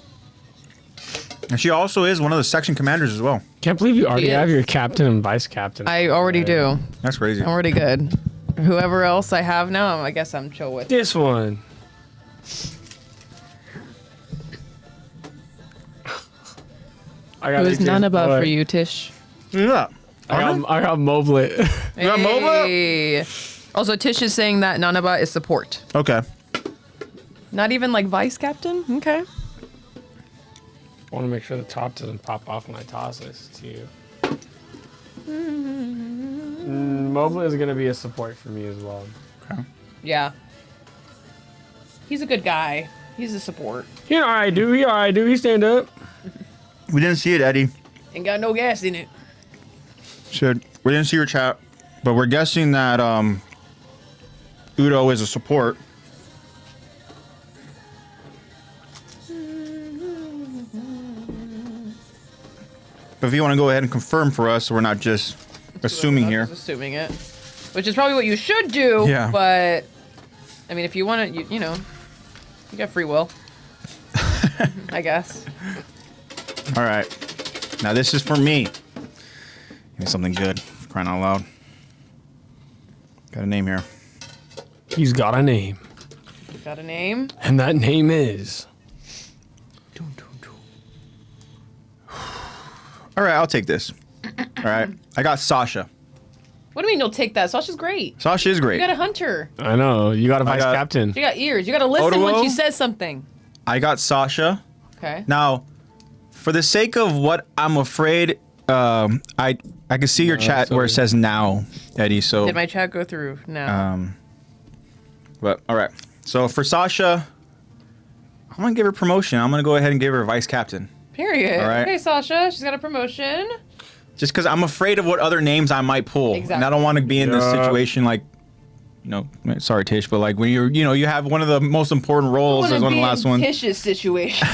And she also is one of the section commanders as well. Can't believe you already She have is. your captain and vice captain. I already do. That's crazy. I'm already good. Whoever else I have now, I guess I'm chill with. This one. I got Who's AJ's Nanaba boy. for you, Tish? Yeah. I got Moblet. got Moba? Hey. Also, Tish is saying that Nanaba is support. Okay. Not even like vice captain? Okay. I want to make sure the top doesn't pop off when I toss this to you. Mobley is going to be a support for me as well. Okay. Yeah. He's a good guy. He's a support. He alright, dude. He alright, dude. He stand up. We didn't see it, Eddie. Ain't got no gas in it. We didn't see your chat, but we're guessing that Udo is a support. But if you want to go ahead and confirm for us, so we're not just assuming here. Just assuming it. Which is probably what you should do. Yeah. But, I mean, if you want to, you know, you got free will. I guess. All right. Now this is for me. Give me something good. Crying out loud. Got a name here. He's got a name. Got a name? And that name is... All right, I'll take this. All right. I got Sasha. What do you mean you'll take that? Sasha's great. Sasha is great. You got a hunter. I know. You got a vice captain. You got ears. You got to listen Otowo? when she says something. I got Sasha. Okay. Now, for the sake of what I'm afraid, I can see your chat where it says now, Eddie. So Did my chat go through now? but all right. So for Sasha, I'm gonna give her promotion. I'm gonna go ahead and give her vice captain. Period. All right. Okay, Sasha. She's got a promotion. Just because I'm afraid of what other names I might pull, Exactly. and I don't want to be in this situation like, you know, sorry Tish, but like when you're, you know, you have one of the most important roles as one of the last ones. Tish's situation.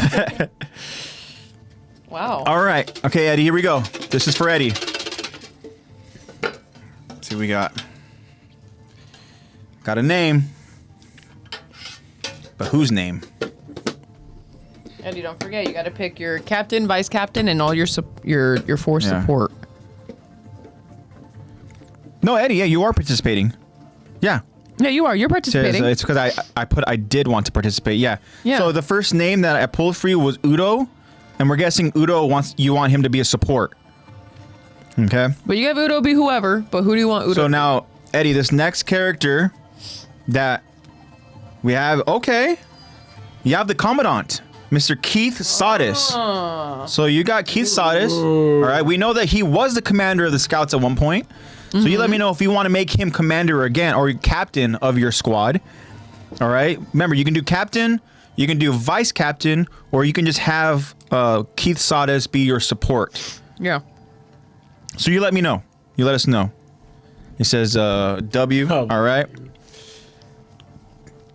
Wow. All right. Okay, Eddie, here we go. This is for Eddie. Let's see what we got. Got a name. But whose name? Eddie, don't forget, you got to pick your captain, vice captain, and all your force support. No, Eddie, yeah, you are participating. Yeah. Yeah, you are. You're participating. It's because I did want to participate. Yeah. Yeah. So the first name that I pulled for you was Udo, and we're guessing Udo you want him to be a support. Okay. But you have Udo be whoever. But who do you want Udo? So now, Eddie, this next character that we have, okay, you have the Commandant, Mr. Keith Sodis. So you got Keith Sodis. All right. We know that he was the commander of the Scouts at one point. So you let me know if you want to make him commander again or captain of your squad. All right. Remember, you can do captain, you can do vice captain, or you can just have Keith Sodis be your support. Yeah. So you let me know. You let us know. It says W. Oh. All right.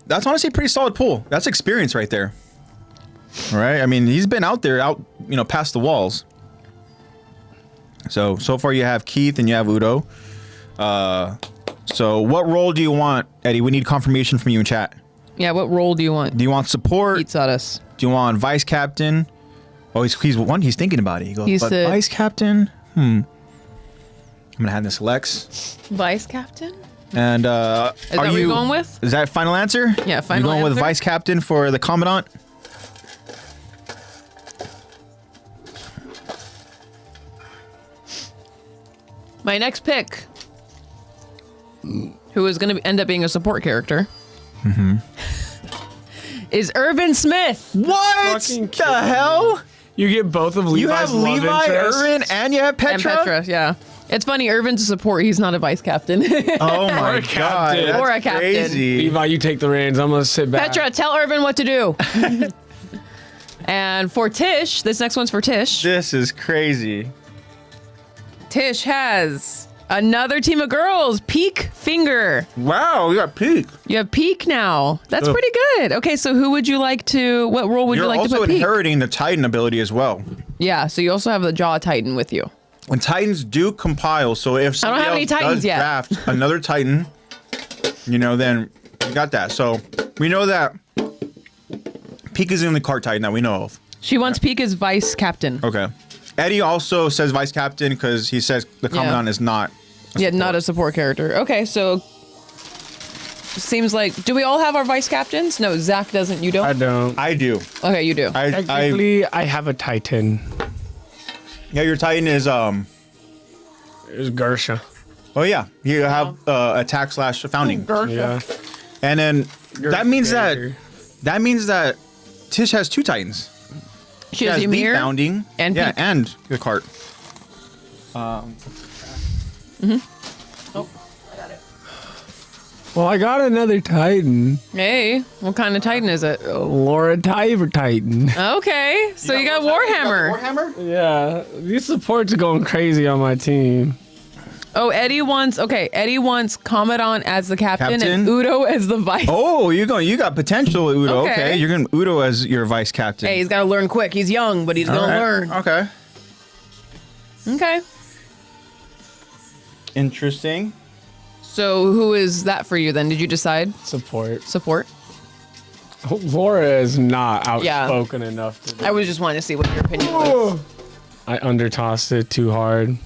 That's honestly a pretty solid pool. That's experience right there. All right. I mean, he's been out there, you know, past the walls. So far you have Keith and you have Udo. So what role do you want, Eddie? We need confirmation from you in chat. Yeah, what role do you want? Do you want support? Keith Sodis. Do you want vice captain? Oh, he's thinking about it. He goes, He but said- vice captain? I'm gonna have this Lex. Vice captain? And Is that what you're going with? Is that final answer? Yeah, final You going with answer. vice captain for the commandant? My next pick, who is going to end up being a support character, is Irvin Smith. What Fucking the kidding me. hell? You get both of Levi's You have love Levi, interests? Irvin, and you have Petra? And Petra, yeah. It's funny, Irvin's a support. He's not a vice captain. Oh my a god, captain. that's Or a captain. crazy. Levi, you take the reins. I'm going to sit back. Petra, tell Irvin what to do. And for Tish, this next one's for Tish. This is crazy. Tish has another team of girls, Peak Finger. Wow, you got Peak. You have Peak now. That's Ugh. pretty good. Okay, so who would you like to, what role would You're you like to also put Peak? inheriting the Titan ability as well. Yeah, so you also have the Jaw Titan with you. When Titans do compile, so if somebody have any else Titans does yet. draft another Titan, you know, then you got that. So we know that Peak is the only card Titan that we know of. She wants Peak as vice captain. Okay. Eddie also says vice captain because he says the commandant is not. Yeah, not a support character. Okay, so seems like, do we all have our vice captains? No, Zach doesn't. You don't? I don't. I do. Okay, you do. Technically, I have a Titan. Yeah, your Titan is There's Gersha. Oh yeah, you have attack / founding, Yeah. and then You're that means scary. that Tish has 2 Titans. She has the Ymir founding and yeah, Peak. and the cart. Well, I got another Titan. Hey, what kind of Titan is it? Laura Tiber Titan. Okay, so you got Warhammer. Warhammer. Yeah, these supports are going crazy on my team. Oh, Eddie wants Commandant as the captain Captain? and Udo as the vice. Oh, you got potential, Udo. Okay. Okay, you're going Udo as your vice captain. Hey, he's got to learn quick. He's young, but he's All gonna right. learn. Okay. Okay. Interesting. So who is that for you then? Did you decide? Support. Support. Laura is not Yeah. outspoken enough to. I was just wanting to see what your opinion was. I undertossed it too hard.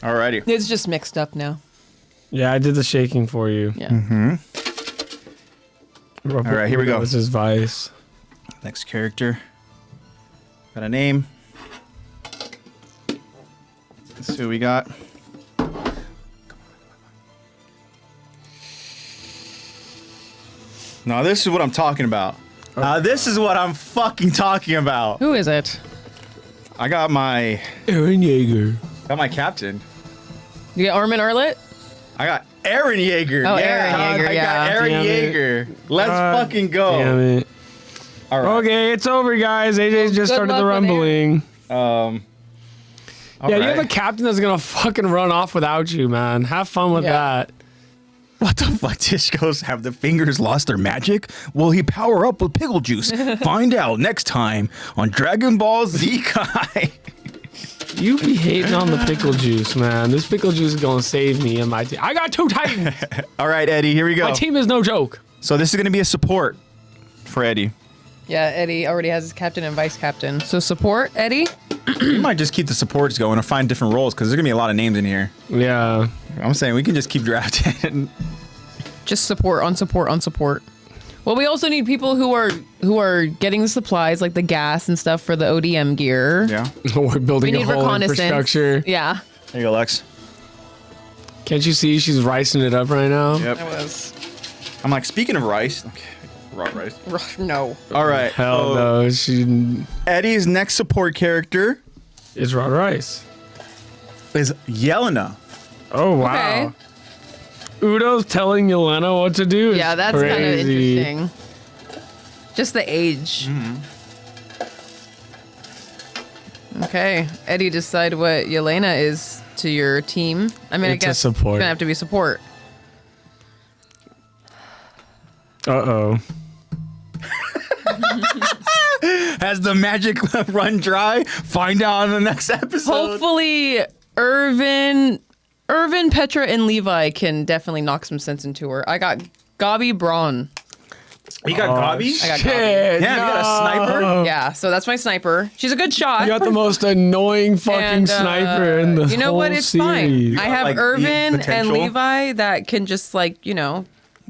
Alrighty. It's just mixed up now. Yeah, I did the shaking for you. Yeah. All right, here we go. This is Vice. Next character. Got a name. Let's see what we got. Now this is what I'm talking about. Now this is what I'm fucking talking about. Who is it? I got my Aaron Yeager. captain. You got Armin Arlet? I got Aaron Yeager. Oh, yeah, Aaron Yeager, I yeah. got Aaron Damn it. Yeager. Let's fucking go. Damn it. All right. Okay, it's over, guys. AJ's just Good started the luck with rumbling. All Yeah, you right. have a captain that's gonna fucking run off without you, man. Have fun with Yeah. that. What the fuck? Tish goes, have the fingers lost their magic? Will he power up with pickle juice? Find out next time on Dragon Ball Z Kai. You be hating on the pickle juice, man. This pickle juice is gonna save me and my team. I got 2 Titans. All right, Eddie, here we go. My team is no joke. So this is going to be a support for Eddie. Yeah, Eddie already has his captain and vice captain. So support, Eddie? We might just keep the supports going or find different roles because there's going to be a lot of names in here. Yeah. I'm saying we can just keep drafting. Just support on support on support. Well, we also need people who are getting the supplies like the gas and stuff for the ODM gear. Yeah. We're We building a need whole reconnaissance. infrastructure. Yeah. There you go, Lex. Can't you see she's ricing it up right now? Yep. That was I'm like, speaking of rice. Okay. Raw rice. no. All right. Hell so no. She Eddie's next support character is raw rice. is Yelena. Oh wow. Okay. Udo's telling Yelena what to do. Yeah, that's kind of interesting. Just the age. Okay, Eddie, decide what Yelena is to your team. I mean, I It's a guess support. it's gonna have to be support. Uh-oh. Has the magic run dry? Find out on the next episode. Hopefully, Irvin, Petra, and Levi can definitely knock some sense into her. I got Gabi Braun. You got Gabi? I got Gabi. Shit, Yeah, you got a sniper? no. Yeah, so that's my sniper. She's a good shot. You got the most annoying fucking And, sniper in the you know whole what? It's series. fine. I got, have like, the Irvin and potential. Levi that can just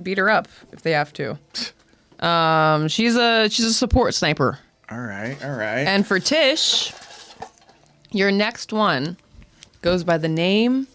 beat her up if they have to. She's a support sniper. All right, all right. And for Tish, your next one goes by the name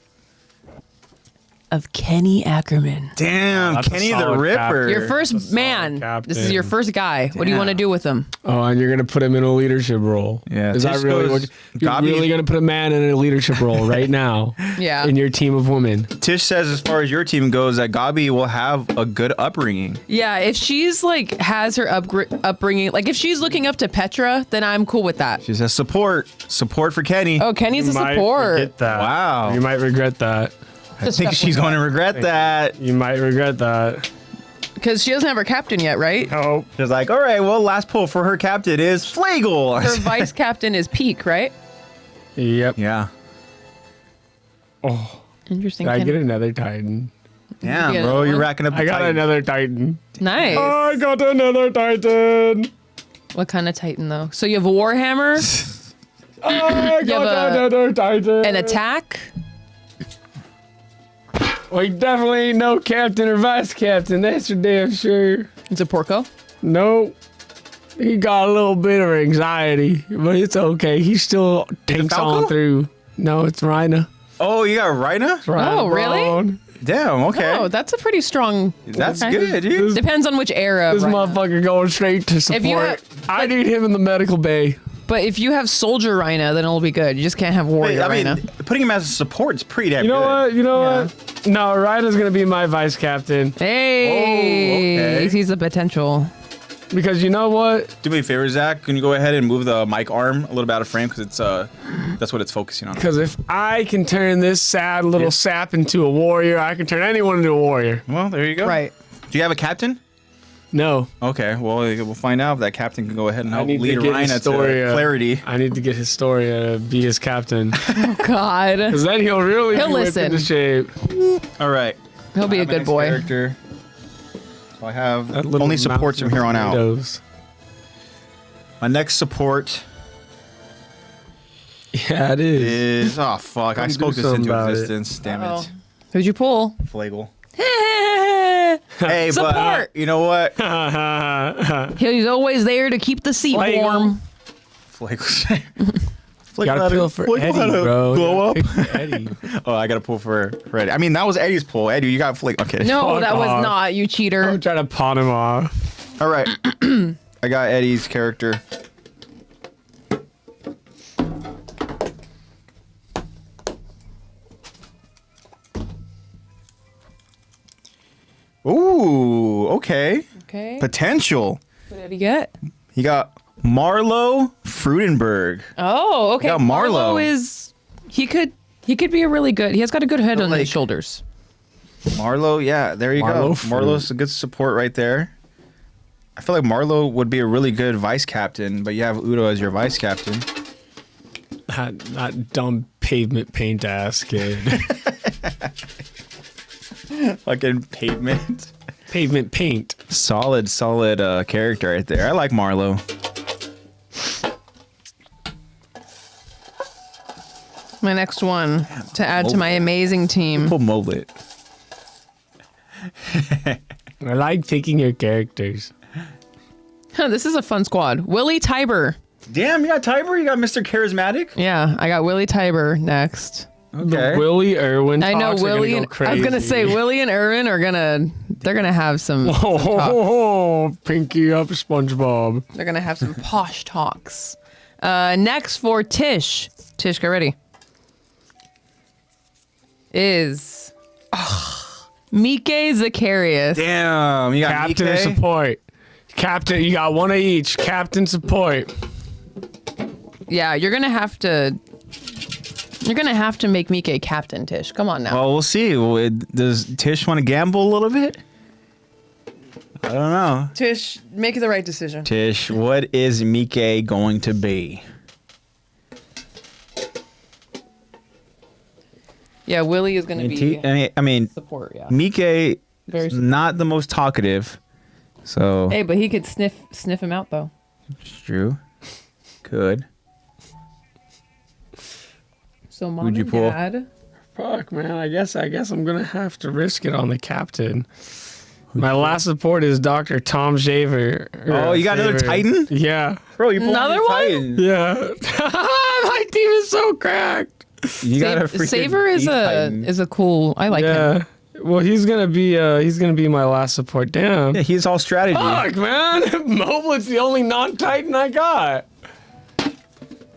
of Kenny Ackerman. Damn, That's a Kenny the solid Ripper. captain. Your That's first a solid man. This is your captain. first guy. What do you want to Damn. do with him? Oh, and you're gonna put him in a leadership role. Yeah, Is that Tish really goes- what you're Gabi- really gonna put a man in a leadership role right now? Yeah. In your team of women. Tish says, as far as your team goes, that Gabi will have a good upbringing. Yeah, if she's has her upbringing, if she's looking up to Petra, then I'm cool with that. She says support for Kenny. Oh, Kenny's a You might support. forget that. Wow. You might regret that. I think she's going to regret that. You might regret that. Because she doesn't have her captain yet, right? Oh. She's like, all right, well, last pull for her captain is Flagel. Her vice captain is Peak, right? Yep. Yeah. Oh. Interesting. Did I Ken- get another Titan? Damn, Yeah, bro, you're one. racking up the I got Titans. another Titan. Nice. I got another Titan. What kind of Titan, though? So you have a Warhammer, I You have got a- another Titan. an attack. We definitely ain't no captain or vice captain. That's for damn sure. It's a Porco. Nope. He got a little bit of anxiety, but it's okay. He still tanks Falco? on through. No, it's Rhina. Oh, you got Rhina? Oh, really? Brown. Damn, okay. Oh, that's a pretty strong. That's okay. good, dude. Depends on which era. This Rhino. motherfucker going straight to support. If you have- I need him in the medical bay. But if you have Soldier Rhino, then it'll be good. You just can't have Warrior I mean, Rhino. putting him as a support is pretty damn You know good. what? You know what? No, Rhina's gonna be my vice captain. Hey, Oh, okay. he's a potential. Because you know what? Do me a favor, Zach. Can you go ahead and move the mic arm a little bit out of frame because it's that's what it's focusing on. Because if I can turn this sad little sap into a warrior, I can turn anyone into a warrior. Well, there you go. Right. Do you have a captain? No, Okay. Well, we'll find out if that captain can go ahead and help need to lead get Rhina to Historia. clarity. I need to get Historia to be his captain. God, Because then he'll really He'll be whipped listen. into shape. All right. he'll be a My good next boy. Character. So I have That little only supports from mountain here on out. potatoes. My next support Yeah, it is. is I spoke do this something into about it. existence. Damn Oh. it, Who'd you pull? Flagel. Hey, but Support. you know what? He's always there to keep the seat Flagel. warm. Flagel. You gotta pull for Flagel Eddie, had a bro. glow up. You gotta pick for Eddie. Oh, I gotta pull for Eddie. I mean, that was Eddie's pull. Eddie, you got Flagel. Okay. No, Fuck that was off. not, you cheater. I'm trying to pawn him off. All right. I got Eddie's character. Ooh, okay. Okay. Potential. What did he get? He got Marlo Frudenberg. Oh, okay. Yeah, Marlo. is he could be a really good. He has got a good head on his like- shoulders. Marlo, yeah, there you go. Marlo Fruit. Marlo's a good support right there. I feel like Marlo would be a really good vice captain, but you have Udo as your vice captain. That dumb pavement paint ass kid. Fucking pavement. Pavement paint. Solid character right there. I like Marlo. My next one to add to my amazing team. Pull mullet. I like picking your characters. Huh, this is a fun squad. Willie Tiber. Damn, you got Tiber? You got Mr. Charismatic? Yeah, I got Willie Tiber next. Okay. Willie Irwin. I know talks are Willie. gonna go I was gonna crazy. say Willie and Erwin are they're gonna have some. Oh, pinky up, SpongeBob. They're gonna have some posh talks. Next for Tish. Tish, get ready. Is Mike Zacharias. Damn, you got Captain Mike? support. Captain, you got one of each. Captain support. Yeah, you're gonna have to. You're gonna have to make Mike captain, Tish. Come on now. Well, we'll see. Does Tish want to gamble a little bit? I don't know. Tish, make the right decision. Tish, what is Mike going to be? Yeah, Willie is gonna be I mean, support. Yeah. Mike Very is not the most talkative, so Hey, but he could sniff him out though. it's true. Could. So mom Who'd you and pull? dad. Fuck, man. I guess I'm gonna have to risk it on the captain. My last support is Dr. Tom Shaver. Oh, you got another Titan? Yeah. Bro, you pulled Another one? Titan. Yeah. My team is so cracked. You got a freaking Saver is beast a Titan. cool. I like him. Yeah. Well, he's gonna be my last support. Damn. Yeah, he's all strategy. Fuck, man. Moblet's the only non-Titan I got.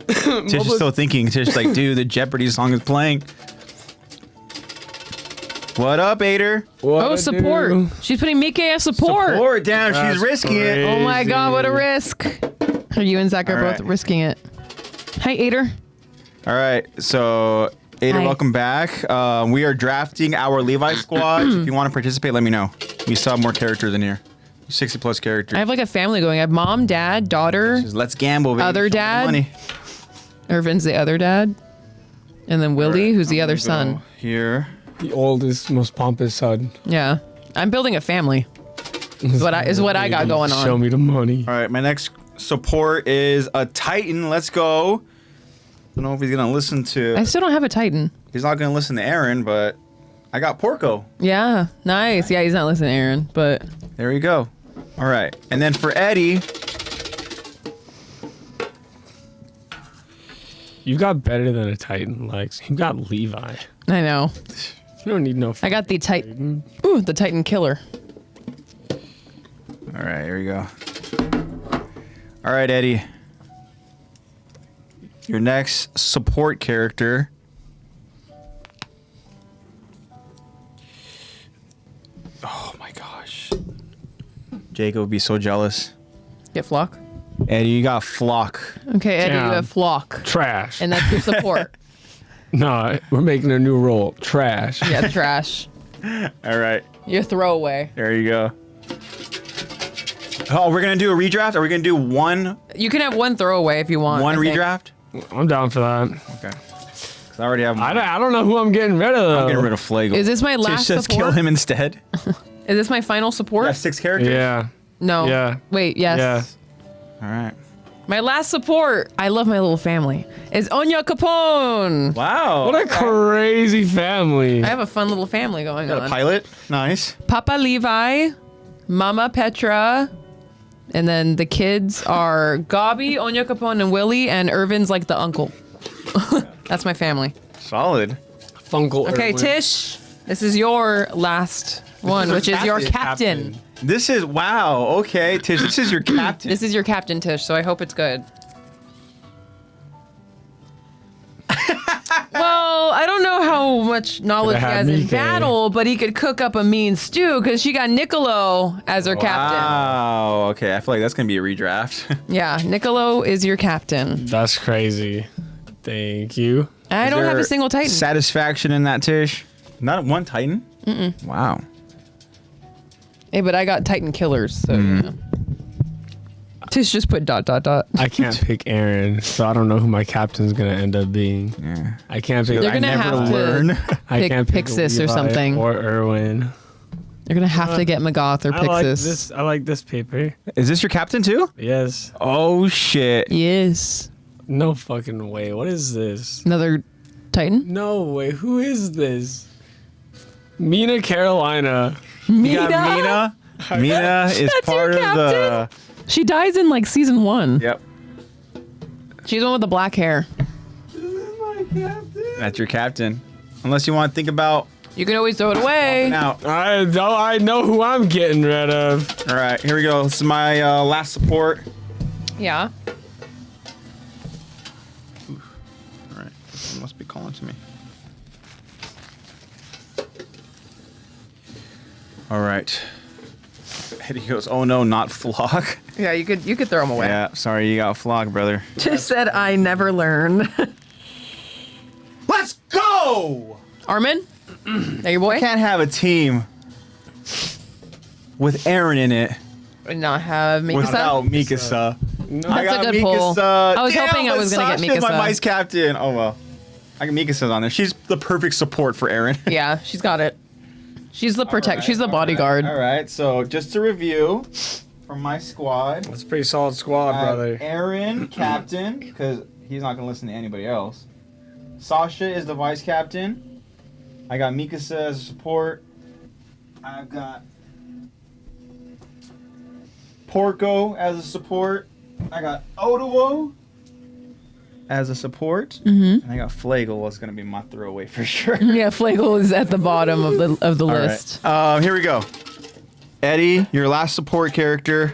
Tish is still thinking. Tish like, dude, the Jeopardy song is playing. What up, Ader? Oh, support. She's putting Mike as support. Support, damn, she's That's risking it. Oh my god, what a risk. You and Zach are All both right. risking it. Hi, Ader. All right, so Ader, Hi. welcome back. We are drafting our Levi Squad. If you want to participate, let me know. We still have more characters in here. 60 plus characters. I have like a family going. I have mom, dad, daughter. Just let's gamble, baby. Other Show me the dad? money. Irvin's the other dad. And then Willie, All right, who's the I'm other gonna son. go Here. The oldest, most pompous son. Yeah. I'm building a family. Is what I got going on. Show me the money. All right, my next support is a Titan. Let's go. Don't know if he's gonna listen to. I still don't have a Titan. He's not gonna listen to Aaron, but I got Porco. Yeah. Nice. Yeah, he's not listening to Aaron, but There you go. All right, and then for Eddie, You got better than a Titan, Lex. You got Levi. I know. You don't need no. I got the Titan. Ooh, the Titan killer. All right, here we go. All right, Eddie. Your next support character. Oh my gosh. Jacob would be so jealous. Get Flock. Eddie, you got Flock. Okay, Eddie, Damn. you have Flock. Trash. And that's your support. No, we're making a new role. Trash. Yeah, trash. All right, Your throwaway. there you go. Oh, we're gonna do a redraft? Are we gonna do one You can have one throwaway if you want. I think. redraft? I'm down for that. Okay. Because I already have. I don't know who I'm getting rid of. I'm Though. getting rid of Flagle. Is this my last Just support? kill him instead. Is this my final support? Yeah, 6 characters. Yeah. No. Yeah. Wait, yes. Yeah. All right. My last support, I love my little family, is Onya Capone. Wow. What a crazy family. I have a fun little family going Got a on. pilot. Nice. Papa Levi, Mama Petra, and then the kids are Gabi, Onya Capone, and Willie, and Irvin's like the uncle. That's my family. Solid. Funkle. Okay, Irwin. Tish, this is your last one, which is your captain. This is wow. Okay, Tish. This is your captain. This is your captain, Tish, so I hope it's good. Well, I don't know how much knowledge he Could've had has in Mike. battle, but he could cook up a mean stew because she got Niccolo as her captain. Wow. Okay, I feel like that's gonna be a redraft. Yeah, Niccolo is your captain. That's crazy. Thank you. I don't have a single Titan. Satisfaction in that, Tish. Not one Titan. Wow. Hey, but I got Titan killers, so you know. Tish just put ... I can't pick Aaron, so I don't know who my captain's gonna end up being. Yeah. I can't pick. They're I gonna never have learn. to I pick can't pick Pixis or Levi something. or Irwin. You're gonna have to get Magath or I like Pixis. this. I like this paper. Is this your captain too? Yes. Oh shit. Yes. No fucking way. What is this? Another Titan? No way. Who is this? Mina Carolina. You got Mina. Mina is That's part your of the. She dies in like season 1. Yep. She's the one with the black hair. That's your captain. Unless you want to think about You can always throw it away. now. I know who I'm getting rid of. All right, here we go. This is my last support. Yeah. All right, someone must be calling to me. All right. Eddie goes, oh no, not Flock. Yeah, you could throw them away. Yeah, sorry, you got Flock, brother. Just said I never learn. Let's go! Armin? There your boy? Can't have a team with Aaron in it And not have Mikasa? without Mikasa. No. I That's got a good pull. Mikasa. I was hoping I but was gonna get Sasha's my Mikasa. vice captain. Oh well. I got Mikasa on there. She's the perfect support for Aaron. Yeah, she's got it. She's the protect. She's the bodyguard. All right, so just to review from my squad, That's a pretty solid squad, I have brother. Aaron, captain, because he's not gonna listen to anybody else. Sasha is the vice captain. I got Mikasa as a support. I've got Porco as a support. I got Otowo as a support. And I got Flagle was gonna be my throwaway for sure. Yeah, Flagle is at the bottom of the All list. right. Here we go. Eddie, your last support character.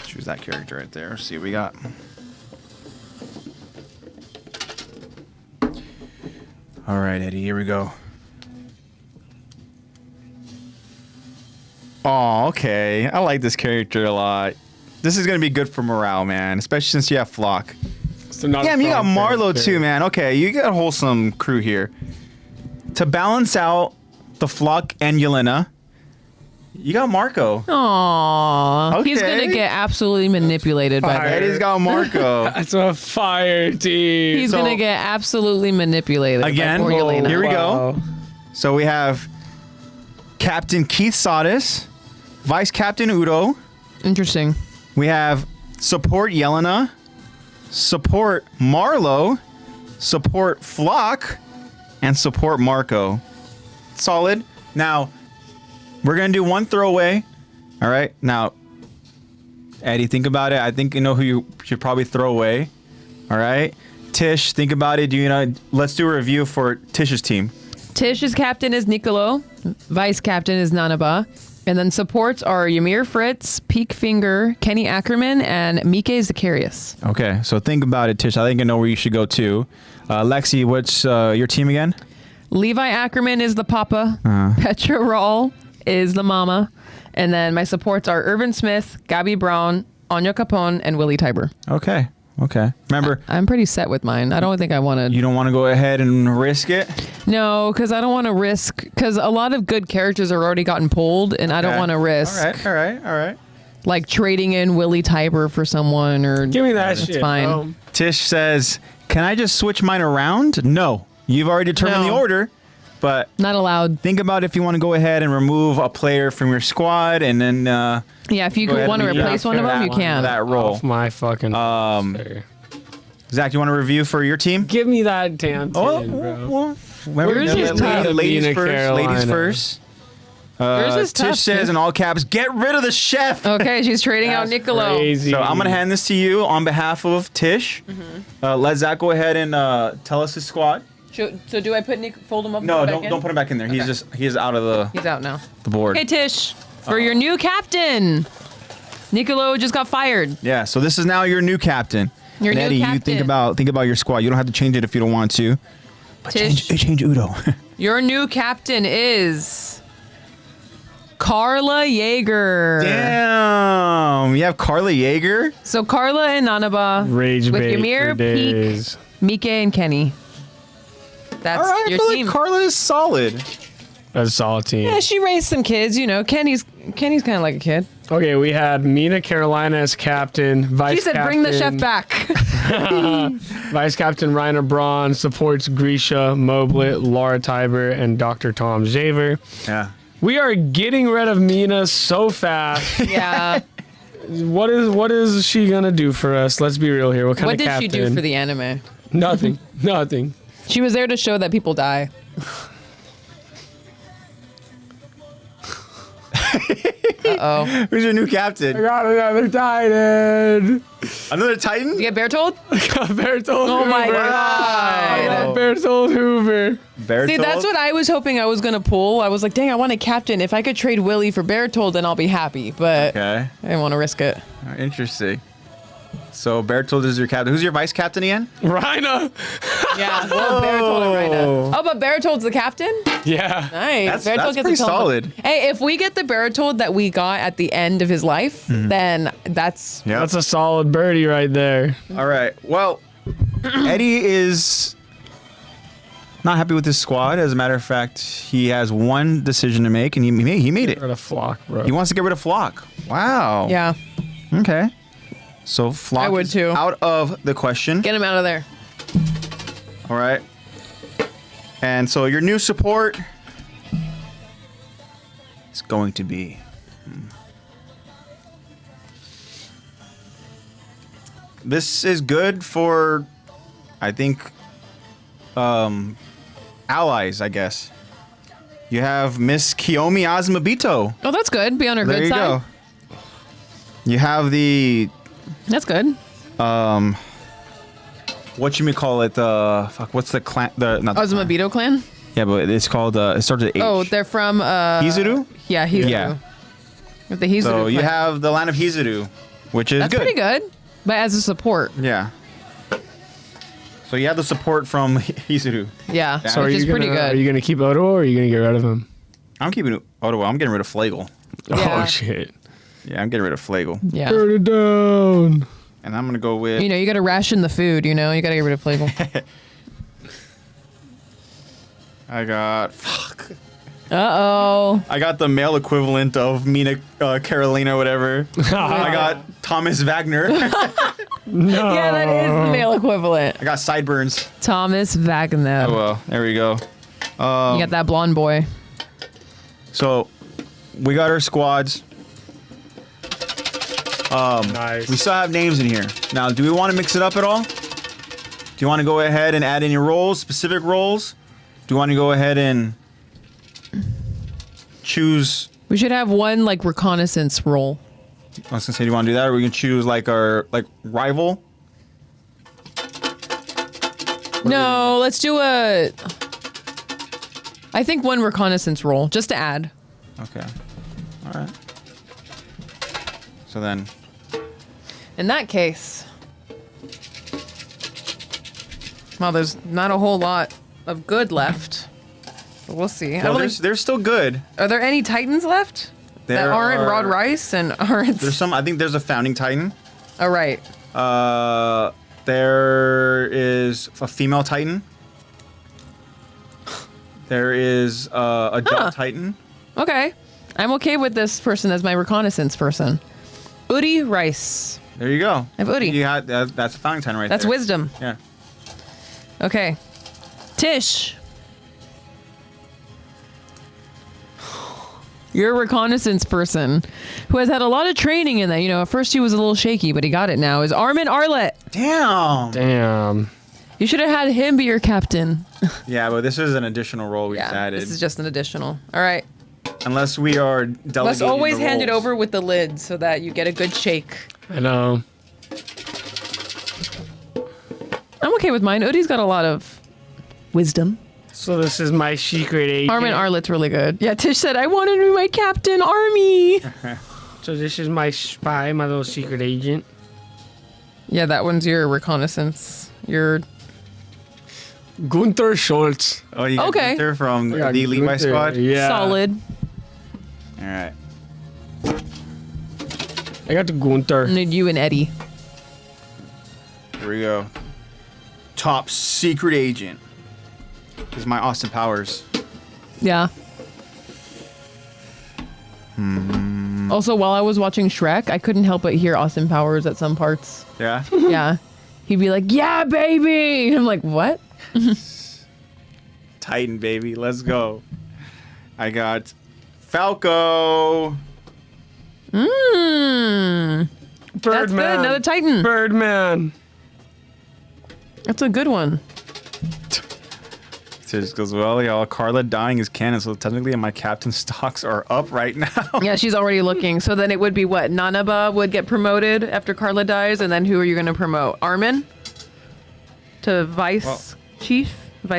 Choose that character right there. See what we got. All right, Eddie, here we go. Oh, okay. I like this character a lot. This is going to be good for morale, man, especially since you have Flock. So not a Damn, you got strong Marlo character. too, man. Okay, you got a wholesome crew here. To balance out the Flock and Yelena, you got Marco. Aww. He's Okay. gonna get absolutely manipulated by Fire. that. Eddie's got Marco. That's a fire team. He's So- gonna get absolutely manipulated Again, by poor Yelena. here we Wow. go. So we have Captain Keith Sodis, Vice Captain Udo. Interesting. We have support Yelena, support Marlo, support Flock, and support Marco. Solid. Now, we're going to do one throwaway. All right. Now, Eddie, think about it. I think you know who you should probably throw away. All right. Tish, think about it. Let's do a review for Tish's team. Tish's captain is Nicolo. Vice captain is Nanaba. And then supports are Ymir Fritz, Peak Finger, Kenny Ackerman, and Mike Zacharias. Okay, so think about it, Tish. I think I know where you should go too. Lexi, what's your team again? Levi Ackerman is the papa. Petra Rawl is the mama. And then my supports are Irvin Smith, Gabby Brown, Anya Capone, and Willie Tiber. Okay. Remember, I'm pretty set with mine. I don't think I want to. You don't want to go ahead and risk it? No, because I don't want to risk. Because a lot of good characters are already gotten pulled, and I don't want to risk. All right. Like trading in Willie Tiber for someone, or give me that it's shit. Fine. Bro. Tish says, "Can I just switch mine around?" No, you've already determined the order. But not allowed. Think about if you want to go ahead and remove a player from your squad, and then if you want to replace one of them, you can. That roll. Off my fucking. Zach, you want to review for your team? Give me that damn team, bro. Where's his tough? Ladies first. Where's his Tish says in all caps, "Get rid of the chef." Okay, she's trading out Nicolo. Crazy. So I'm gonna hand this to you on behalf of Tish. Let Zach go ahead and tell us his squad. So do I fold him up? No, and put him back don't put him back in there. Okay. He's out of the. He's out now. The board. Okay, Tish, for your new captain, Nicolo just got fired. Yeah, so this is now your new captain. Your and new Eddie, captain. you think about your squad. You don't have to change it if you don't want to. But Tish, change Udo. Your new captain is Carla Yeager. Damn, you have Carla Yeager. So Carla and Nanaba Rage with bait Ymir, for days. Peak, Mike, and Kenny. That's All right, your I feel team. like Carla is solid. That's a solid team. Yeah, she raised some kids. You know, Kenny's kind of like a kid. Okay, we had Mina Carolina as captain. Vice She said, captain, "Bring the chef back." Vice captain Rainer Braun supports Grisha, Moblet, Laura Tiber, and Dr. Tom Javer. Yeah. We are getting rid of Mina so fast. Yeah. What is she gonna do for us? Let's be real here. What kind What of did captain? she do for the anime? Nothing. Nothing. She was there to show that people die. Uh-oh. Who's your new captain? I got another Titan. Another Titan? You get Bertold? I got Bertold Oh Hoover. my I god. got Bertold Hoover. Bertold? See, that's what I was hoping I was going to pull. I was like, dang, I want a captain. If I could trade Willie for Bertold, then I'll be happy. But Okay. I didn't want to risk it. Interesting. So Bertold is your captain. Who's your vice captain again? Rhina. Yeah, well, Bertold and Rhina. Oh, but Bertold's the captain? Yeah. Nice. That's pretty solid. Hey, if we get the Bertold that we got at the end of his life, then that's... Yeah. That's a solid birdie right there. All right. Well, Eddie is not happy with his squad. As a matter of fact, he has one decision to make, and he made it. Rid of Flock, bro. He wants to get rid of Flock. Wow. Yeah. Okay. So Flock I would is too. out of the question. Get him out of there. All right. And so your new support is going to be... This is good for, I think, allies, I guess. You have Miss Kiyomi Azumabito. Oh, that's good. Be on her There good you side. go. You have the... That's good. What you may call it? What's the clan? Not the Azumabito clan? Yeah, but it's called. It starts with H. Oh, they're from... Hizuru? Yeah, Hizuru. Yeah. With the Hizuru So you clan. have the land of Hizuru, which is That's good. pretty good. But as a support. Yeah. So you have the support from Hizuru. Yeah, Yeah. So are which is you pretty gonna, Are good. you gonna keep Odo or are you gonna get rid of him? I'm keeping Ottawa. I'm getting rid of Flagel. Yeah. Oh shit. Yeah, I'm getting rid of Flagel. Yeah. Burn it down. And I'm gonna go with. You know, you got to ration the food, you know? You got to get rid of Flagel. I got. Uh-oh. I got the male equivalent of Mina Carolina, whatever. I got Thomas Wagner. No. Yeah, that is the male equivalent. I got sideburns. Thomas Wagner. Oh well, there we go. You got that blonde boy. So we got our squads. Nice. We still have names in here. Now, do we want to mix it up at all? Do you want to go ahead and add any roles, specific roles? Do you want to go ahead and choose? We should have one, like, reconnaissance role. I was gonna say, do you want to do that, or we can choose like our rival? No, let's do a. I think one reconnaissance roll just to add. Okay. All right. So then. In that case, well, there's not a whole lot of good left. But we'll see. Well, they're still good. Are there any Titans left that aren't Rod Rice and aren't? There's some. I think there's a founding Titan. Oh right. There is a female Titan. There is a adult Titan. Okay, I'm okay with this person as my reconnaissance person. Udi Rice. There you go. I have Udi. You had that's a founding Titan right That's there. wisdom. Yeah. Okay. Tish. You're a reconnaissance person who has had a lot of training in that. You know, at first he was a little shaky, but he got it now. Is Armin Arlet. Damn. You should have had him be your captain. Yeah, but this is an additional role we just added. This is just an additional. All right. Unless we are delegating Let's always the hand it roles. over with the lid so that you get a good shake. I know. I'm okay with mine. Udi's got a lot of wisdom. So this is my secret agent. Armin Arlet's really good. Yeah, Tish said, I wanted to be my captain, Army. So this is my spy, my little secret agent. Yeah, that one's your reconnaissance. Your Gunther Schultz. Oh, you got Okay. Gunther from I got the Levi Gunther, Squad? Yeah. solid. All right. I got the Gunther. And you and Eddie. Here we go. Top secret agent. This is my Austin Powers. Yeah. Also, while I was watching Shrek, I couldn't help but hear Austin Powers at some parts. Yeah? Yeah. He'd be like, yeah, baby. And I'm like, what? Titan, baby. Let's go. I got Falco. Birdman. That's good. Another Titan. Birdman. That's a good one. Just goes, well, y'all, Carla dying is canon, so technically my captain stocks are up right now. Yeah, she's already looking. So then it would be what? Nanaba would get promoted after Carla dies, and then who are you going to promote? Armin? To vice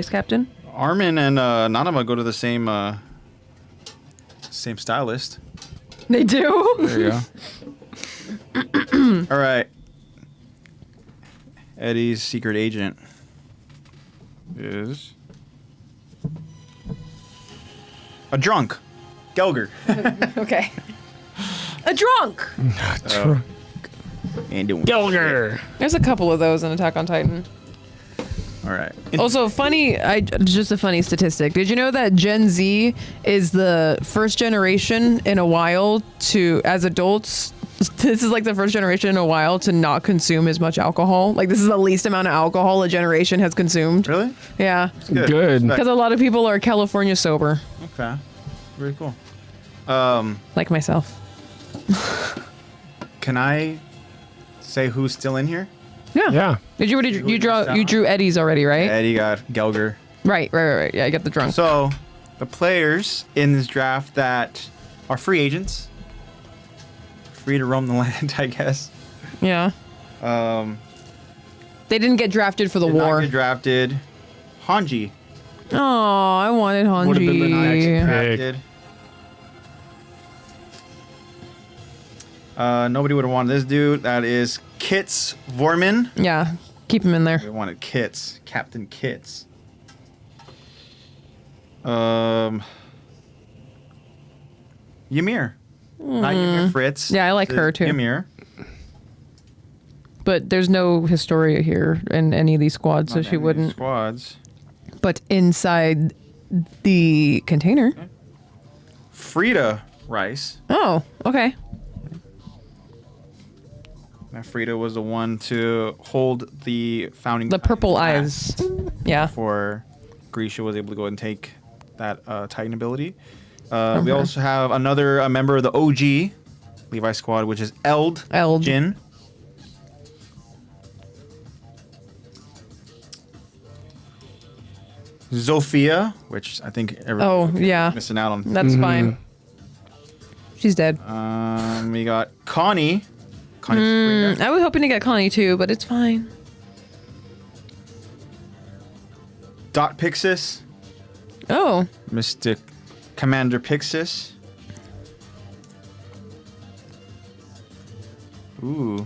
captain? Armin and Nanama go to the same stylist. They do? There you go. All right. Eddie's secret agent is a drunk. Gelger. Okay. A drunk. Ain't doing Gelger. There's a couple of those in Attack on Titan. All right. Also, just a funny statistic. Did you know that Gen Z is the first generation in a while to, as adults, this is like the first generation in a while to not consume as much alcohol? Like, this is the least amount of alcohol a generation has consumed. Really? Yeah. Good. Good. Because a lot of people are California sober, Okay. Very cool. like myself. Can I say who's still in here? Yeah. Yeah. Did you already you drew Eddie's already, right? Eddie got Gelger. Right. Yeah, I got the drunk. So, the players in this draft that are free agents, free to roam the land, I guess. Yeah. They didn't get drafted for the Did war. not get drafted. Hanji. Oh, I wanted Would've been the next Hanji. pick. Drafted. Nobody would have wanted this dude. That is Kits Vorman. Yeah, keep him in there. They wanted Kits. Captain Kits. Ymir. Not Ymir Fritz. Yeah, I like her too. Ymir. But there's no Historia here in any of these squads, so Not she any of these wouldn't. Squads. But inside the container. Frida Rice. Oh, okay. Now, Frida was the one to hold the founding. The purple Titan's eyes. mask Yeah. Before Grisha was able to go and take that Titan ability. We also have another member of the OG Levi Squad, which is Eld. Jin. Zofia, which I think everyone's Oh, yeah. missing out on. That's fine. She's dead. We got Connie. I was hoping to get Connie too, but it's fine. Dot Pixis. Oh. Mr. Commander Pixis. Ooh.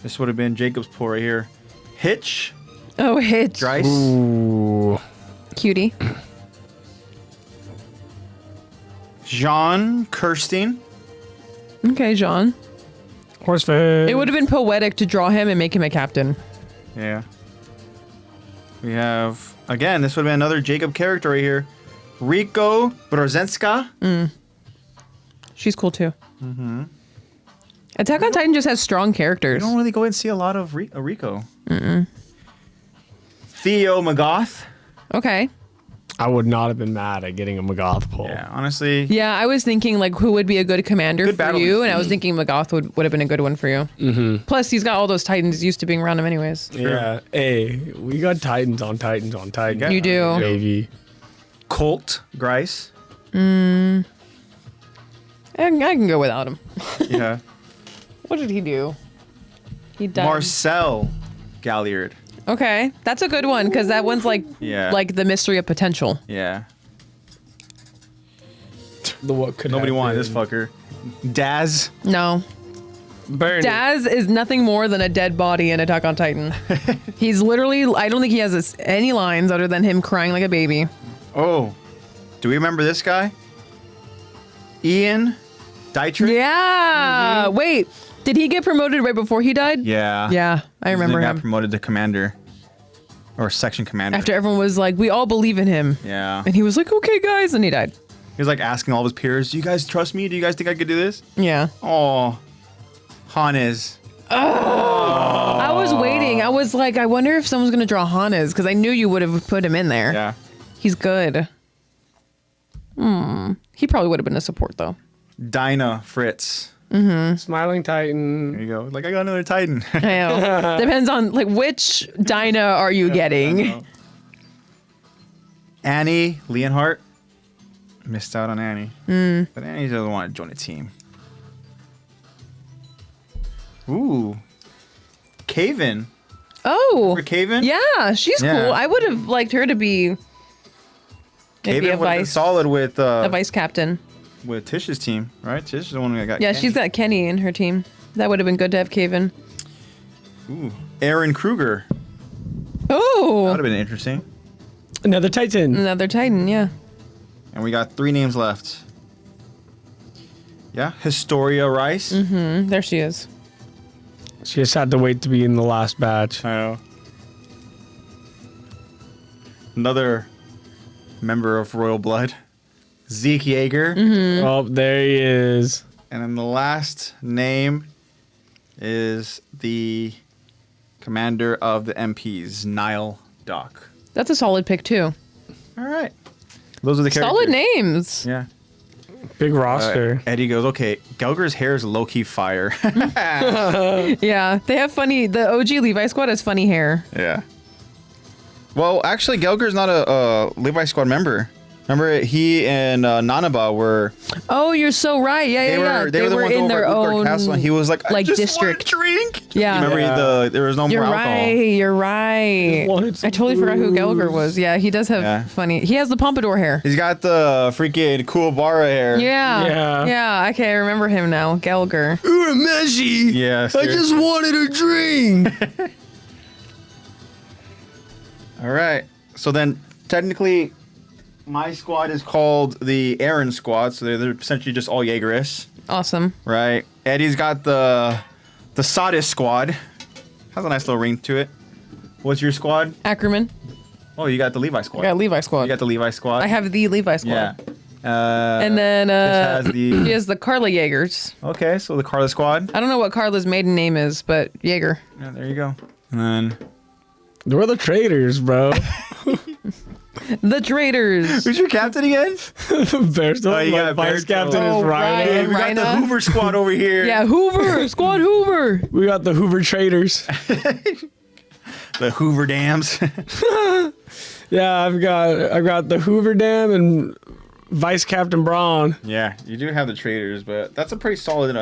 This would have been Jacob's pull right here. Hitch. Oh, Hitch. Dryce. Ooh. Cutie. Jean Kirstein. Okay, Jean. Horseface. It would have been poetic to draw him and make him a captain. Yeah. We have, again, this would have been another Jacob character right here. Rico Brzezinska. She's cool too. Mm-hmm. Attack on Titan just has strong characters. You don't really go and see a lot of Rico. Theo Magoth. Okay. I would not have been mad at getting a Magoth pull. Yeah, honestly. Yeah, I was thinking like who would be a good commander Good for battle you, and machine. I was thinking Magoth would have been a good one for you. Mm-hmm. Plus, he's got all those Titans used to being around him anyways. Yeah. Hey, we got Titans on Titans on Titans. You do. Baby. Colt Grice. I can go without him. Yeah. What did he do? He died. Marcel Galliard. Okay, that's a good one because that one's like Yeah. like the mystery of potential. Yeah. The what could Nobody have wanted been. this fucker. Daz. No, Burn it. Daz is nothing more than a dead body in Attack on Titan. He's literally, I don't think he has any lines other than him crying like a baby. Oh. Do we remember this guy? Ian Dietrich? Yeah. Wait, did he get promoted right before he died? Yeah. Yeah, I remember He got him. promoted to commander. Or section commander. After everyone was like, we all believe in him. Yeah. And he was like, okay, guys, and he died. He was like asking all of his peers, do you guys trust me? Do you guys think I could do this? Yeah. Oh. Hannes. I was waiting. I was like, I wonder if someone's going to draw Hannes because I knew you would have put him in there. Yeah. He's good. He probably would have been a support though. Dinah Fritz. Smiling Titan. There you go. Like, I got another Titan. I know. Depends on like which Dinah are you getting. Annie Leonhardt. Missed out on Annie. But Annie doesn't want to join a team. Ooh. Caven. Oh. For Caven? Yeah, she's Yeah. cool. I would have liked her to be maybe Caven a would have been vice, solid with captain. with Tish's team, right? Tish is the one that got Yeah, Kenny. she's got Kenny in her team. That would have been good to have Caven. Ooh. Aaron Kruger. That Oh, would have been interesting. Another Titan. another Titan. Yeah. And we got 3 names left. Yeah, Historia Rice. There she is. She just had to wait to be in the last batch. I know. Another member of Royal Blood, Zeke Yeager. Oh, there he is. And then the last name is the commander of the MPs, Niall Dock. That's a solid pick too. All right. Those are the characters. Solid names. Yeah. Big roster. Eddie goes, okay, Gelger's hair is low-key fire. Yeah, they have funny. The OG Levi Squad has funny hair. Yeah. Well, actually, Gelger's not a Levi Squad member. Remember, he and Nanaba were. Oh, you're so right. Yeah, yeah, They were the ones in over their at Utgard own Castle, and he was like, I just district. want a drink. Yeah. Remember, Yeah. there was no You're more right. alcohol. You're right. wanted I some totally forgot who Gelger booze. was. Yeah, he does have Yeah. funny. He has the pompadour hair. He's got the freaking Kuwabara hair. Yeah. Yeah. Yeah. Okay, I remember him now. Gelger. Urameshi! Yeah. seriously. wanted a drink! All right. So then, technically, my squad is called the Aaron Squad, so they're essentially just all Jaegerists, Awesome. right? Eddie's got the Sadist Squad. Has a nice little ring to it. What's your squad? Ackerman. Oh, you got the Levi Squad. I got Levi Squad. You got the Levi Squad. I have the Levi Squad. Yeah. And then this has the- he has the Carla Jaegers. Okay, so the Carla Squad. I don't know what Carla's maiden name is, but Jaeger. Yeah, there you go. And then We're the traders, bro. The Traders. who's your captain again? Bearstone, Oh, you my got vice Bearstone. captain Oh, is right. Ryan. We got the Rhina? Hoover Squad over here. Yeah, Hoover. Squad Hoover. We got the Hoover traders. The Hoover Dams. Yeah, I've got the Hoover Dam and Vice Captain Braun. Yeah, you do have the traders, but that's a pretty solid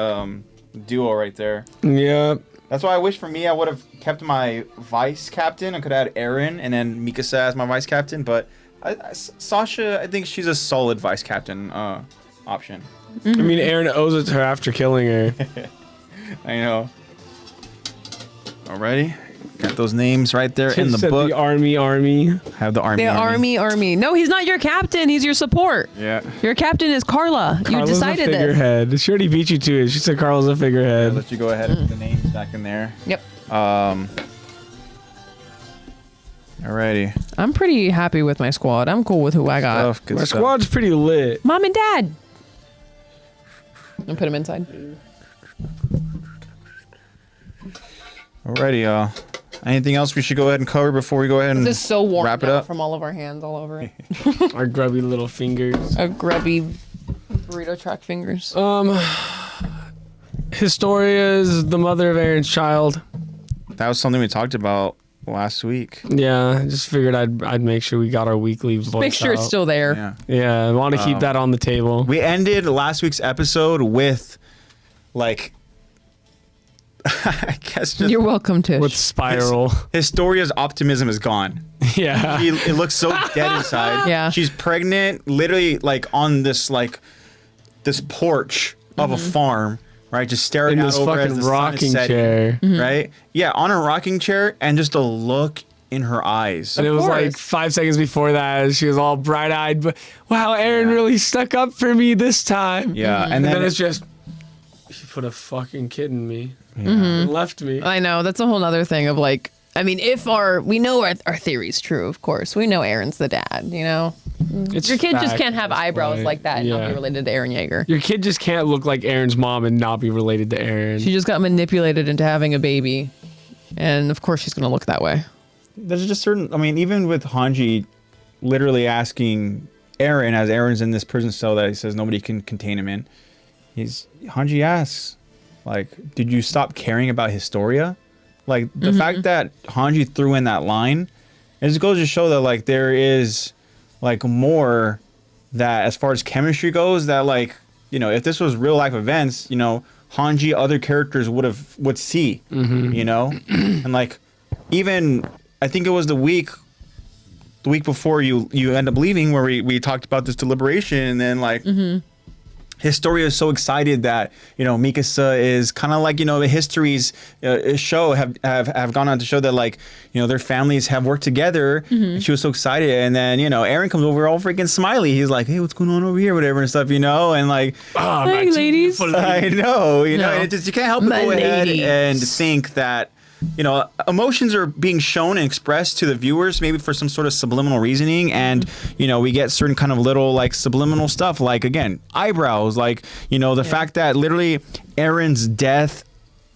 duo right there. Yep. That's why I wish for me I would have kept my vice captain. I could have had Aaron and then Mikasa as my vice captain. But Sasha, I think she's a solid vice captain option. I mean, Aaron owes it to her after killing her. I know. Alrighty. Got those names right there in the book. The army. Have the army. The army. No, he's not your captain. He's your support. Yeah. Your captain is Carla. You Carla's decided a this. figurehead. She already beat you to it. She said Carla's a figurehead. I'll let you go ahead and put the names back in there. Yep. Alrighty. I'm pretty happy with my squad. I'm cool with who I got. My squad's pretty lit. Mom and Dad. And put him inside. Alrighty, y'all. Anything else we should go ahead and cover before we go ahead and This is so warm wrap it now up? from all of our hands all over it. Our grubby little fingers. Our grubby burrito track fingers. Historia is the mother of Aaron's child. That was something we talked about last week. Yeah, I just figured I'd make sure we got our weekly voice Make sure out. it's still there. Yeah. Yeah, I want to keep that on the table. We ended last week's episode with, like, I guess just You're welcome, Tish. With Spiral. Historia's optimism is gone. Yeah. It looks so dead inside. Yeah. She's pregnant, literally like on this porch of a farm, right? Just staring In out this over as fucking the sun is rocking setting, chair. right? Yeah, on a rocking chair, and just a look in her eyes. And it was like course. 5 seconds before that, she was all bright-eyed. But wow, Aaron really stuck up for me this time. Yeah, And then it's just, he put a fucking kid in me and left me. I know. That's a whole other thing of like, I mean, we know our theory's true, of course. We know Aaron's the dad, you know? It's Your kid just fact can't have at this eyebrows point. like that and not Yeah. be related to Aaron Yeager. Your kid just can't look like Aaron's mom and not be related to Aaron. She just got manipulated into having a baby. And of course she's going to look that way. There's just certain, I mean, even with Hanji literally asking Aaron, as Aaron's in this prison cell that he says nobody can contain him in, Hanji asks, like, did you stop caring about Historia? Like, the fact that Hanji threw in that line, it just goes to show that, like, there is, like, more that, as far as chemistry goes, that, like, you know, if this was real life events, you know, Hanji, other characters would see, you know? And, like, even, I think it was the week before you end up leaving where we talked about this deliberation, and then, like, Historia is so excited that, you know, Mikasa is kind of like, you know, the histories show have gone on to show that, like, you know, their families have worked together. And she was so excited. And then, you know, Aaron comes over all freaking smiley. He's like, hey, what's going on over here? Whatever and stuff, you know? And like, Hey, ladies. I know, you know, No. and it just, you can't help but My go ahead ladies. and think that, you know, emotions are being shown and expressed to the viewers, maybe for some sort of subliminal reasoning. And, you know, we get certain kind of little, like, subliminal stuff, like, again, eyebrows, like, you know, the fact that literally Aaron's death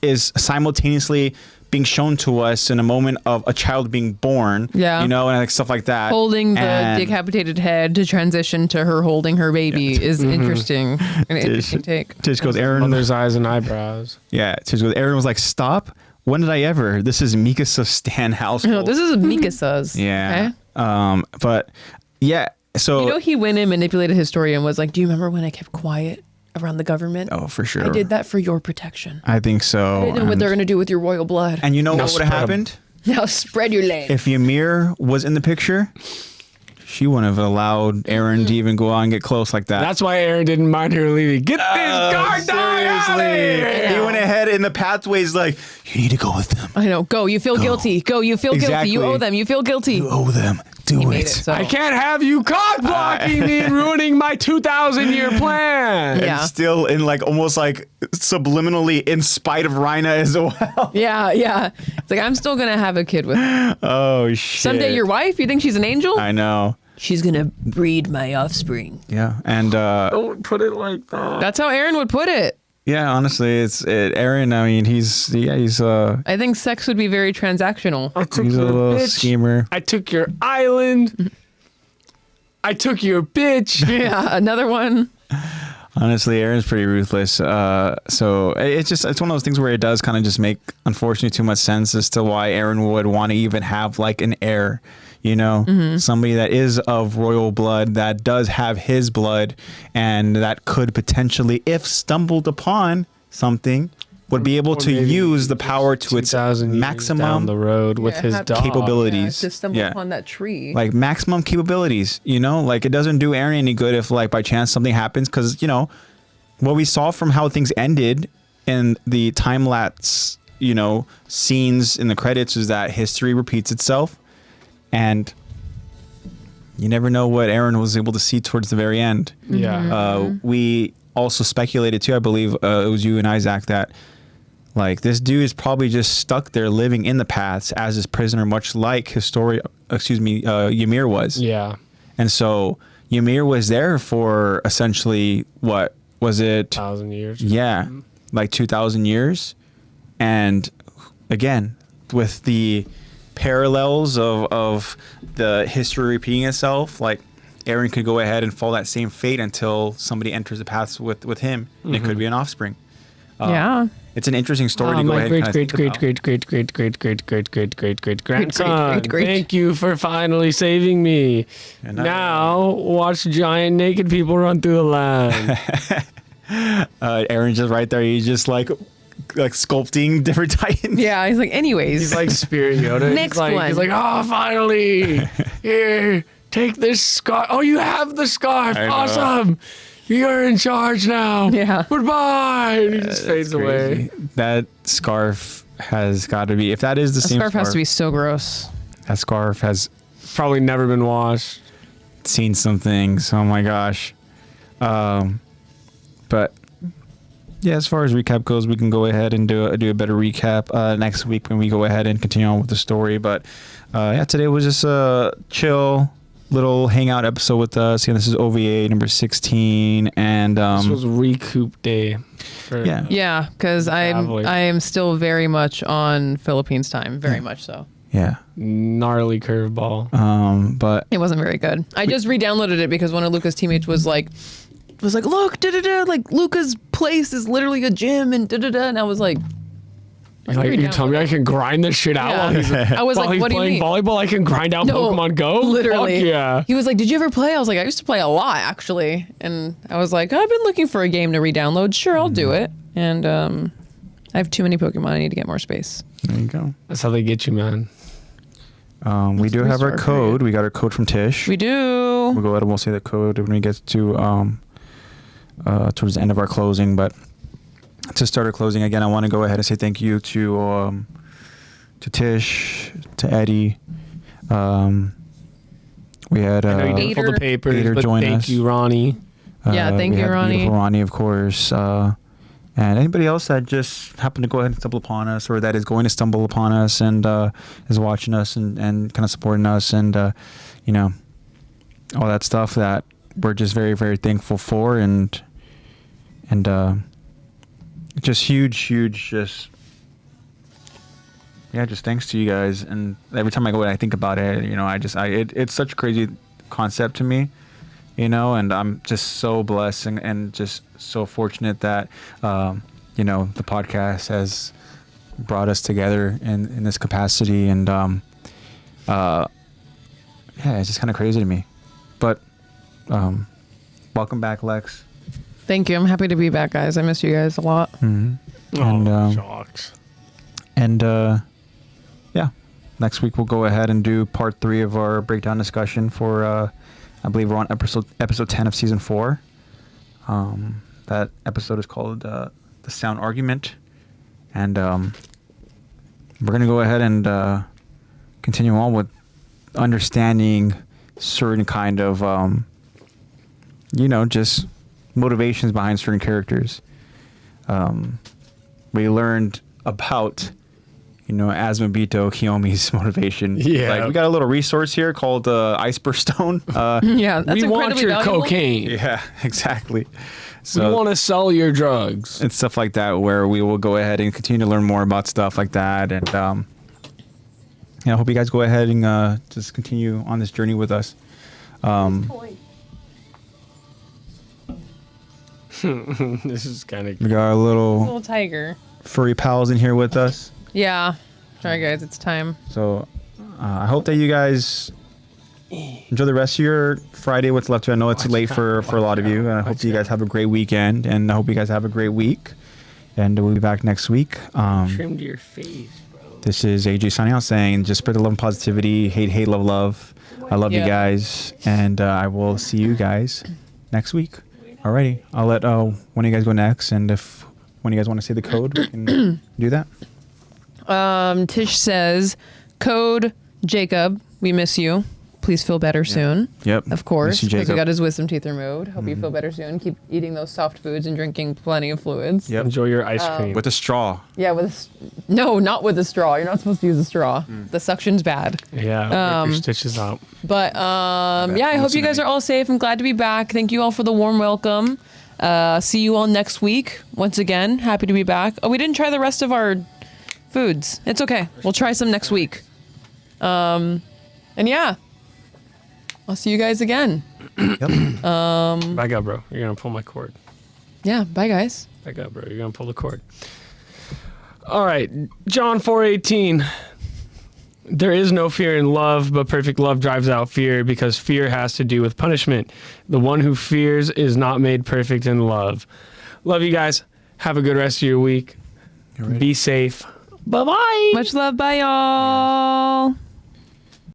is simultaneously being shown to us in a moment of a child being born, Yeah. you know, and like stuff like that. Holding the And- decapitated head to transition to her holding her baby is interesting. An interesting take. Tish goes, Aaron, Mother's eyes and eyebrows. yeah, Tish goes, Aaron was like, stop. When did I ever? This is Mikasa Stan household. No, this is Mikasa's. Yeah. Okay? But yeah, so You know, he went and manipulated Historia and was like, do you remember when I kept quiet around the government? oh, for sure. I did that for your protection. I think so. I didn't know what they're going to do with your royal blood. And you know Now what would have spread 'em. happened? Now spread your legs. If Ymir was in the picture, she wouldn't have allowed Aaron to even go on and get close like that. That's why Aaron didn't mind her leaving. Get this guard dog out of here! He went ahead in the pathways like, you need to go with them. I know. Go. You feel guilty. Go. You feel guilty. You Exactly. owe them. You feel guilty. You owe them. Do He it. made it so. I can't have you cock blocking me and ruining my 2,000-year plan. Yeah. And still in like almost like subliminally in spite of Rhina as well. Yeah, yeah. It's like, I'm still going to have a kid with her. Oh shit. Someday your wife, you think she's an angel? I know. She's going to breed my offspring. Yeah. And Don't put it like that. That's how Aaron would put it. yeah, honestly, Aaron, I mean, he's I think sex would be very transactional. I took he's a your little bitch. schemer. I took your island. I took your bitch. Yeah, another one. Honestly, Aaron's pretty ruthless. So it's one of those things where it does kind of just make, unfortunately, too much sense as to why Aaron would want to even have like an heir, you know, somebody that is of royal blood, that does have his blood, and that could potentially, if stumbled upon, something would be able Or to maybe use the power to its 2,000 years down maximum the road with his have dog. capabilities. to stumble Yeah. upon that tree. Like maximum capabilities, you know, like it doesn't do Aaron any good if like by chance something happens, because you know what we saw from how things ended in the time lapse, you know, scenes in the credits is that history repeats itself, and you never know what Aaron was able to see towards the very end. Yeah. We also speculated too, I believe it was you and Isaac, that like this dude is probably just stuck there living in the past as his prisoner, much like Ymir was. Yeah. And so Ymir was there for essentially, what was it? 1,000 years. Yeah, like 2,000 years. And again, with the parallels of the history repeating itself, like Aaron could go ahead and follow that same fate until somebody enters the path with him. And it could be an offspring. Yeah. It's an interesting story to go my ahead great, and great, kind of great, great, great, great, great, great, great, great, great grandson. great. Thank you for finally saving me. And Now watch giant naked people run through the land. Aaron's just right there. He's just like sculpting different titans. Yeah, he's like, anyways. He's like Spirit Yoda. Next one. one. He's like, oh, finally. Here, take this scarf. Oh, you have the scarf. I know. Awesome. You're in charge now. Yeah. Goodbye. And he just fades away. That scarf has got to be, if that is the same scarf has to be so gross. that scarf has Probably never been washed. seen some things. Oh my gosh. But yeah, as far as recap goes, we can go ahead and do a better recap next week when we go ahead and continue on with the story. But yeah, today was just a chill little hangout episode with us. Again, this is OVA number 16, and This was recoup day. yeah. Yeah, because I Traveling. am still very much on Philippines time. Very much so. Yeah. Gnarly curveball. But It wasn't very good. I just re-downloaded it because one of Luca's teammates was like, look, da-da-da, like Luca's place is literally a gym and da-da-da. And I was like, You telling me I can grind this shit out Yeah. while he's, I was while like, he's what do you playing mean? volleyball? I can grind out Pokemon Go? Literally. Fuck yeah. He was like, did you ever play? I was like, I used to play a lot, actually. And I was like, I've been looking for a game to re-download. Sure, I'll do it. And I have too many Pokemon. I need to get more space. there you go. That's how they get you, man. We do have our restart code. period. We got our code from Tish. We do. We'll go ahead and we'll say the code when we get to towards the end of our closing. But to start our closing again, I want to go ahead and say thank you to Tish, to Eddie. We had I know you did Ader. pull the papers, Ader but join thank us. you, Ronnie. Yeah, thank we you, had Ronnie. beautiful Ronnie, of course. And anybody else that just happened to go ahead and stumble upon us, or that is going to stumble upon us and is watching us and kind of supporting us, and you know, all that stuff that we're just very, very thankful for, and just huge, just thanks to you guys. And every time I go and I think about it, you know, it's such a crazy concept to me. You know, and I'm just so blessed and just so fortunate that, you know, the podcast has brought us together in this capacity. And, yeah, it's just kind of crazy to me. But welcome back, Lex. Thank you. I'm happy to be back, guys. I miss you guys a lot. Mm-hmm. Oh, shocks. And yeah, next week we'll go ahead and do part 3 of our breakdown discussion for... I believe we're on episode 10 of season 4. That episode is called The Sound Argument. And we're going to go ahead and continue on with understanding certain kind of, you know, just motivations behind certain characters. We learned about... you know, Asmabito Kiyomi's motivation. Yeah. Like, we got a little resource here called Iceberg Stone. Yeah, that's We want incredibly your valuable. cocaine. Yeah, exactly. We So want to sell your drugs. and stuff like that, where we will go ahead and continue to learn more about stuff like that. And yeah, I hope you guys go ahead and just continue on this journey with us. This is kind of... We got our little Little tiger. furry pals in here with us. Yeah. Sorry, guys. It's time. So I hope that you guys enjoy the rest of your Friday, what's left to. I know it's late for a lot of you, and I hope you guys have a great weekend, and I hope you guys have a great week. And we'll be back next week. Trimmed your face, bro. This is AJ signing out saying just spread the love and positivity. Hate, love, love. I love you guys. And I will see you guys next week. Alrighty. I'll let one of you guys go next. And if one of you guys want to say the code, we can do that. Tish says, code Jacob, we miss you. Please feel better soon. Yep. Of course, Miss you, because he Jacob. got his wisdom teeth removed. Hope you feel better soon. Keep eating those soft foods and drinking plenty of fluids. Yep. Enjoy your ice cream. With a straw. Yeah, no, not with a straw. You're not supposed to use a straw. The suction's bad. Yeah, rip your stitches out. But yeah, I hope you guys are all safe. I'm glad to be back. Thank you all for the warm welcome. See you all next week. Once again, happy to be back. Oh, we didn't try the rest of our foods. It's okay. We'll try some next week. And yeah, I'll see you guys again. Yep. Back up, bro. You're gonna pull my cord. Yeah, bye guys. Back up, bro. You're gonna pull the cord. All right, John 4:18. There is no fear in love, but perfect love drives out fear, because fear has to do with punishment. The one who fears is not made perfect in love. Love you guys. Have a good rest of your week. Be safe. Bye-bye. Much love. Bye, y'all.